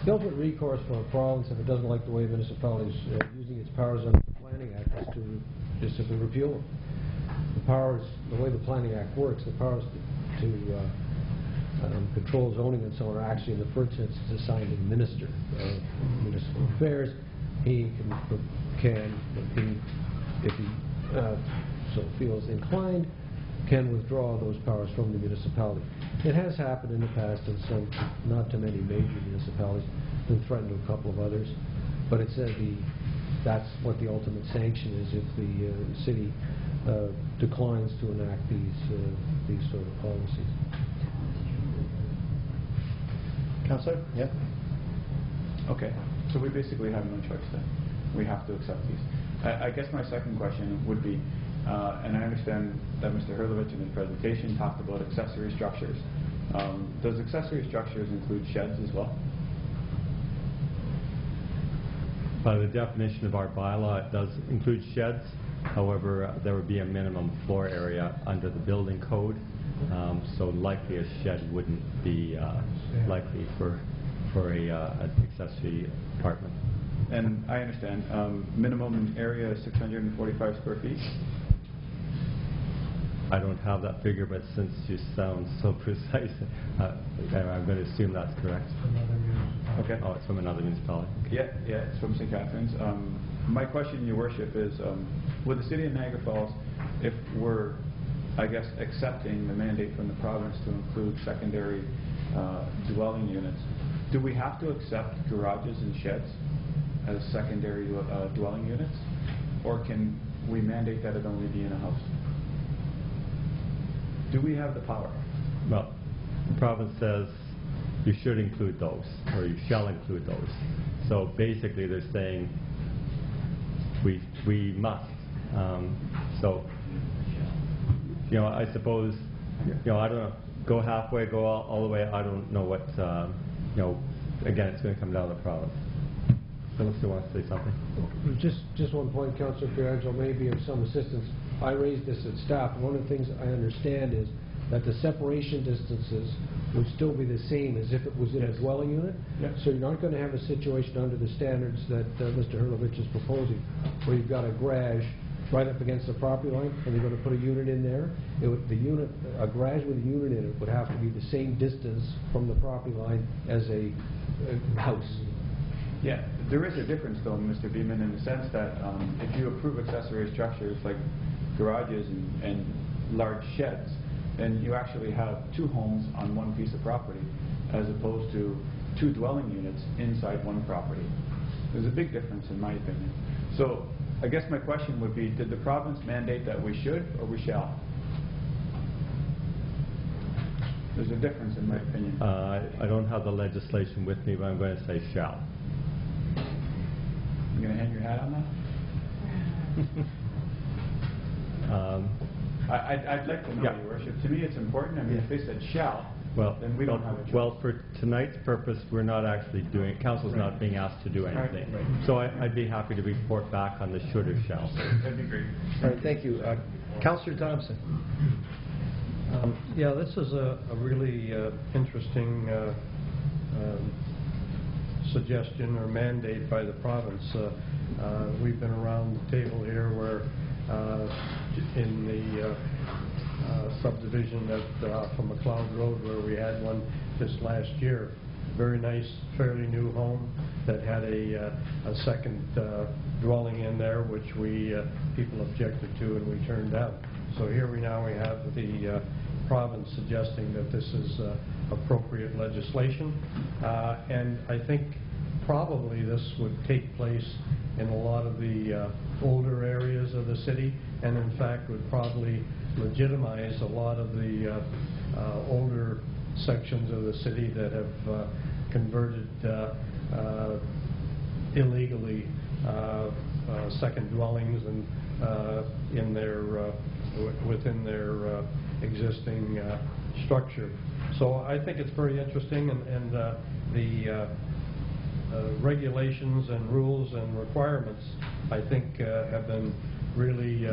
The ultimate recourse for a province, if it doesn't like the way municipalities using its powers under the Planning Act, is to just simply repeal them. The way the Planning Act works, the powers to control zoning and so on are actually in the first instance assigned to the Minister of Municipal Affairs. He can if he so feels inclined, can withdraw those powers from the municipality. It has happened in the past in some, not too many major municipalities, been threatened to a couple of others, but it said that's what the ultimate sanction is if the city declines to enact these sort of policies. Councillor? Yeah. Okay, so we basically have no choice then. We have to accept these. I guess my second question would be, and I understand that Mr. Hurlovich in his presentation talked about accessory structures. Does accessory structures include sheds as well? By the definition of our bylaw, it does include sheds. However, there would be a minimum floor area under the building code, so likely a shed wouldn't be likely for an accessory apartment. And I understand. Minimum area is 645 square feet? I don't have that figure, but since you sound so precise, I'm going to assume that's correct. Okay. Oh, it's from another municipality. Yeah, it's from St. Catharines. My question, Your Worship, is with the City of Niagara Falls, if we're, I guess, accepting the mandate from the province to include secondary dwelling units, do we have to accept garages and sheds as secondary dwelling units, or can we mandate that it only be in a house? Do we have the power? Well, the province says you should include those, or you shall include those. So basically they're saying we must. So, I suppose, I don't know, go halfway, go all the way, I don't know what, again, it's going to come down to the province. Someone still wants to say something? Just one point, Councillor Pietrangelo, maybe of some assistance. I raised this at staff. One of the things I understand is that the separation distances would still be the same as if it was in a dwelling unit. Yes. So you're not going to have a situation under the standards that Mr. Hurlovich is proposing, where you've got a garage right up against the property line, and you're going to put a unit in there. A garage with a unit in it would have to be the same distance from the property line as a house. Yeah, there is a difference though, Mr. Beeman, in the sense that if you approve accessory structures like garages and large sheds, then you actually have 2 homes on one piece of property, as opposed to 2 dwelling units inside one property. There's a big difference in my opinion. So I guess my question would be, did the province mandate that we should or we shall? There's a difference in my opinion. I don't have the legislation with me, but I'm going to say shall. You going to hang your hat on that? I'd like to know, Yeah. Your Worship. To me, it's important. I mean, if they said shall, then we don't have a choice. Well, for tonight's purpose, we're not actually doing, council's not being asked to do anything. Right. So I'd be happy to report back on the should or shall. That'd be great. All right, thank you. Councillor Thompson. Yeah, this is a really interesting suggestion or mandate by the province. We've been around the table here where in the subdivision from McLeod Road where we had one this last year, very nice, fairly new home that had a second dwelling in there, which people objected to and we turned down. So here we have the province suggesting that this is appropriate legislation, and I think probably this would take place in a lot of the older areas of the city, and in fact would probably legitimize a lot of the older sections of the city that have converted illegally second dwellings and within their existing structure. So I think it's very interesting, and the regulations and rules and requirements, I think, have been really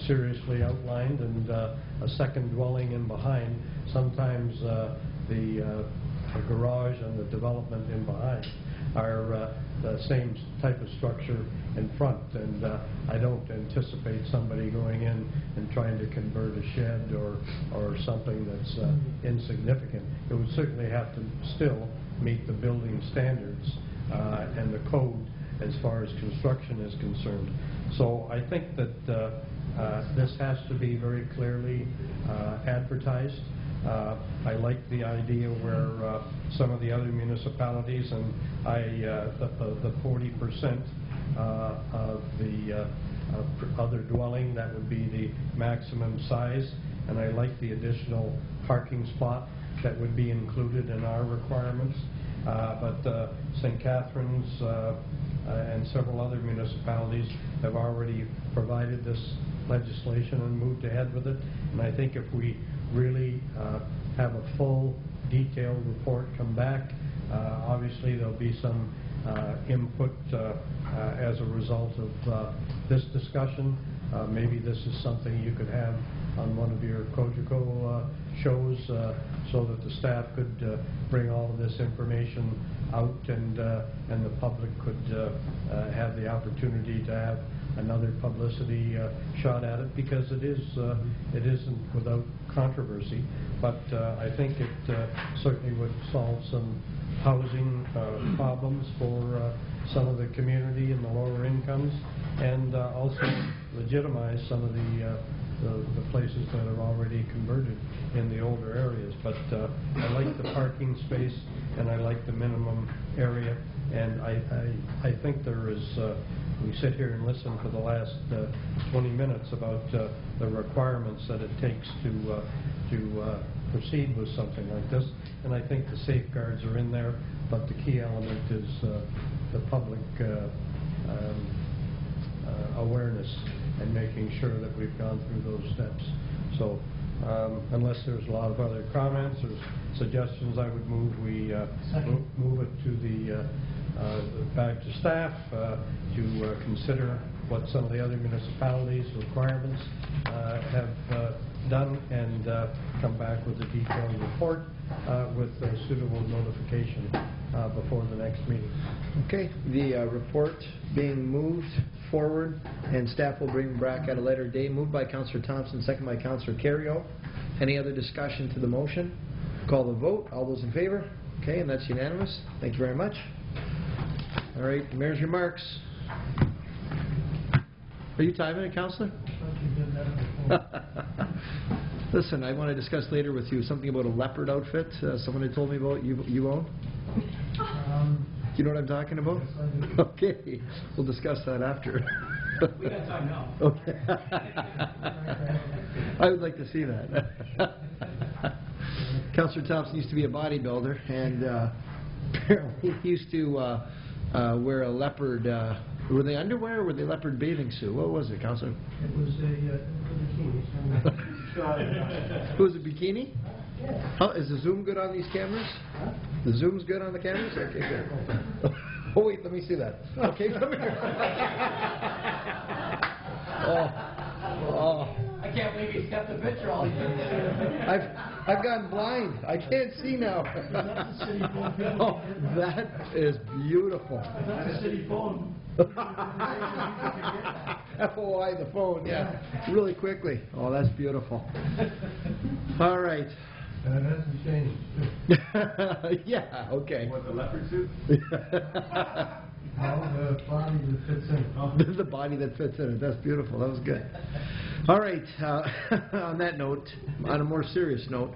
seriously outlined, and a second dwelling in behind, sometimes the garage and the development in behind are the same type of structure in front, and I don't anticipate somebody going in and trying to convert a shed or something that's insignificant. It would certainly have to still meet the building standards and the code as far as construction is concerned. So I think that this has to be very clearly advertised. I like the idea where some of the other municipalities, and the 40% of the other dwelling, that would be the maximum size, and I like the additional parking spot that would be included in our requirements. But St. Catharines and several other municipalities have already provided this legislation and moved ahead with it, and I think if we really have a full detailed report come back, obviously there'll be some input as a result of this discussion. Maybe this is something you could have on one of your Cogeco shows so that the staff could bring all of this information out, and the public could have the opportunity to have another publicity shot at it, because it isn't without controversy, but I think it certainly would solve some housing problems for some of the community in the lower incomes, and also legitimize some of the places that are already converted in the older areas. But I like the parking space, and I like the minimum area, and I think there is, we sit here and listen for the last 20 minutes about the requirements that it takes to proceed with something like this, and I think the safeguards are in there, but the key element is the public awareness and making sure that we've gone through those steps. So unless there's a lot of other comments or suggestions, I would move we move it to the back to staff to consider what some of the other municipalities' requirements have done, and come back with a detailed report with a suitable notification before the next meeting. Okay, the report being moved forward, and staff will bring back at a later date. Moved by Councillor Thompson, second by Councillor Carriot. Any other discussion to the motion? Call the vote. All those in favor? Okay, and that's unanimous. Thank you very much. All right, the Mayor's remarks. Are you timing it, Councillor? Listen, I want to discuss later with you something about a leopard outfit someone had told me about you own. Do you know what I'm talking about? Okay, we'll discuss that after. We got time now. Okay. I would like to see that. Councillor Thompson used to be a bodybuilder, and apparently he used to wear a leopard. Were they underwear or were they leopard bathing suit? What was it, Councillor? It was a bikini. It was a bikini? How, is the zoom good on these cameras? The zoom's good on the cameras? Okay, good. Oh, wait, let me see that. Okay, come here. Oh. I can't believe he's kept the picture all year. I've gone blind. I can't see now. Oh, that is beautiful. That's a city phone. FOI, the phone, yeah. Really quickly. Oh, that's beautiful. All right. That hasn't changed. Yeah, okay. What, the leopard suit? No, the body that fits in. The body that fits in it. That's beautiful. That was good. All right. On that note, on a more serious note,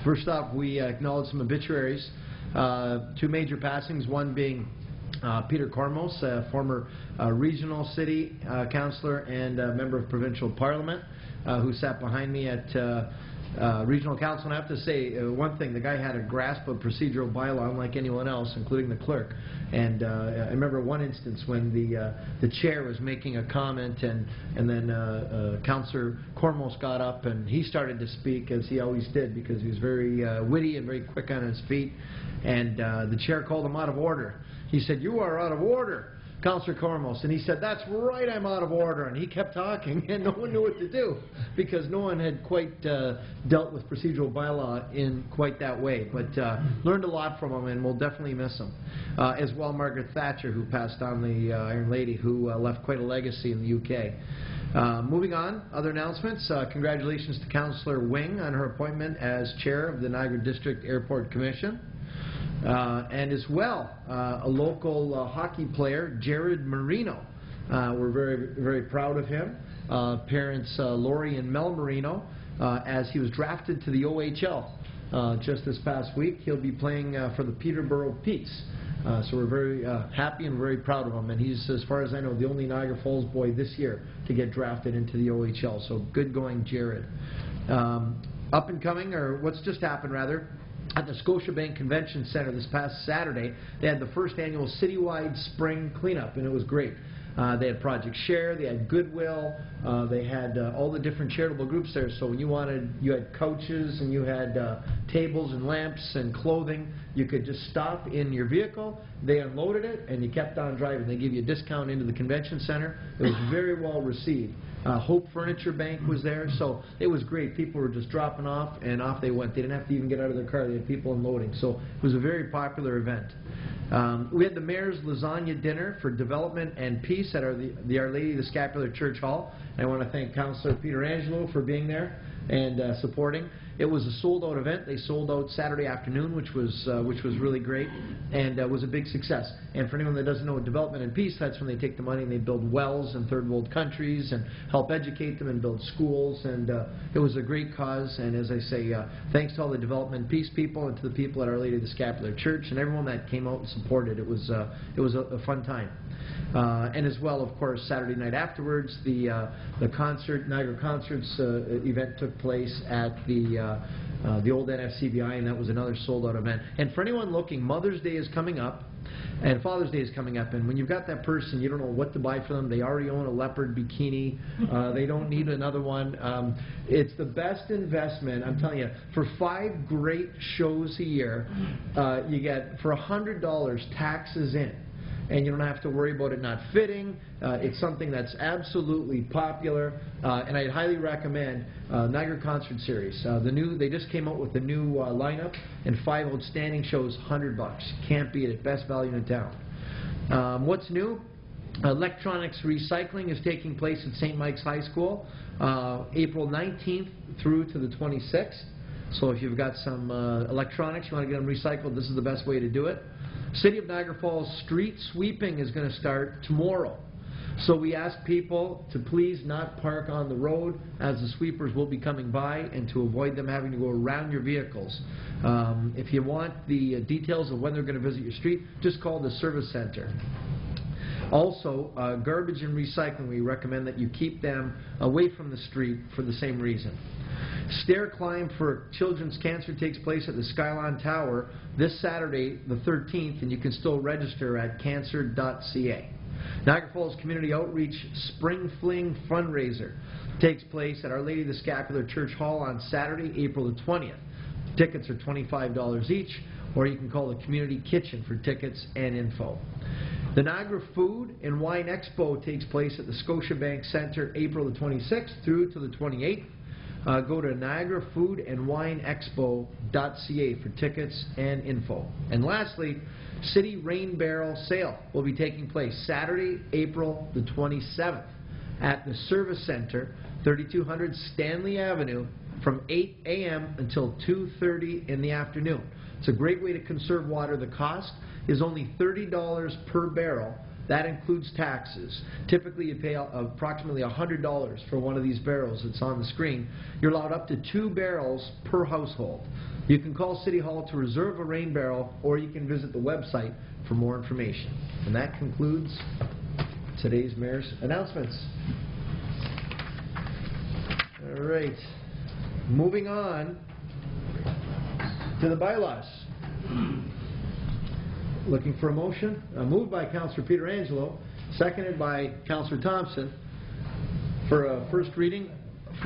first off, we acknowledge some obituaries. Two major passings, one being Peter Cormos, former regional city councillor and member of provincial parliament, who sat behind me at regional council. And I have to say one thing, the guy had a grasp of procedural bylaw unlike anyone else, including the clerk. And I remember one instance when the chair was making a comment, and then Councillor Cormos got up and he started to speak, as he always did, because he was very witty and very quick on his feet. And the chair called him out of order. He said, "You are out of order, Councillor Cormos." And he said, "That's right, I'm out of order." And he kept talking, and no one knew what to do, because no one had quite dealt with procedural bylaw in quite that way. But learned a lot from him, and we'll definitely miss him. As well, Margaret Thatcher, who passed on, the Iron Lady, who left quite a legacy in the UK. Moving on, other announcements. Congratulations to Councillor Wing on her appointment as chair of the Niagara District Airport Commission. And as well, a local hockey player, Jared Marino. We're very, very proud of him. Parents Lori and Mel Marino, as he was drafted to the OHL just this past week. He'll be playing for the Peterborough Petes. So we're very happy and very proud of him. And he's, as far as I know, the only Niagara Falls boy this year to get drafted into the OHL. So good going, Jared. Up and coming, or what's just happened rather, at the Scotiabank Convention Center this past Saturday, they had the first annual citywide spring cleanup, and it was great. They had Project Share, they had Goodwill, they had all the different charitable groups there. So when you wanted, you had couches and you had tables and lamps and clothing. You could just stop in your vehicle, they unloaded it, and you kept on driving. They gave you a discount into the convention center. It was very well received. Hope Furniture Bank was there, so it was great. People were just dropping off, and off they went. They didn't have to even get out of their car. They had people unloading. So it was a very popular event. We had the Mayor's Lasagna Dinner for Development and Peace at the Our Lady of the Scapular Church Hall. I want to thank Councillor Peter Angelo for being there and supporting. It was a sold-out event. They sold out Saturday afternoon, which was really great, and was a big success. And for anyone that doesn't know, Development and Peace, that's when they take the money and they build wells in third world countries and help educate them and build schools. And it was a great cause. And as I say, thanks to all the Development and Peace people and to the people at Our Lady of the Scapular Church and everyone that came out and supported. It was a fun time. And as well, of course, Saturday night afterwards, the concert, Niagara Concerts event took place at the old NFCBI, and that was another sold-out event. And for anyone looking, Mother's Day is coming up, and Father's Day is coming up, and when you've got that person, you don't know what to buy for them. They already own a leopard bikini. They don't need another one. It's the best investment, I'm telling you. For 5 great shows a year, you get, for $100, taxes in. And you don't have to worry about it not fitting. It's something that's absolutely popular, and I'd highly recommend Niagara Concert Series. They just came out with the new lineup, and 5 outstanding shows, $100. Can't beat it. Best value in town. What's new? Electronics recycling is taking place at St. Mike's High School, April 19th through to the 26th. So if you've got some electronics, you want to get them recycled, this is the best way to do it. City of Niagara Falls street sweeping is going to start tomorrow. So we ask people to please not park on the road as the sweepers will be coming by, and to avoid them having to go around your vehicles. If you want the details of when they're going to visit your street, just call the service center. Also, garbage and recycling, we recommend that you keep them away from the street for the same reason. Stair climb for children's cancer takes place at the Skyline Tower this Saturday, the 13th, and you can still register at cancer.ca. Niagara Falls Community Outreach Spring Fling Fundraiser takes place at Our Lady of the Scapular Church Hall on Saturday, April the 20th. Tickets are $25 each, or you can call the Community Kitchen for tickets and info. The Niagara Food and Wine Expo takes place at the Scotiabank Centre April the 26th through to the 28th. Go to niagarafoodandwineexpo.ca for tickets and info. And lastly, City Rain Barrel Sale will be taking place Saturday, April the 27th at the Service Center, 3200 Stanley Avenue, from 8 a.m. until 2:30 in the afternoon. It's a great way to conserve water. The cost is only $30 per barrel. That includes taxes. Typically you pay approximately $100 for one of these barrels that's on the screen. You're allowed up to 2 barrels per household. You can call City Hall to reserve a rain barrel, or you can visit the website for more information. And that concludes today's Mayor's announcements. All right. Moving on to the bylaws. Looking for a motion? Moved by Councillor Pietrangelo, seconded by Councillor Thompson for a first reading.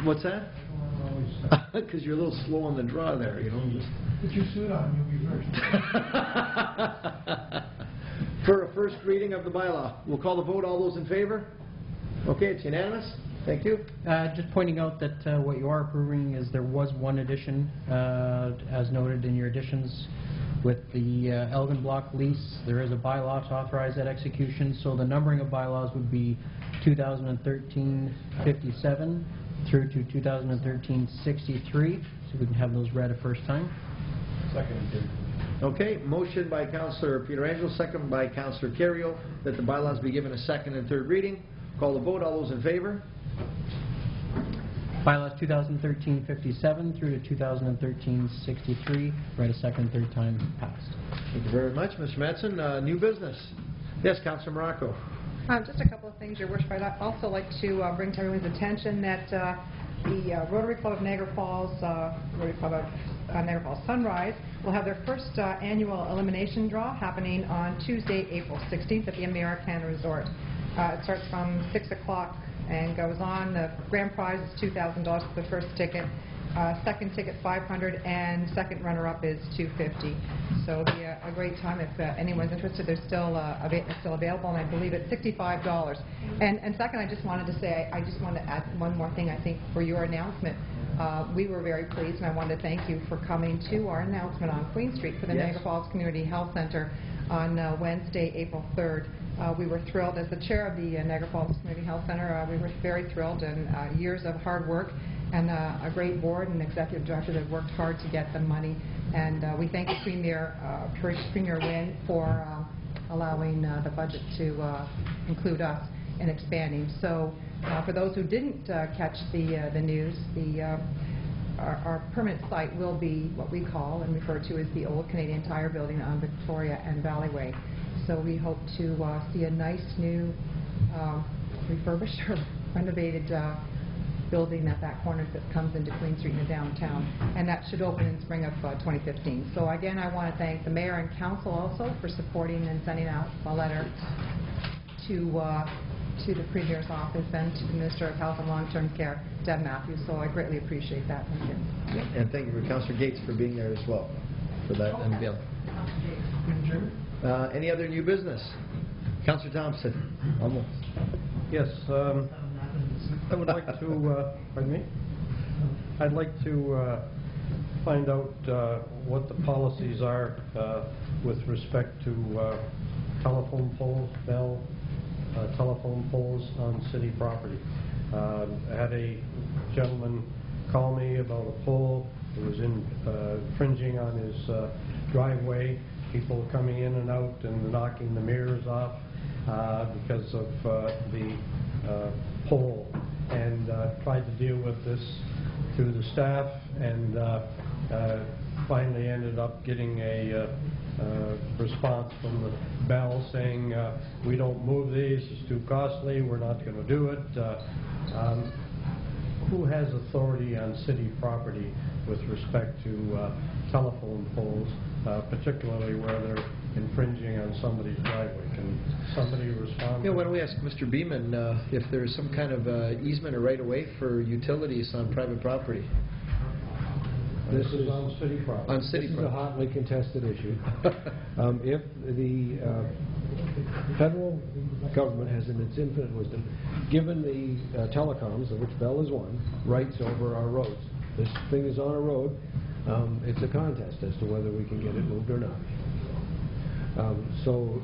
What's that? Because you're a little slow on the draw there, you know. Put your suit on, you'll be first. For a first reading of the bylaw. We'll call the vote. All those in favor? Okay, it's unanimous. Thank you. Just pointing out that what you are approving is there was one addition, as noted in your additions. With the Elgin Block lease, there is a bylaw to authorize that execution, so the numbering of bylaws would be 2013-57 through to 2013-63, so we can have those read a first time. Second. Okay, motion by Councillor Pietrangelo, second by Councillor Carrio, that the bylaws be given a second and third reading. Call the vote. All those in favor? Bylaws 2013-57 through to 2013-63, read a second, third time, passed. Thank you very much, Mr. Madsen. New business. Yes, Councillor Morocco. Just a couple of things, Your Worship. I'd also like to bring to everyone's attention that the Rotary Club of Niagara Falls, Rotary Club of Niagara Falls Sunrise, will have their first annual elimination draw happening on Tuesday, April 16th at the American Resort. It starts from 6 o'clock and goes on. The grand prize is $2,000 for the first ticket. Second ticket $500, and second runner-up is $250. So it'll be a great time if anyone's interested. There's still available, and I believe it's $65. And second, I just wanted to say, I just want to add one more thing. I think for your announcement, we were very pleased, and I wanted to thank you for coming to our announcement on Queen Street for the Niagara Falls Community Health Center on Wednesday, April 3rd. We were thrilled. As the chair of the Niagara Falls Community Health Center, we were very thrilled, and years of hard work and a great board and executive director that worked hard to get the money. And we thank the Premier Wynne for allowing the budget to include us in expanding. So for those who didn't catch the news, our permanent site will be what we call and refer to as the old Canadian Tire building on Victoria and Valleyway. So we hope to see a nice new refurbished or renovated building at that corner that comes into Queen Street in the downtown, and that should open in spring of 2015. So again, I want to thank the Mayor and Council also for supporting and sending out a letter to the Premier's office and to the Minister of Health and Long-Term Care, Deb Matthews. So I greatly appreciate that. Thank you. And thank you for Councillor Gates for being there as well for that unveiling. Any other new business? Councillor Thompson. Almost. Yes. I would like to, pardon me? I'd like to find out what the policies are with respect to telephone poles, telephone poles on city property. I had a gentleman call me about a pole that was infringing on his driveway, people coming in and out and knocking the mirrors off. because of the pole, and tried to deal with this through the staff, and finally ended up getting a response from the Bell saying, we don't move these, it's too costly, we're not going to do it. Who has authority on city property with respect to telephone poles, particularly where they're infringing on somebody's driveway? Can somebody respond? Yeah, why don't we ask Mr. Beeman if there's some kind of easement or right-of-way for utilities on private property? This is on city property. On city This is a property. hotly contested issue. If the federal government has, in its infinite wisdom, given the telecoms, of which Bell is one, rights over our roads. This thing is on a road. It's a contest as to whether we can get it moved or not. So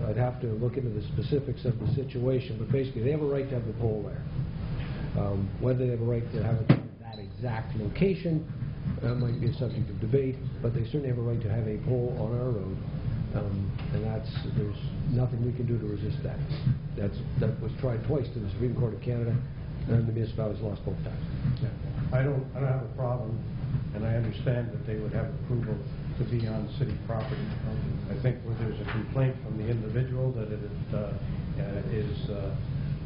I'd have to look into the specifics of the situation, but basically they have a right to have the pole there. Whether they have a right to have it in that exact location might be a subject of debate, but they certainly have a right to have a pole on our road, and there's nothing we can do to resist that. That was tried twice to the Supreme Court of Canada, and the municipalities lost both times. Yeah. I don't have a problem, and I understand that they would have approval to be on city property. I think where there's a complaint from the individual that it is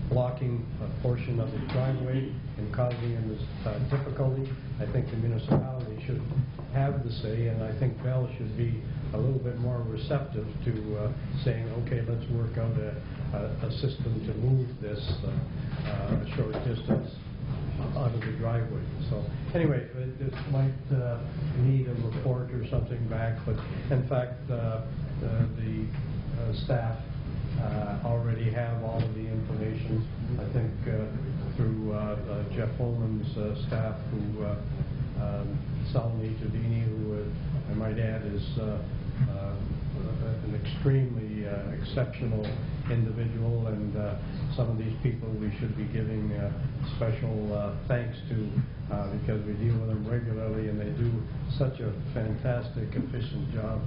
blocking a portion of his driveway and causing him this difficulty, I think the municipality should have the say, and I think Bell should be a little bit more receptive to saying, okay, let's work out a system to move this a short distance out of the driveway. So anyway, this might need a report or something back, but in fact the staff already have all of the information. I think through Jeff Holman's staff, who Salome Tavini, who I might add is an extremely exceptional individual, and some of these people we should be giving special thanks to because we deal with them regularly and they do such a fantastic, efficient job.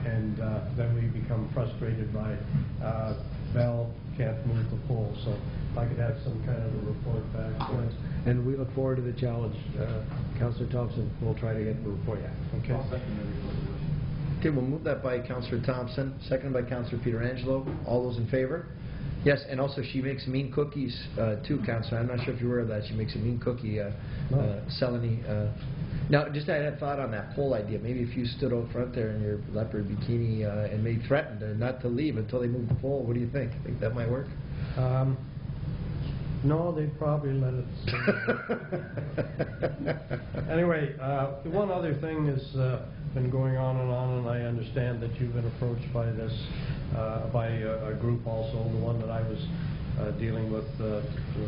And then we become frustrated by Bell can't move the pole. So if I could have some kind of a report back. And we look forward to the challenge. Councillor Thompson will try to get the report. Okay. Okay, we'll move that by Councillor Thompson, seconded by Councillor Pietrangelo. All those in favor? Yes, and also she makes mean cookies too, Councillor. I'm not sure if you're aware of that. She makes a mean cookie, Selene. Now, just I had a thought on that pole idea. Maybe if you stood out front there in your leopard bikini and maybe threatened not to leave until they moved the pole, what do you think? Think that might work? No, they'd probably let it stay. Anyway, one other thing has been going on, and I understand that you've been approached by this, by a group also, the one that I was dealing with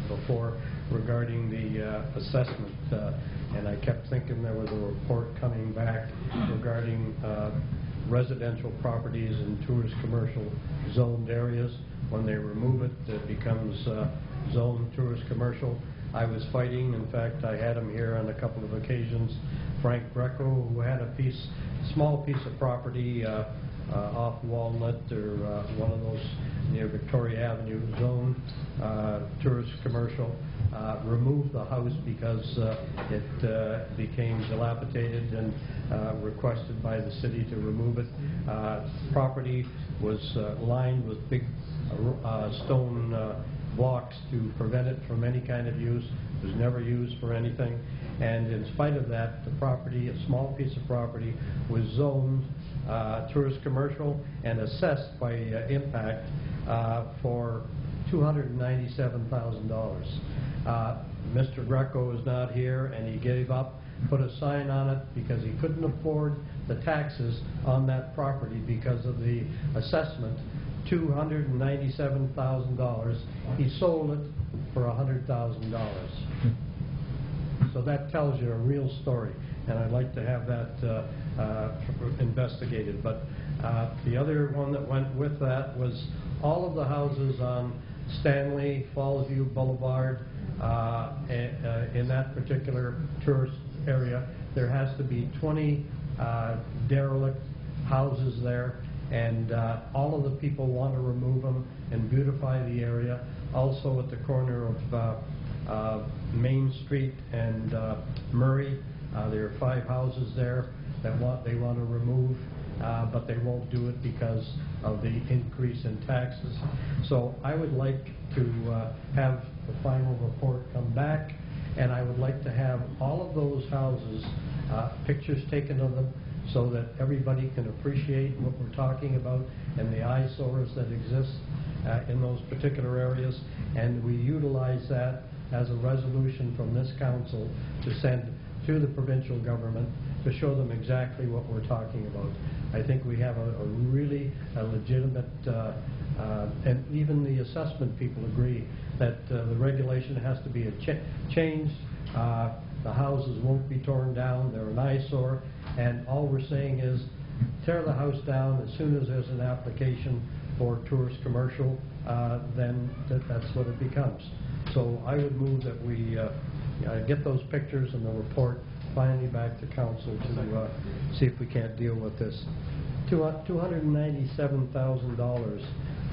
before, regarding the assessment. And I kept thinking there was a report coming back regarding residential properties in tourist commercial zoned areas. When they remove it, it becomes zoned tourist commercial. I was fighting, in fact I had him here on a couple of occasions, Frank Greco, who had a small piece of property off Walnut or one of those near Victoria Avenue, zoned tourist commercial, removed the house because it became dilapidated and requested by the city to remove it. Property was lined with big stone blocks to prevent it from any kind of use. It was never used for anything, and in spite of that, the property, a small piece of property, was zoned tourist commercial and assessed by impact for $297,000. Mr. Greco is not here, and he gave up, put a sign on it because he couldn't afford the taxes on that property because of the assessment. $297,000. He sold it for $100,000. So that tells you a real story, and I'd like to have that investigated. But the other one that went with that was all of the houses on Stanley, Fallsview Boulevard, in that particular tourist area. There has to be 20 derelict houses there, and all of the people want to remove them and beautify the area. Also at the corner of Main Street and Murray, there are 5 houses there that they want to remove, but they won't do it because of the increase in taxes. So I would like to have the final report come back, and I would like to have all of those houses, pictures taken of them, so that everybody can appreciate what we're talking about and the eyesores that exist in those particular areas. And we utilize that as a resolution from this council to send to the provincial government to show them exactly what we're talking about. I think we have a really legitimate, and even the assessment people agree that the regulation has to be changed. The houses won't be torn down, they're an eyesore, and all we're saying is tear the house down as soon as there's an application for tourist commercial, then that's what it becomes. So I would move that we get those pictures and the report finally back to council to see if we can't deal with this. $297,000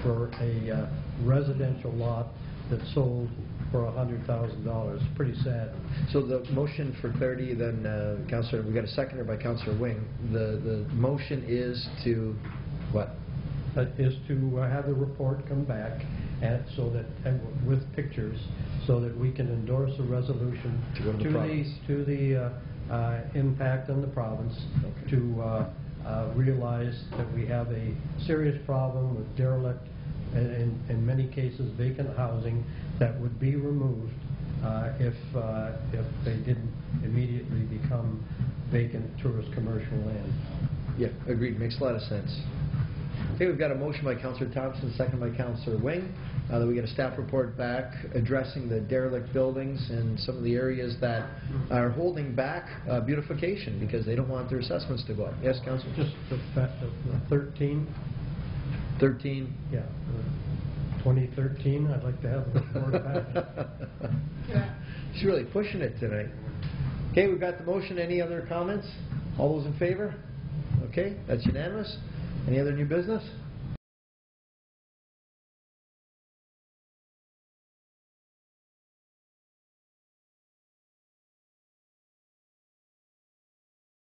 for a residential lot that sold for $100,000. Pretty sad. So the motion for clarity then, Councillor, we got a seconder by Councillor Wing. The motion is to what? Is to have the report come back and so that with pictures, so that we can endorse a resolution to go to the province, to the impact on the province, okay, to realize that we have a serious problem with derelict and in many cases vacant housing that would be removed if they didn't immediately become vacant tourist commercial land. Yeah, agreed. Makes a lot of sense. Okay, we've got a motion by Councillor Thompson, second by Councillor Wing, that we get a staff report back addressing the derelict buildings and some of the areas that are holding back beautification because they don't want their assessments to go up. Yes, Councillor? Just the fact of 13. 13? Yeah. 2013, I'd like to have the report back. She's really pushing it tonight. Okay, we've got the motion. Any other comments? All those in favor? Okay, that's unanimous. Any other new business?